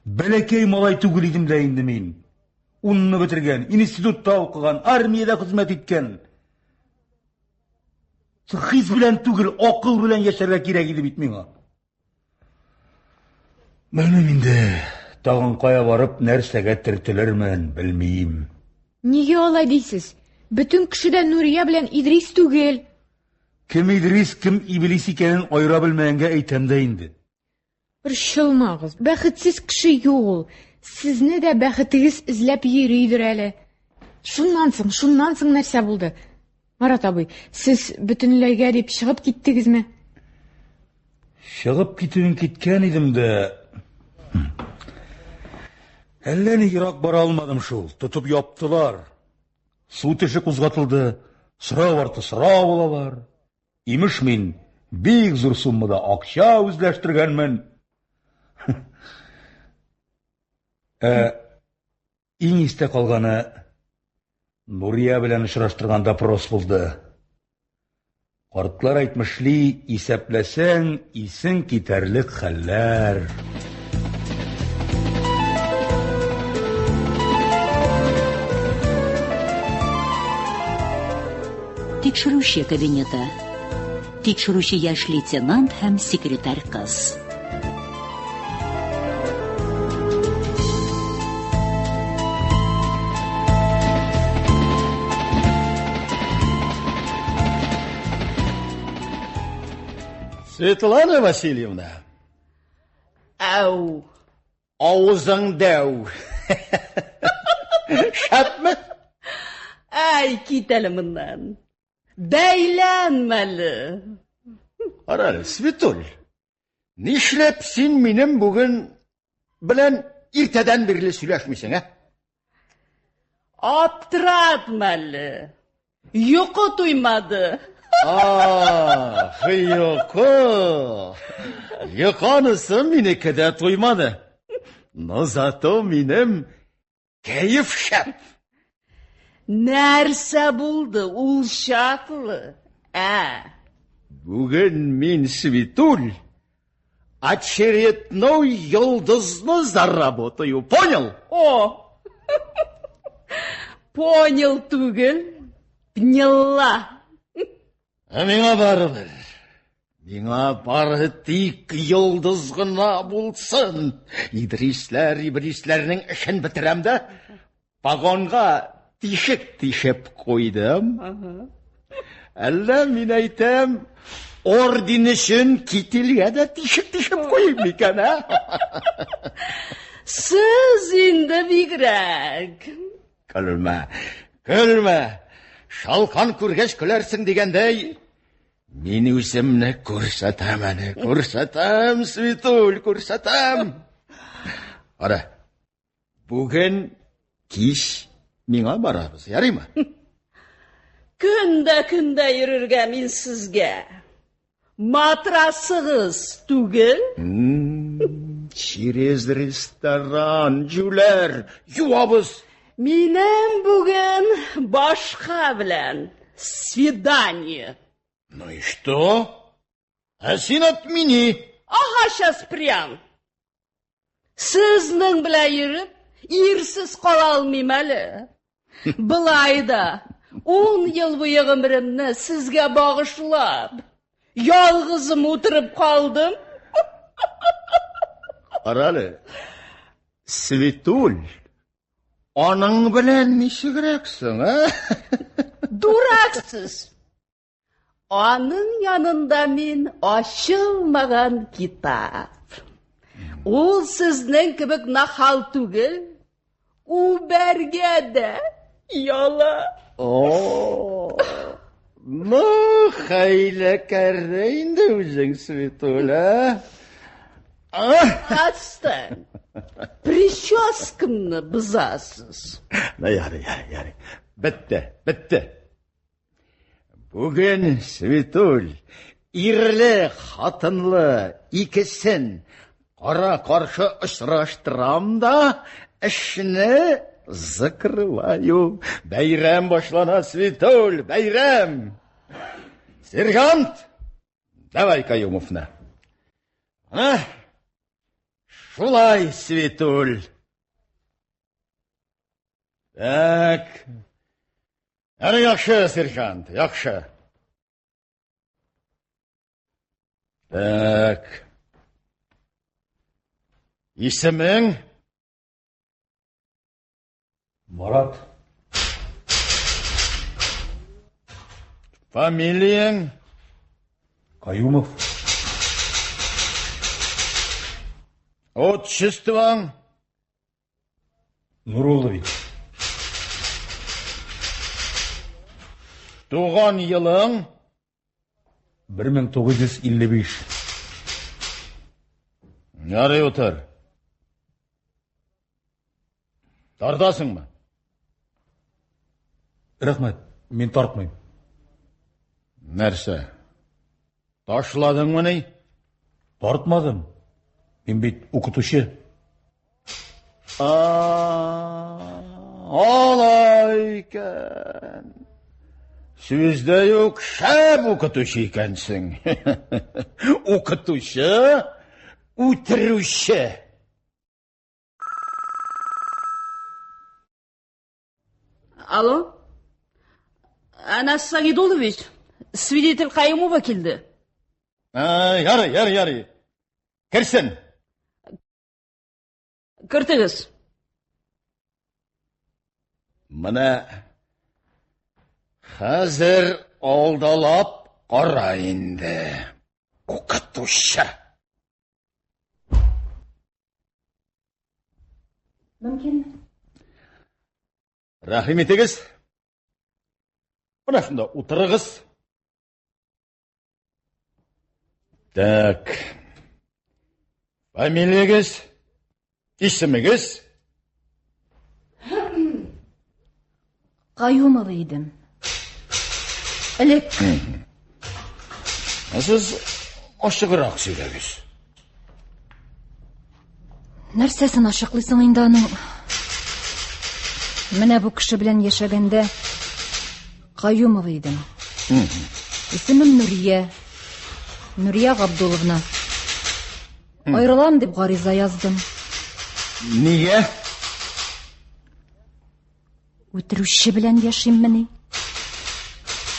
[SPEAKER 3] Бәләкәй малай түгел идем дә инде мин. 10-ны бетергән, институтта укыган, армиядә хезмәт иткән. Хис белән түгел, акыл белән яшәргә кирәк иде бит миңа. Белмим инде, тагын кая барып нәрсәгә төртелермен, белмим.
[SPEAKER 4] Нигә алай дисез? Бүтән кешедә Нурия белән Идрис түгел.
[SPEAKER 3] Кем Идрис, кем Иблис икәнен айыра белмәгәнгә әйтәм дә инде.
[SPEAKER 4] Борчылмагыз, бәхетсез кеше юк. Сезне дә бәхетегез эзләп йөридер әле. Шуннан соң нәрсә булды? Марат абый, сез бөтенләйгә дип чыгып киттегезме?
[SPEAKER 3] Чыгып китүен киткән идем дә. Әллә ни ерак бара алмадым шул. Тотып яптылар. Су теше кузгатылды. Сорау арты сорау булалар. Имеш мин бик зур суммада акча үзләштергәнмен. Иң истә калганы Нурия белән очраштырган допрос булды. Картлар әйтмешли, исәпләсәң, исең китәрлек хәлләр.
[SPEAKER 2] Тикшерүче кабинеты. Тикшерүче яшь лейтенант һәм секретарь кыз.
[SPEAKER 7] Светлана Васильевна.
[SPEAKER 9] Ау.
[SPEAKER 7] Авызың дәу. Шәпме?
[SPEAKER 9] Ай, китәле моннан. Бәйләнмәле.
[SPEAKER 7] Аралы, Светуль. Нишләп син минем бүген белән иртәдән бирле сөйләшмисең, ә?
[SPEAKER 9] Аптыратмәле. Йокы туймады.
[SPEAKER 7] Йокы. Йоканысы минеке дә туймады. Но зато минем кәеф шәп.
[SPEAKER 9] Нәрсә булды, ул шатлы.
[SPEAKER 7] Бүген мин, Светуль, очередной йолдызны заработаю, понял?
[SPEAKER 9] О! Понял түгел, пняла.
[SPEAKER 7] Миңа барыбер. Миңа бары тик йолдыз гына булсын. Идрисләрнең эшен битерәм дә, погонга тишек тишеп куйдым. Әллә мин әйтәм, орден өчен кителгә дә тишек тишеп куйып микән, ә?
[SPEAKER 9] Сез инде бигрәк.
[SPEAKER 7] Көлмә. Шалкан күргәч көләрсең дигәндәй, мин үземне күрсәтәм, күрсәтәм, Светуль, күрсәтәм. Ара, бүген кич миңа барабыз, ярыймы?
[SPEAKER 9] Көндә йөрергә мин сезгә. Матрасыгыз түгел?
[SPEAKER 7] Через ресторан, жүләр, юабыз.
[SPEAKER 9] Минем бүген башка белән свидание.
[SPEAKER 7] Ну и что? А син отмени.
[SPEAKER 9] Ага, сейчас прям. Сезнең белән йөреп, ирсез кала алмыйм әле. Былай да 10 ел буе гомремне сезгә багышлап, ялгызым утырып калдым.
[SPEAKER 7] Аралы, Светуль, аның белән ничегрәксең, ә?
[SPEAKER 9] Дураксыз. Аның янында мин ачылмаган китап. Ул сезнең кебек нахал түгел, үбәргә дә яла.
[SPEAKER 7] Ну, хәйләкәр инде үзең, Светуль, ә?
[SPEAKER 9] Астан, прическамны бозасыз.
[SPEAKER 7] Ярый. Бетте. Бүген, Светуль, ирле, хатынлы, икесен қара-қаршы ұшыраштырам да, ішіні закрываю. Бәйрәм башлана, Светуль, бәйрәм! Сержант, давай Каюмовна. Ана, шулай, Светуль. Так. Аны яқшы, сержант, яқшы. Так. Исемең?
[SPEAKER 3] Марат.
[SPEAKER 7] Фамилияң?
[SPEAKER 3] Каюмов.
[SPEAKER 7] Отчествоң?
[SPEAKER 3] Нурулович.
[SPEAKER 7] Туған елың?
[SPEAKER 3] 1955.
[SPEAKER 7] Ярай отыр. Тартасың ба?
[SPEAKER 3] Рахмет, мен тартмайм.
[SPEAKER 7] Нәрсе? Ташладың мұны?
[SPEAKER 3] Тартмадым. Мен бит оқытушы.
[SPEAKER 7] Алай икән. Сөзді yok шәп оқытушы екенсің. Оқытушы, үтіруші.
[SPEAKER 9] Алло? Анас Сагидулович, свидетель Каюмова келді.
[SPEAKER 7] Ярый. Кірсін.
[SPEAKER 9] Кіртігіз.
[SPEAKER 7] Мұны қазір алдалап қарайынды. Оқытушы.
[SPEAKER 6] Мүмкін.
[SPEAKER 7] Рахим етегіз. Мұна шында ұтырығыз. Так. Фамилиягіз? Исімігіз?
[SPEAKER 6] Каюмова едім. Әлек.
[SPEAKER 7] Сіз ашығырақ сөйлегіз.
[SPEAKER 6] Нәрсесін ашықлысың енді аның? Менә бу кеше белән яшәгәндә Каюмова едім. Исемем Нурия. Нурия Габдуловна. Айрылам дип гариза яздым.
[SPEAKER 7] Нигә?
[SPEAKER 6] Үтерүче белән яшиммени?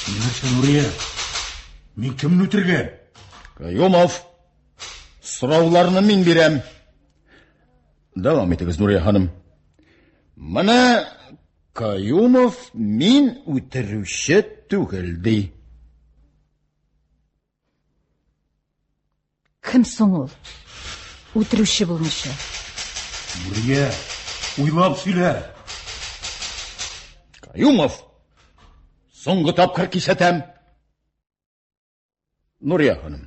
[SPEAKER 3] Нәрсе, Нурия? Мен кімні үтірген?
[SPEAKER 7] Каюмов, сұрауларыны мен берем. Давам етіңіз, Нурия ханым. Мұны Каюмов мен үтіруші түгілді.
[SPEAKER 6] Кім соң ул? Үтерүче булмышы.
[SPEAKER 3] Нурия, уйлап сөйлә.
[SPEAKER 7] Каюмов, соңғы тапқыр кисәтәм. Нурия ханым,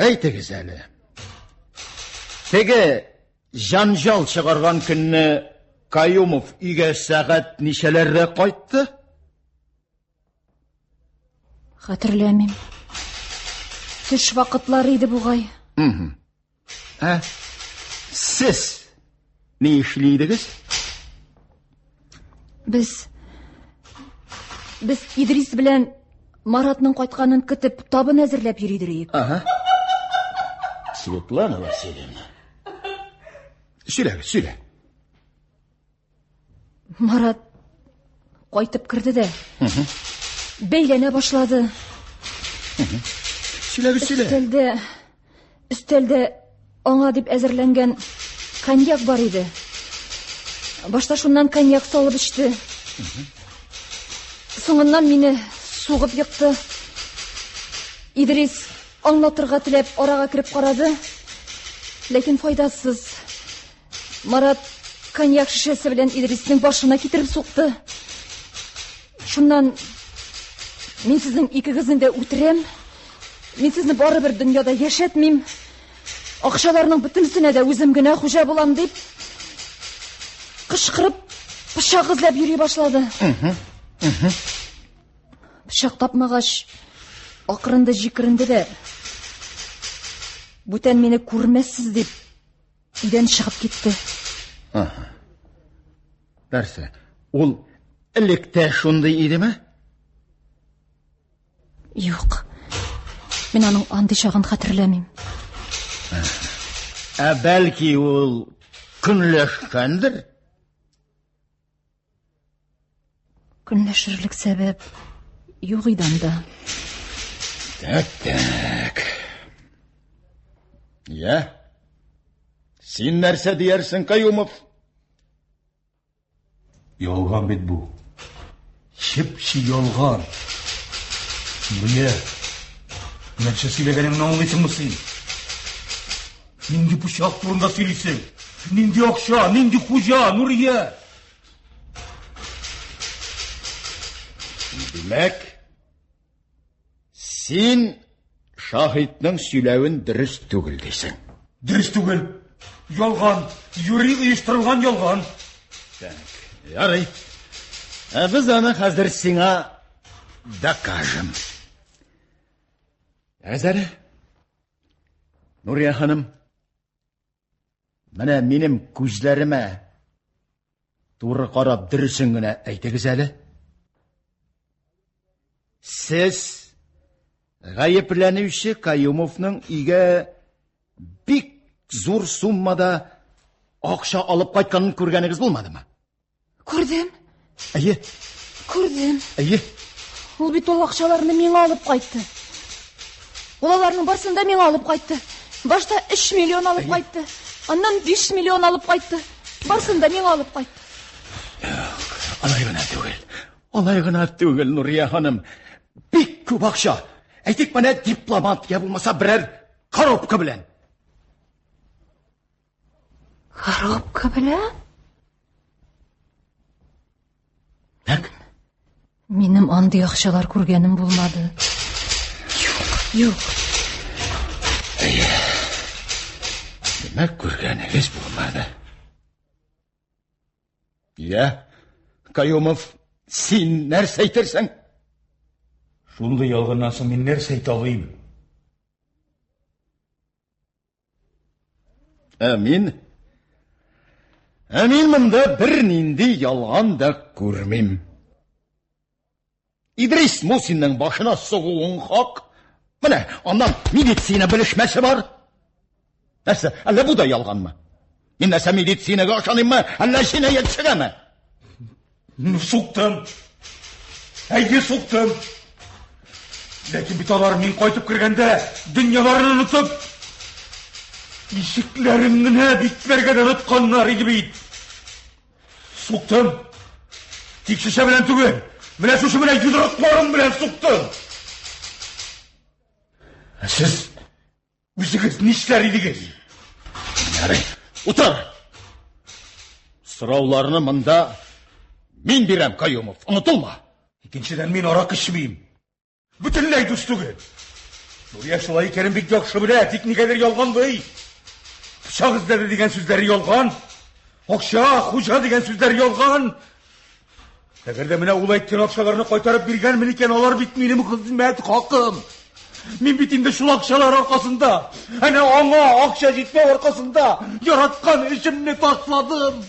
[SPEAKER 7] әйтегіз әлі. Теге жанжал шығарған күнні Каюмов үйге сағат нишелерде қайтты?
[SPEAKER 6] Хәтерләмим. Төш вакытлары иде бугай.
[SPEAKER 7] Сіз не эшлидегез?
[SPEAKER 6] Без Идрис белән Маратның кайтканын көтеп, табын әзерләп йөридек.
[SPEAKER 7] Светлана Васильевна. Сөйлә.
[SPEAKER 6] Марат кайтып керде дә. Бәйләнә башлады.
[SPEAKER 7] Сөйлә.
[SPEAKER 6] Өстәлдә аңа дип әзерләнгән коньяк бар иде. Башта шуннан коньяк салып эчте. Соңыннан мине сугып йыкты. Идрис аңлатырга теләп арага кирип карады. Ләкин файдасыз. Марат коньяк шешәсе белән Идрисның башына китереп сукты. Шуннан мин сезнең икегезне дә үтерәм. Мин сезне барыбер дөньяда яшәтмим. Акчаларның бөтенсенә дә үзем генә хуҗа булам дип кычкырып, пычак эзләп йөри башлады. Пычак тапмагач, ақырынды жикірінді де, бүтән мені көрмәссіз деп, үйден шығып кетті.
[SPEAKER 7] Нәрсе, ол ілікті шондай еді ме?
[SPEAKER 6] Жоқ, мен аның аңды шағын қатырләмейм.
[SPEAKER 7] Бәлки ол күнләшкәндір?
[SPEAKER 6] Күнләшірлік сәбәп жоқ идамда.
[SPEAKER 7] Так. Я? Сен нәрсе диярсің, Қаюмов?
[SPEAKER 3] Ялған бет бұл. Шепші ялған. Бұле, нәрсе сөйлегеніңін аңлайсың мұсың? Нинди пышақ турында сөйлейсің? Нинди ақша, нинди қожа, Нұрия?
[SPEAKER 7] Демек, сен шахидның сөйлеуін дұрыс түгіл дейсің.
[SPEAKER 3] Дұрыс түгіл. Ялған, юри ұйыштырылған ялған.
[SPEAKER 7] Ярай. Біз аны қазір сіңа докажем. Әзәрі, Нұрия ханым, міне менің көзлеріме туры қарап дұрысын гына әйтегіз әлі. Сіз ғайыпленуші Қаюмовның үйге бик зор суммада ақша алып қайтқанын көргеніңіз болмады ма?
[SPEAKER 6] Көрдім.
[SPEAKER 7] Әйе.
[SPEAKER 6] Көрдім.
[SPEAKER 7] Әйе.
[SPEAKER 6] Ол бит ол ақшаларını мен алып қайтты. Оларының барсында мен алып қайтты. Башта 3 миллион алып қайтты. Аннан 5 миллион алып қайтты. Барсында мен алып қайтты.
[SPEAKER 7] Олай ғына түгел, Нұрия ханым. Бик көп ақша. Әйтек міне дипломат, я болмаса бірер коробка білен.
[SPEAKER 6] Коробка білен?
[SPEAKER 7] Так?
[SPEAKER 6] Менің аңды ақшалар көргенім болмады. Жоқ.
[SPEAKER 7] Демек көргеніңіз болмады. Я, Қаюмов, сен нәрсе айтерсің?
[SPEAKER 3] Шундай ялғаннан соң мен нәрсе айта алайым?
[SPEAKER 7] Әмин мұнда бір нинди ялған да көрмейм. Идрис Мусиннің башына соғуын хақ. Міне, андан медицина білішмәсі бар. Нәрсе, әлі бұл да ялған ма? Мен нәрсе медицинаға ашанайым ма, әлі жинайет шыға ма?
[SPEAKER 3] Суқтым. Әйге суқтым. Ләкин бит алар мен қайтып кіргенде дүнияларын ұнытып, ишіклеріңіне битлерге ұнытқанлар еді бейт. Суқтым. Тек шеше білен түгел. Міне шушы міне юдырықларым білен суқтым. Сіз өзіңіз нешлер едігіз?
[SPEAKER 7] Ярай, ұтыр. Сұрауларыны мұнда мен берем, Қаюмов, ұнытылма.
[SPEAKER 3] Екіншіден мен арақ ішмейм. Бүтінлей дұс түгел. Нұрия шылай керім бек жақшы біле, техникалар ялған бей. Пышақ іздеді деген сөздері ялған. Ақша, қожа деген сөздері ялған. Әгерде міне ол айткен ақшаларını қайтарып берген мен екен, олар бит менің қызмет хақым. Мен битімді шул ақшалар арқасында, әне аңа ақша жетме арқасында яратқан ішімні тасладым.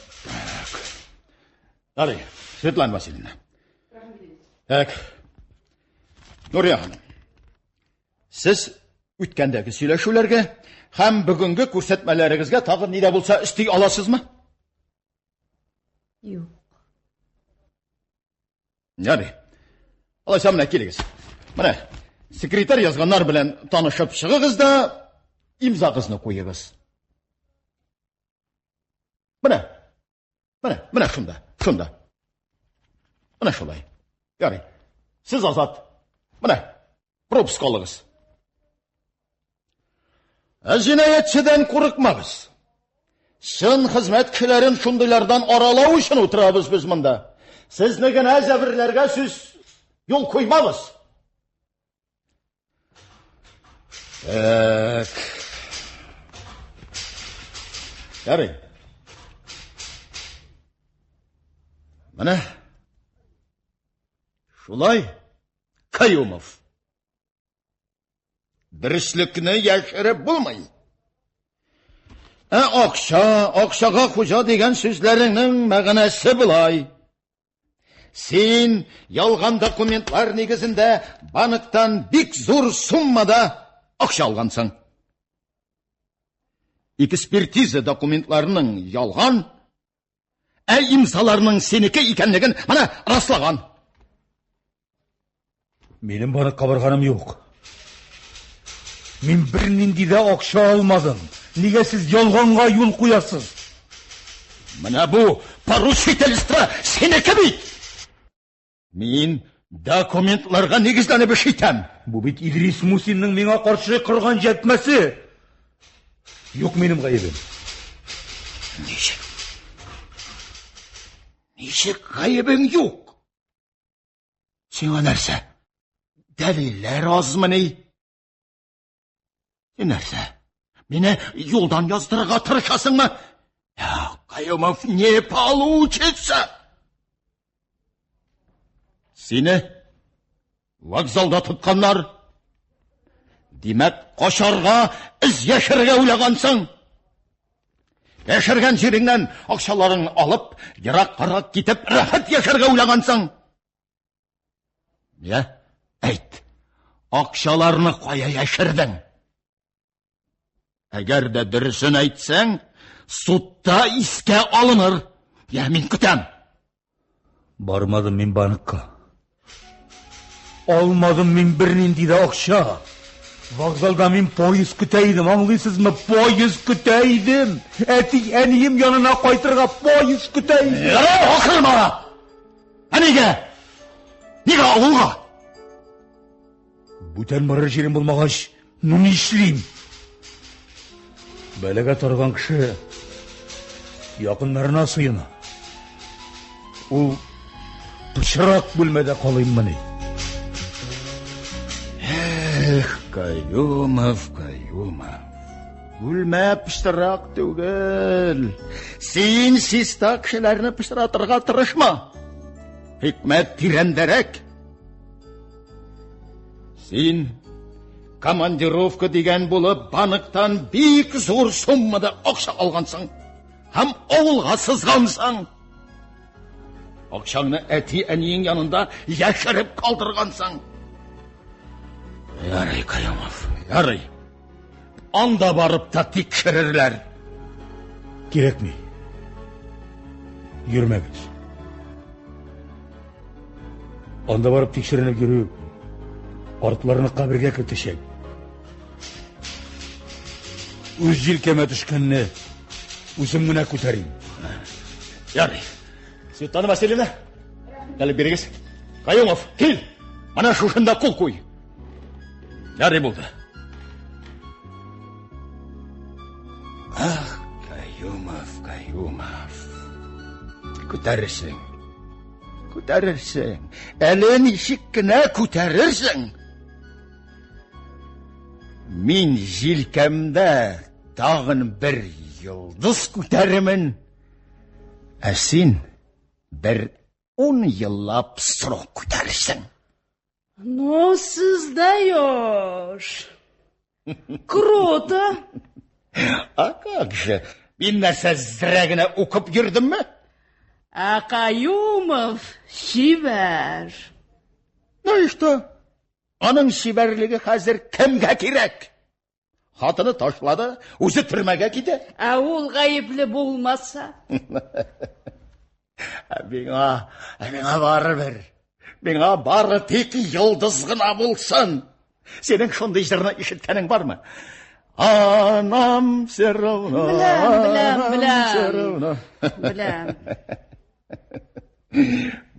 [SPEAKER 7] Ярай, Светлана Васильевна. Так, Нұрия ханым, сіз өткендегі сөйлешулерге һәм бүгінгі көрсетмелеріңізге тағы не де болса істей аласыз ма?
[SPEAKER 6] Жоқ.
[SPEAKER 7] Ярай, алайса міне келіңіз. Міне, секретар yazганнар белән танышып чыгыгыз да имзагызны куегыз. Міне шунда. Міне шулай. Ярый. Сіз азат. Міне, пропуск алыгыз. Җинаятчыдан курыкмагыз. Шын хезмәткәрләрен шундыйлардан аралау өчен утырабыз без монда. Сезне генә җәберләргә сүз юл куймабыз. Ярый. Міне. Шулай, Қаюмов. Дөреслекне яшереп булмый. Акчага хуҗа дигән сүзләреңнең мәгънәсе булай. Син ялган документлар нигезендә банктан бик зур суммада акча алгансың. Экспертиза документларының ялган, имзаларының сенеке икәнлеген мана раслаган.
[SPEAKER 3] Минем банкка барганым юк. Мин бер нинди дә акча алмадым. Нигә сез ялганга юл куясыз?
[SPEAKER 7] Менә бу поручительство сенеке бит. Мин документларга нигезләнеп эш итәм.
[SPEAKER 3] Бу бит Идрис Мусинның миңа каршы кырган җәтмәсе. Юк минем гаебем.
[SPEAKER 7] Ничек гаебең юк? Сиңа нәрсә? Дәлилләр азмыни? Нәрсә? Мине юлдан яздырырга тырышасыңмы? Каюмов не получится. Сине вокзалда тотканнар. Димәк, качарга, из яшәргә уйлагансың. Яшәргән җиреңнән акчаларын алып, ераккарак китеп, рәхәт яшәргә уйлагансың. Әйт, акчаларны кая яшердең? Әгәр дә дөресен әйтсәң, судта искә алыныр. Мин көтәм.
[SPEAKER 3] Бармадым мин банкка. Алмадым мин бер нинди дә акча. Вокзалда мин поезд көтә идем, аңлыйсызмы? Поезд көтә идем. Әнием янына кайтырга поезд көтә идем.
[SPEAKER 7] Акырма! Нигә авылга?
[SPEAKER 3] Бүтән барыр җирем булмагач, ни эшлим? Бәләгә торган кеше якыннарына сыена. Ул пычрак бүлмәдә калыйммыни?
[SPEAKER 7] Каюмов. Бүлмә пычрак түгел. Син систа кешеләрне пычратырга тырышма. Хикмәт тирәндәрәк. Син командировка дигән булып, банктан бик зур суммада акча алгансың. Һәм авылга сызгансың. Акчаңны әти-әниең янында яшереп калдыргансың. Ярый, Каюмов, ярый. Анда барып та тикшерерләр.
[SPEAKER 3] Кирәкми. Йөрмәгез. Анда барып тикшеренеп йөрү, артларны кабергә кертешәк. Үз җилкәмә төшкәнне үзем генә күтәрим.
[SPEAKER 7] Ярый. Светлана Васильевна, калып бирегез. Каюмов, кил. Ана шушында кул куй. Ярый булды. Каюмов. Күтәрерсең. Әле ничек кенә күтәрерсең? Мин җилкәмдә тагын бер йолдыз күтәремен. Ә син бер 10 еллап срок күтәрерсең.
[SPEAKER 9] Ну, сіз де yosh. Круто.
[SPEAKER 7] А как же? Мин нәрсә зрәгенә укып йөрдемме?
[SPEAKER 9] Каюмов шибәр.
[SPEAKER 7] Ну и что? Аның шибәрлеге хәзер кемгә кирәк? Хатыны ташлады, үзе төрмәгә китә.
[SPEAKER 9] Ул гаепле булмаса.
[SPEAKER 7] Миңа барыбер. Миңа бары тик йолдыз гына булсын. Синең шундый җырны ишеткәнең бармы? Анам все равно.
[SPEAKER 9] Беләм.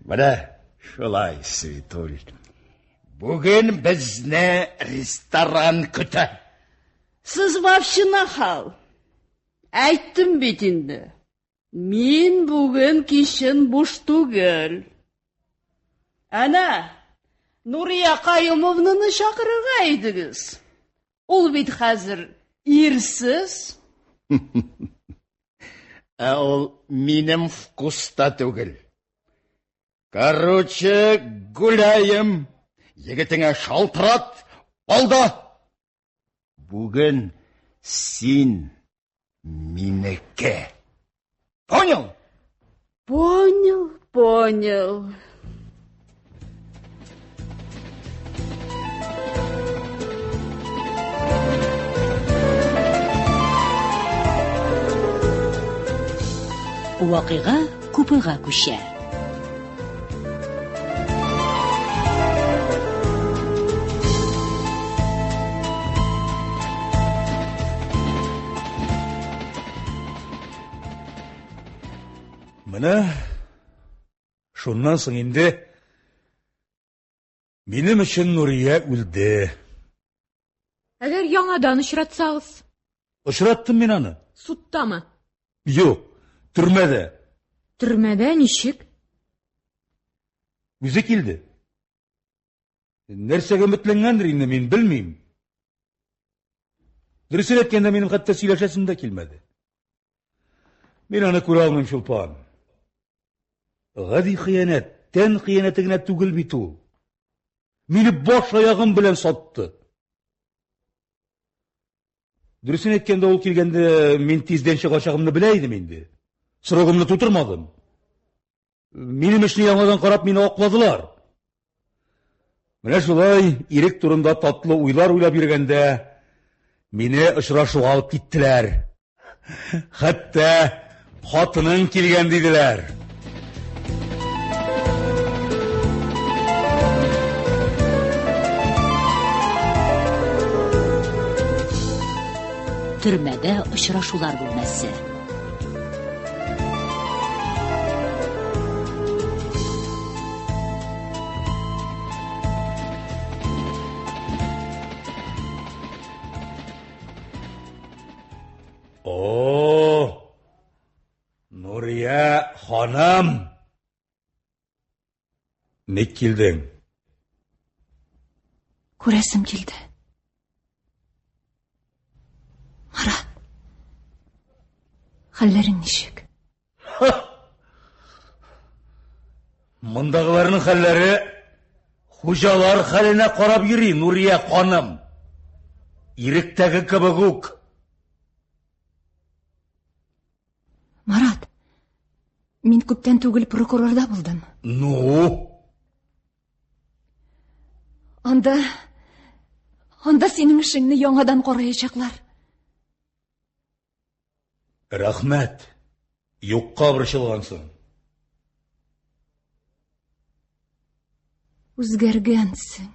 [SPEAKER 7] Менә шулай, Светуль. Бүген безне ресторан көтә.
[SPEAKER 9] Сіз вообще нахал. Әйттем бит инде. Мин бүген кичен буш түгел. Ана, Нурия Каюмовны чакырырга идегез. Ул бит хәзер ирсез.
[SPEAKER 7] Ул минем вкуста түгел. Короче, гуляем. Егетеңә шалтырат, алда.
[SPEAKER 8] Бүген син минеке. Понял?
[SPEAKER 9] Понял.
[SPEAKER 2] Вакыйга купыга күчә.
[SPEAKER 3] Менә шуннан соң инде минем өчен Нурия үлде.
[SPEAKER 4] Әгәр яңадан очратсагыз,
[SPEAKER 3] Очраттым мин аны.
[SPEAKER 4] судтамы?
[SPEAKER 3] Юк, төрмәдә.
[SPEAKER 4] Төрмәдә ничек?
[SPEAKER 3] Үзе килде. Нәрсәгә өметләнгәндер инде, мин белмим. Дөресен әйткәндә, минем хәтта сөйләшәсем дә килмәде. Мин аны күрә алмыйм, Чулпан. Гади хыянәт, тән хыянәте генә түгел бит ул. Мине баш аягым белән сатты. Дөресен әйткәндә, ул килгәндә мин тиздән чыгачагымны белә идем инде. Срогымны тутырмадым. Минем эшне яңадан карап мине акладылар. Менә шулай ирек турында татлы уйлар уйлап йөргәндә мине очрашуга алып киттеләр. Хәтта хатының килгән диделәр.
[SPEAKER 2] Төрмәдә очрашулар бүлмәсе.
[SPEAKER 3] Нурия ханым. Ник килдең?
[SPEAKER 6] Күрәсем килде. Марат, хәлләрең ничек?
[SPEAKER 3] Мондагыларның хәлләре хуҗалар хәленә карап йөри, Нурия ханым. Иректәге кебек үк.
[SPEAKER 6] Марат, мин күптән түгел прокурорда булдым.
[SPEAKER 3] Ну?
[SPEAKER 6] Анда синең эшеңне яңадан караячаклар.
[SPEAKER 3] Рәхмәт. Юкка борчылгансың.
[SPEAKER 6] Үзгәргәнсең.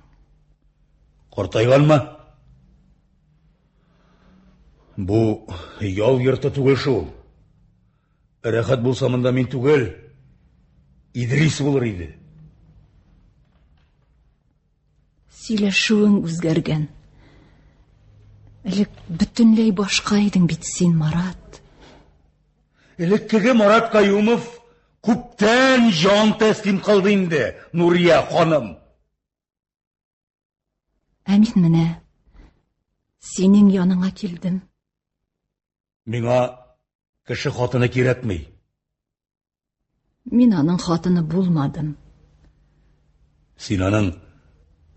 [SPEAKER 3] Картайганмы? Бу ял йорты түгел шул. Рәхәт булса монда мин түгел, Идрис булыр иде.
[SPEAKER 6] Сөйләшүең үзгәргән. Элек бөтенләй башка идең бит син, Марат.
[SPEAKER 3] Элеккеге Марат Каюмов күптән жан тәслим кылды инде, Нурия ханым.
[SPEAKER 6] Ә мин менә синең яныңа килдем.
[SPEAKER 3] Миңа кеше хатыны кирәкми.
[SPEAKER 6] Мин аның хатыны булмадым.
[SPEAKER 3] Син аның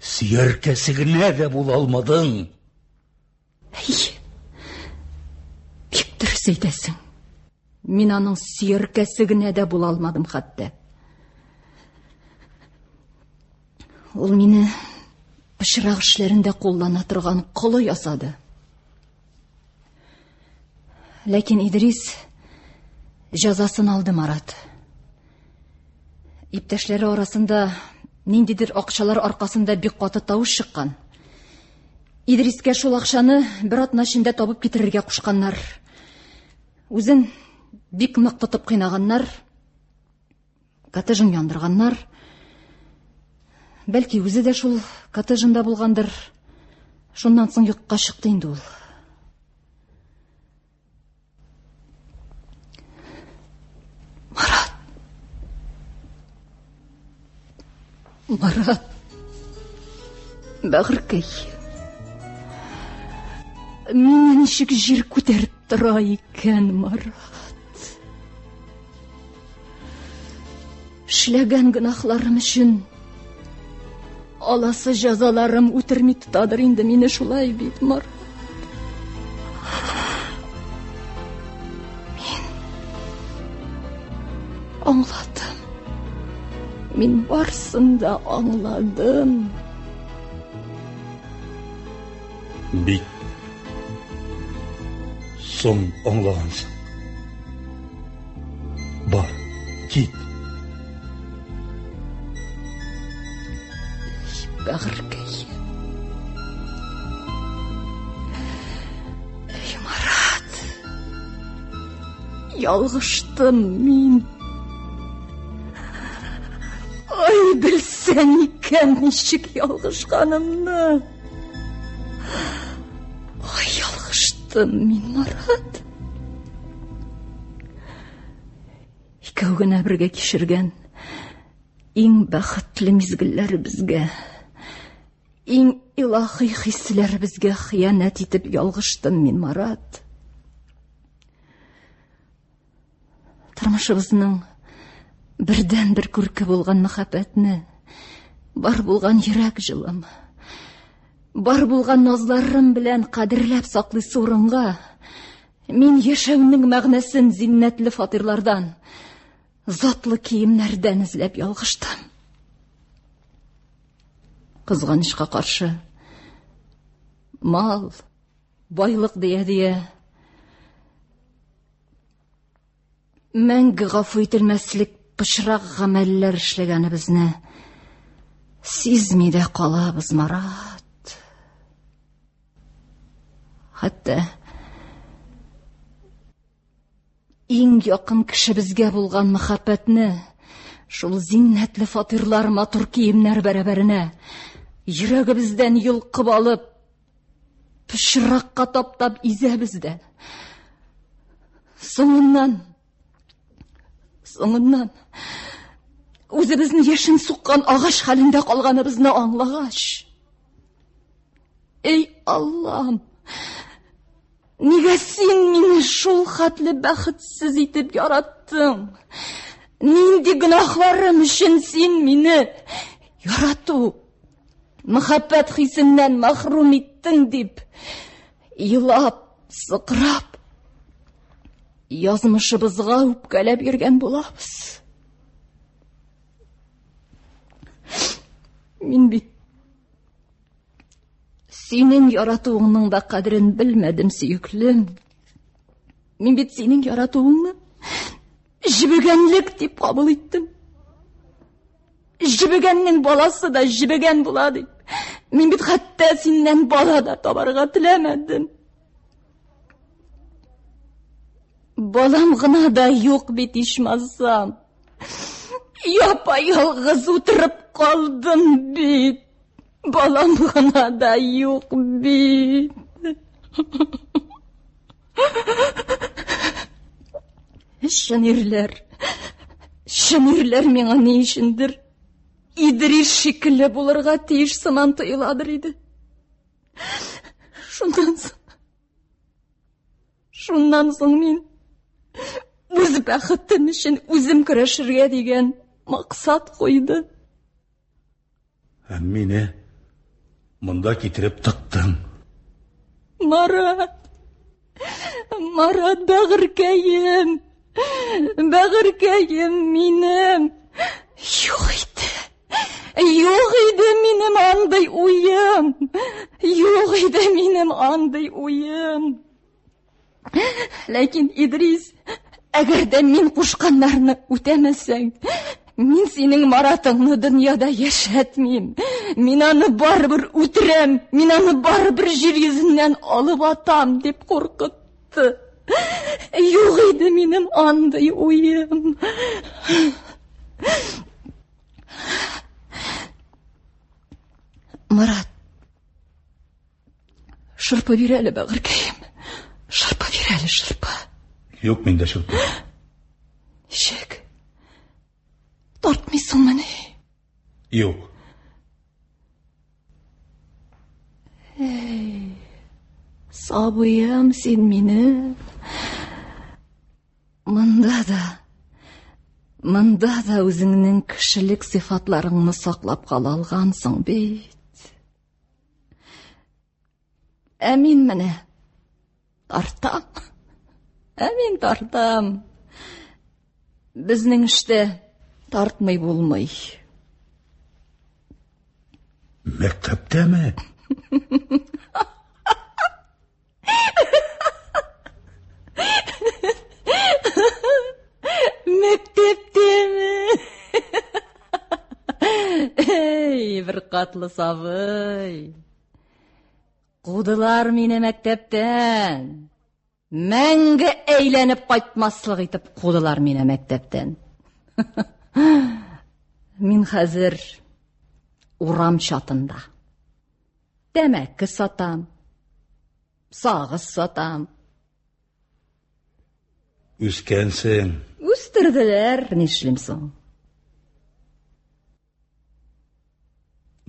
[SPEAKER 3] сөяркәсе генә дә була алмадың.
[SPEAKER 6] Бик дөрес әйтәсең. Мин аның сөяркәсе генә дә була алмадым хәтта. Ул мине пычрак эшләрендә куллана торган колы ясады. Ләкин Идрис җәзасын алды, Марат. Иптәшләре арасында ниндидер акчалар аркасында бик каты тавыш чыккан. Идрискә шул акчаны бер атна эчендә табып китерергә кушканнар. Үзен бик нык тотып кыйнаганнар. Коттеджын яндырганнар. Бәлки үзе дә шул коттеджында булгандыр. Шуннан соң юкка чыкты инде ул. Марат, бәгыркәй, мине ничек җир күтәреп тора икән, Марат. Эшләгән гөнаһларым өчен аласы җәзаларым үтерми тотадыр инде мине шулай бит, Марат. Аңладым. Мин барсын да аңладым.
[SPEAKER 3] Бик соң аңлағансың. Бар, кит.
[SPEAKER 6] Бәгыркәй. Эй, Марат. Ялгыштым мин. Ай, белсән икән ничек ялгышканымны. Ай, ялгыштым мин, Марат. Икәү генә бергә кичергән иң бәхетле мизгелләр безгә, иң илаһи хисләр безгә хыянат итеп ялгыштым мин, Марат. Тормышыбызның бердән бер күрке булган мәхәббәтне, бар булган йөрәк җылым, бар булган назларым белән кадерләп саклыйсы урынга, мин яшәүнең мәгънәсен зиннәтле фатирлардан, затлы киемнәрдән эзләп ялгыштым. Кызганычка каршы, мал, байлык дия мәңге гафу ителмәслек пычрак гамәлләр эшләгәнебезне сизми дә калабыз, Марат. Хәтта иң якын кешебезгә булган мәхәббәтне шул зиннәтле фатирлар, матур киемнәр бәрабәренә йөрәгебездән йолкып алып, пычракка таптап изәбез дә. Соңыннан үзебезне яшен суккан агач хәлендә калганыбызны аңлагач, эй Аллам, нигә син мине шул хәтле бәхетсез итеп яраттың? Нинди гөнаһларым өчен син мине ярату, мәхәббәт хисеннән мәхрүм иттең дип, елап, сыкрап, язмышыбызга үпкәләп йөргән булабыз. Мин бит синең яратуыңның да кадерен белмәдем, сөеклем. Мин бит синең яратуыңны җибегәнлек дип кабул иттем. Җибегәннең баласы да җибегән була дип. Мин бит хәтта синнән бала да табарга теләмәдем. Балам гына да юк бит, ичмасам. Япа-ялгыз утырып калдым бит. Балам гына да юк бит. Шынерләр миңа ни өчендер Идрис шикелле булырга тиеш сыман тоеладыр иде. Шуннан соң мин үз бәхетем өчен үзем көрәшергә дигән максат куйды.
[SPEAKER 3] Һәм мине монда китереп тыктың.
[SPEAKER 6] Марат, бәгыркәем минем. Юк иде минем андый уем. Юк иде минем андый уем. Ләкин Идрис, әгәр дә мин кушканнарны үтәмәсәң, мин синең Маратыңны дөньяда яшәтмим. Мин аны барыбер үтерәм, мин аны барыбер җир йөзеннән алып атам дип куркытты. Юк иде минем андый уем. Марат, шырпы бир әле, бәгыркәем. Шырпы бир әле, шырпы.
[SPEAKER 3] Юк миндә шырпы.
[SPEAKER 6] Ишек. Тартмыйсыңмы ни?
[SPEAKER 3] Юк.
[SPEAKER 6] Эй, сабыем син мине. Монда да үзеңнең кешелек сыйфатларыңны саклап кала алгансың бит. Ә мин менә тартам. Безнең эштә тартмый булмый.
[SPEAKER 3] Мәктәптәме?
[SPEAKER 6] Мәктәптәме? Эй, бер катлы сабый. Кудылар мине мәктәптән. Мәңге әйләнеп кайтмаслык итеп кудылар мине мәктәптән. Мин хәзер урам чатында. Тәмәке сатам. Сагыз сатам.
[SPEAKER 3] Үскәнсең.
[SPEAKER 6] Үстерделәр, нишлим соң?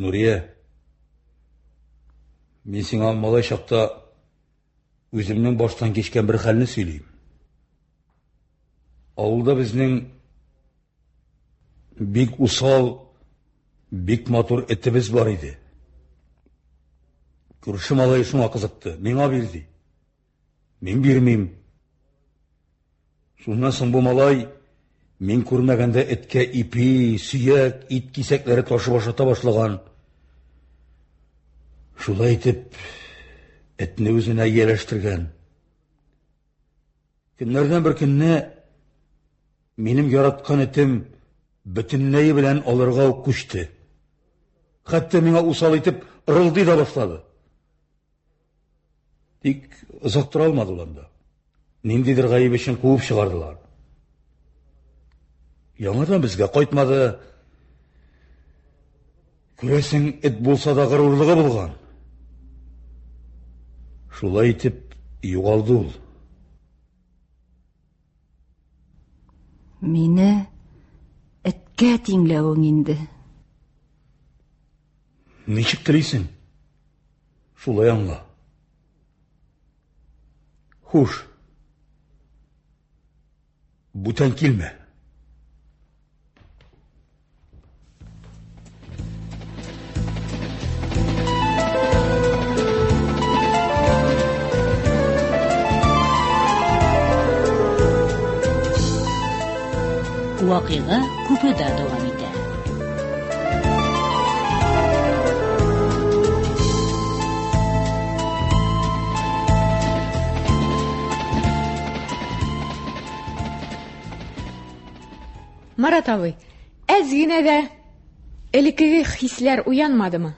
[SPEAKER 3] Нурия, мен сиңа малай чакта үземнең баштан кечкән бер хәлне сөйлим. Авылда безнең бик усал, бик матур этебез бар иде. Күрше малай шуңа кызыкты, миңа бирде. Мин бирмим. Шуннан соң бу малай мин күрмәгәндә эткә ипи, сөяк, ит кисәкләре ташып ашата башлаган. Шулай итеп, этне үзенә ияләштергән. Көннәрдән бер көнне минем яраткан этем бөтенләй белән алырга ук күчте. Хәтта миңа усал итеп ырылдый да башлады. Тик озак тора алмады ул анда. Ниндидер гаеп өчен куып чыгардылар. Яңадан безгә кайтмады. Күрәсең, эт булса да горурлыгы булган. Шулай итеп югалды ул.
[SPEAKER 6] Мине эткә тиңләвең инде.
[SPEAKER 3] Ничек телисең? Шулай аңла. Хуш. Бүтән килмә.
[SPEAKER 2] Вакыйга күпедә дәвам итә.
[SPEAKER 4] Марат абый, әз генә дә элекеге хисләр уянмадымы?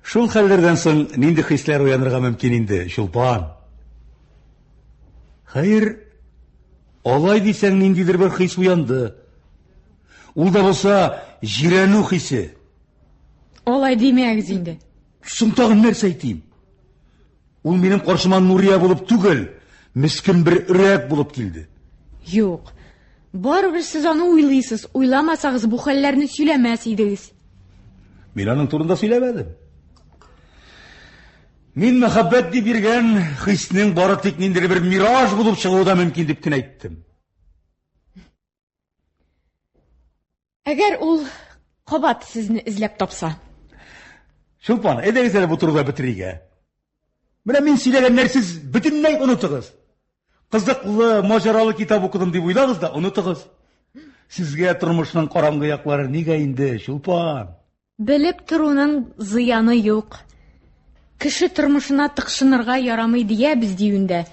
[SPEAKER 3] Шул хәлләрдән соң нинди хисләр уянырга мөмкин инде, Чулпан? Хәер, алай дисәң ниндидер бер хис уянды. Ул да булса җирәнү хисе.
[SPEAKER 4] Алай димәгез инде.
[SPEAKER 3] Соң тагын нәрсә әйтим? Ул минем каршыма Нурия булып түгел, мискин бер өрәк булып килде.
[SPEAKER 4] Юк. Барыбер сез аны уйлыйсыз. Уйламасагыз бу хәлләрне сөйләмәс идегез.
[SPEAKER 3] Мин аның турында сөйләмәдем. Мин мәхәббәт дип биргән хиснең бары тик ниндидер бер мираж булып чыгуы да мөмкин дип кенә әйттем.
[SPEAKER 4] Әгәр ул кабат сезне эзләп тапса.
[SPEAKER 3] Чулпан, әйдәгез әле бу турыда бетерергә. Менә мин сөйләгәннәр сез бөтенләй онытыгыз. Кызыклы, маҗаралы китап укыдым дип уйлагыз да онытыгыз. Сезгә тормышның караңгы яклары нигә инде, Чулпан?
[SPEAKER 4] Белеп торуның зыяны юк. Кеше тормышына тыкшынырга ярамый диябез диюндә.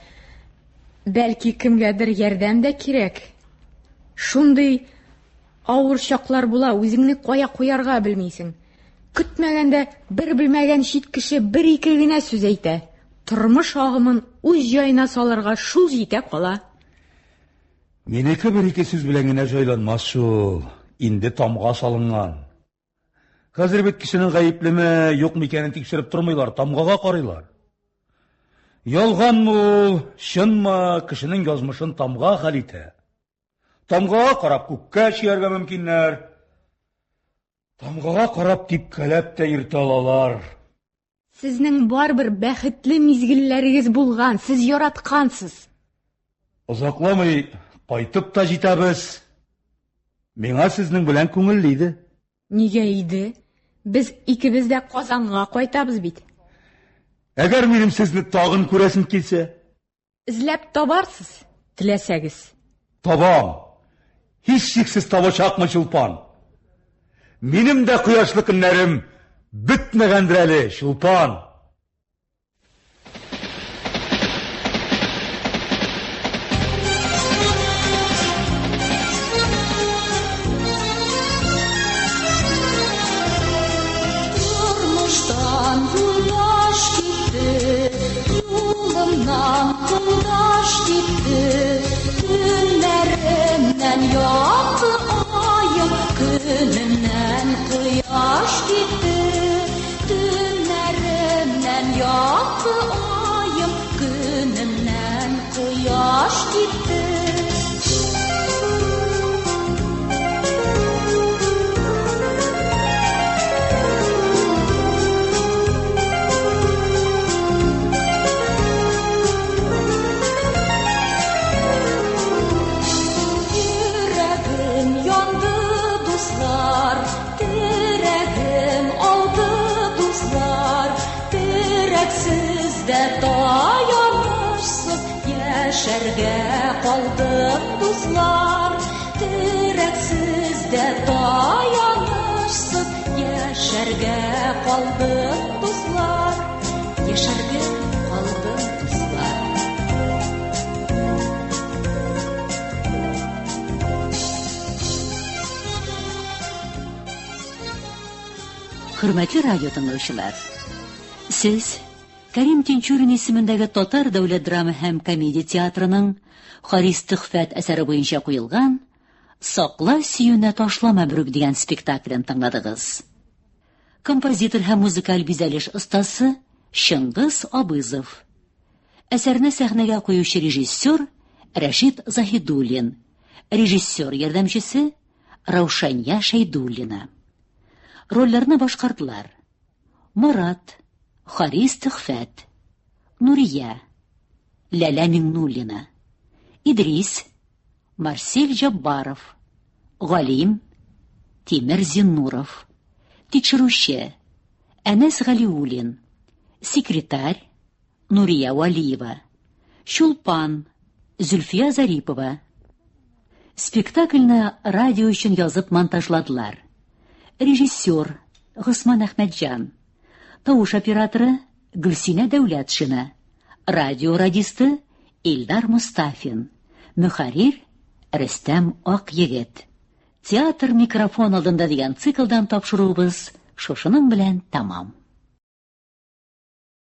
[SPEAKER 4] Бәлки кемгәдер ярдәм дә кирәк. Шундый авыр чаклар була, үзеңне кая куярга белмисең. Көтмәгәндә бер белмәгән чит кеше бер-ике генә сүз әйтә. Тормыш агымын үз җаена салырга шул җитә кала.
[SPEAKER 3] Минеке бер-ике сүз белән генә җайланмас шул. Инде тамга салынган. Хәзер бит кешенең гаеплеме, юкмы икәнен тикшереп тормыйлар, тамгага карыйлар. Ялганмы ул, чынмы, кешенең язмышын тамга хәл итә. Тамгага карап күккә чияргә мөмкиннәр. Тамгага карап типкәләп тә иртә алалар.
[SPEAKER 4] Сезнең барбер бәхетле мизгелләрегез булган, сез яраткансыз.
[SPEAKER 3] Озакламый кайтып та җитәбез. Миңа сезнең белән күңелле иде.
[SPEAKER 4] Нигә иде? Без икебез дә Казанга кайтабыз бит.
[SPEAKER 3] Әгәр минем сезне тагын күрәсем килсә,
[SPEAKER 4] Эзләп табарсыз, теләсәгез.
[SPEAKER 3] Табам. Hiç şeksiz табачакмы Чулпан. Минем дә кояшлы көннәрем бетмәгәндер әле, Чулпан.
[SPEAKER 6] Тормыштан юлдаш китте, юлымнан кулдаш китте, Төннәремнән якты айым, көнемнән кояш китте. Төннәремнән якты айым, көнемнән кояш китте. Яшәргә калдым, дуслар, терәксез дә таянышсыз. Яшәргә калдым, дуслар, яшәргә калдым, дуслар.
[SPEAKER 2] Хөрмәтле радио тыңлаучылар, сез Кәрим Тинчурин исемендәге Татар дәүләт драма һәм комедия театрының Харис Төхфәт әсәре буенча куелган «Сакла сөюне ташлама бүрек» дигән спектаклен тыңладыгыз. Композитор һәм музыкаль бизәлеш остасы Шыңгыз Абызов. Әсәрне сәхнәгә куючы режиссер Рәшит Заһидуллин. Режиссер ярдәмчесе Раушания Шәйдуллина. Рольләрне башкардылар: Марат, Харис Төхфәт, Нурия, Ләлә Миңнуллина, Идрис, Марсель Җаббаров, Галим, Тимер Зиннуров, тикшерүче Әнәс Галиуллин, секретарь Нурия Валиева, Чулпан Зөлфия Зарипова. Спектакльне радио өчен язып монтажладылар. Режиссер Госман Әхмәтҗан, тавыш операторы Гөлсинә Дәүләтшина, радио радисты Илдар Мустафин, мөхәррир Рөстәм Акъегет. Театр микрофон алдында дигән циклдан тапшыруыбыз шушының белән тамам.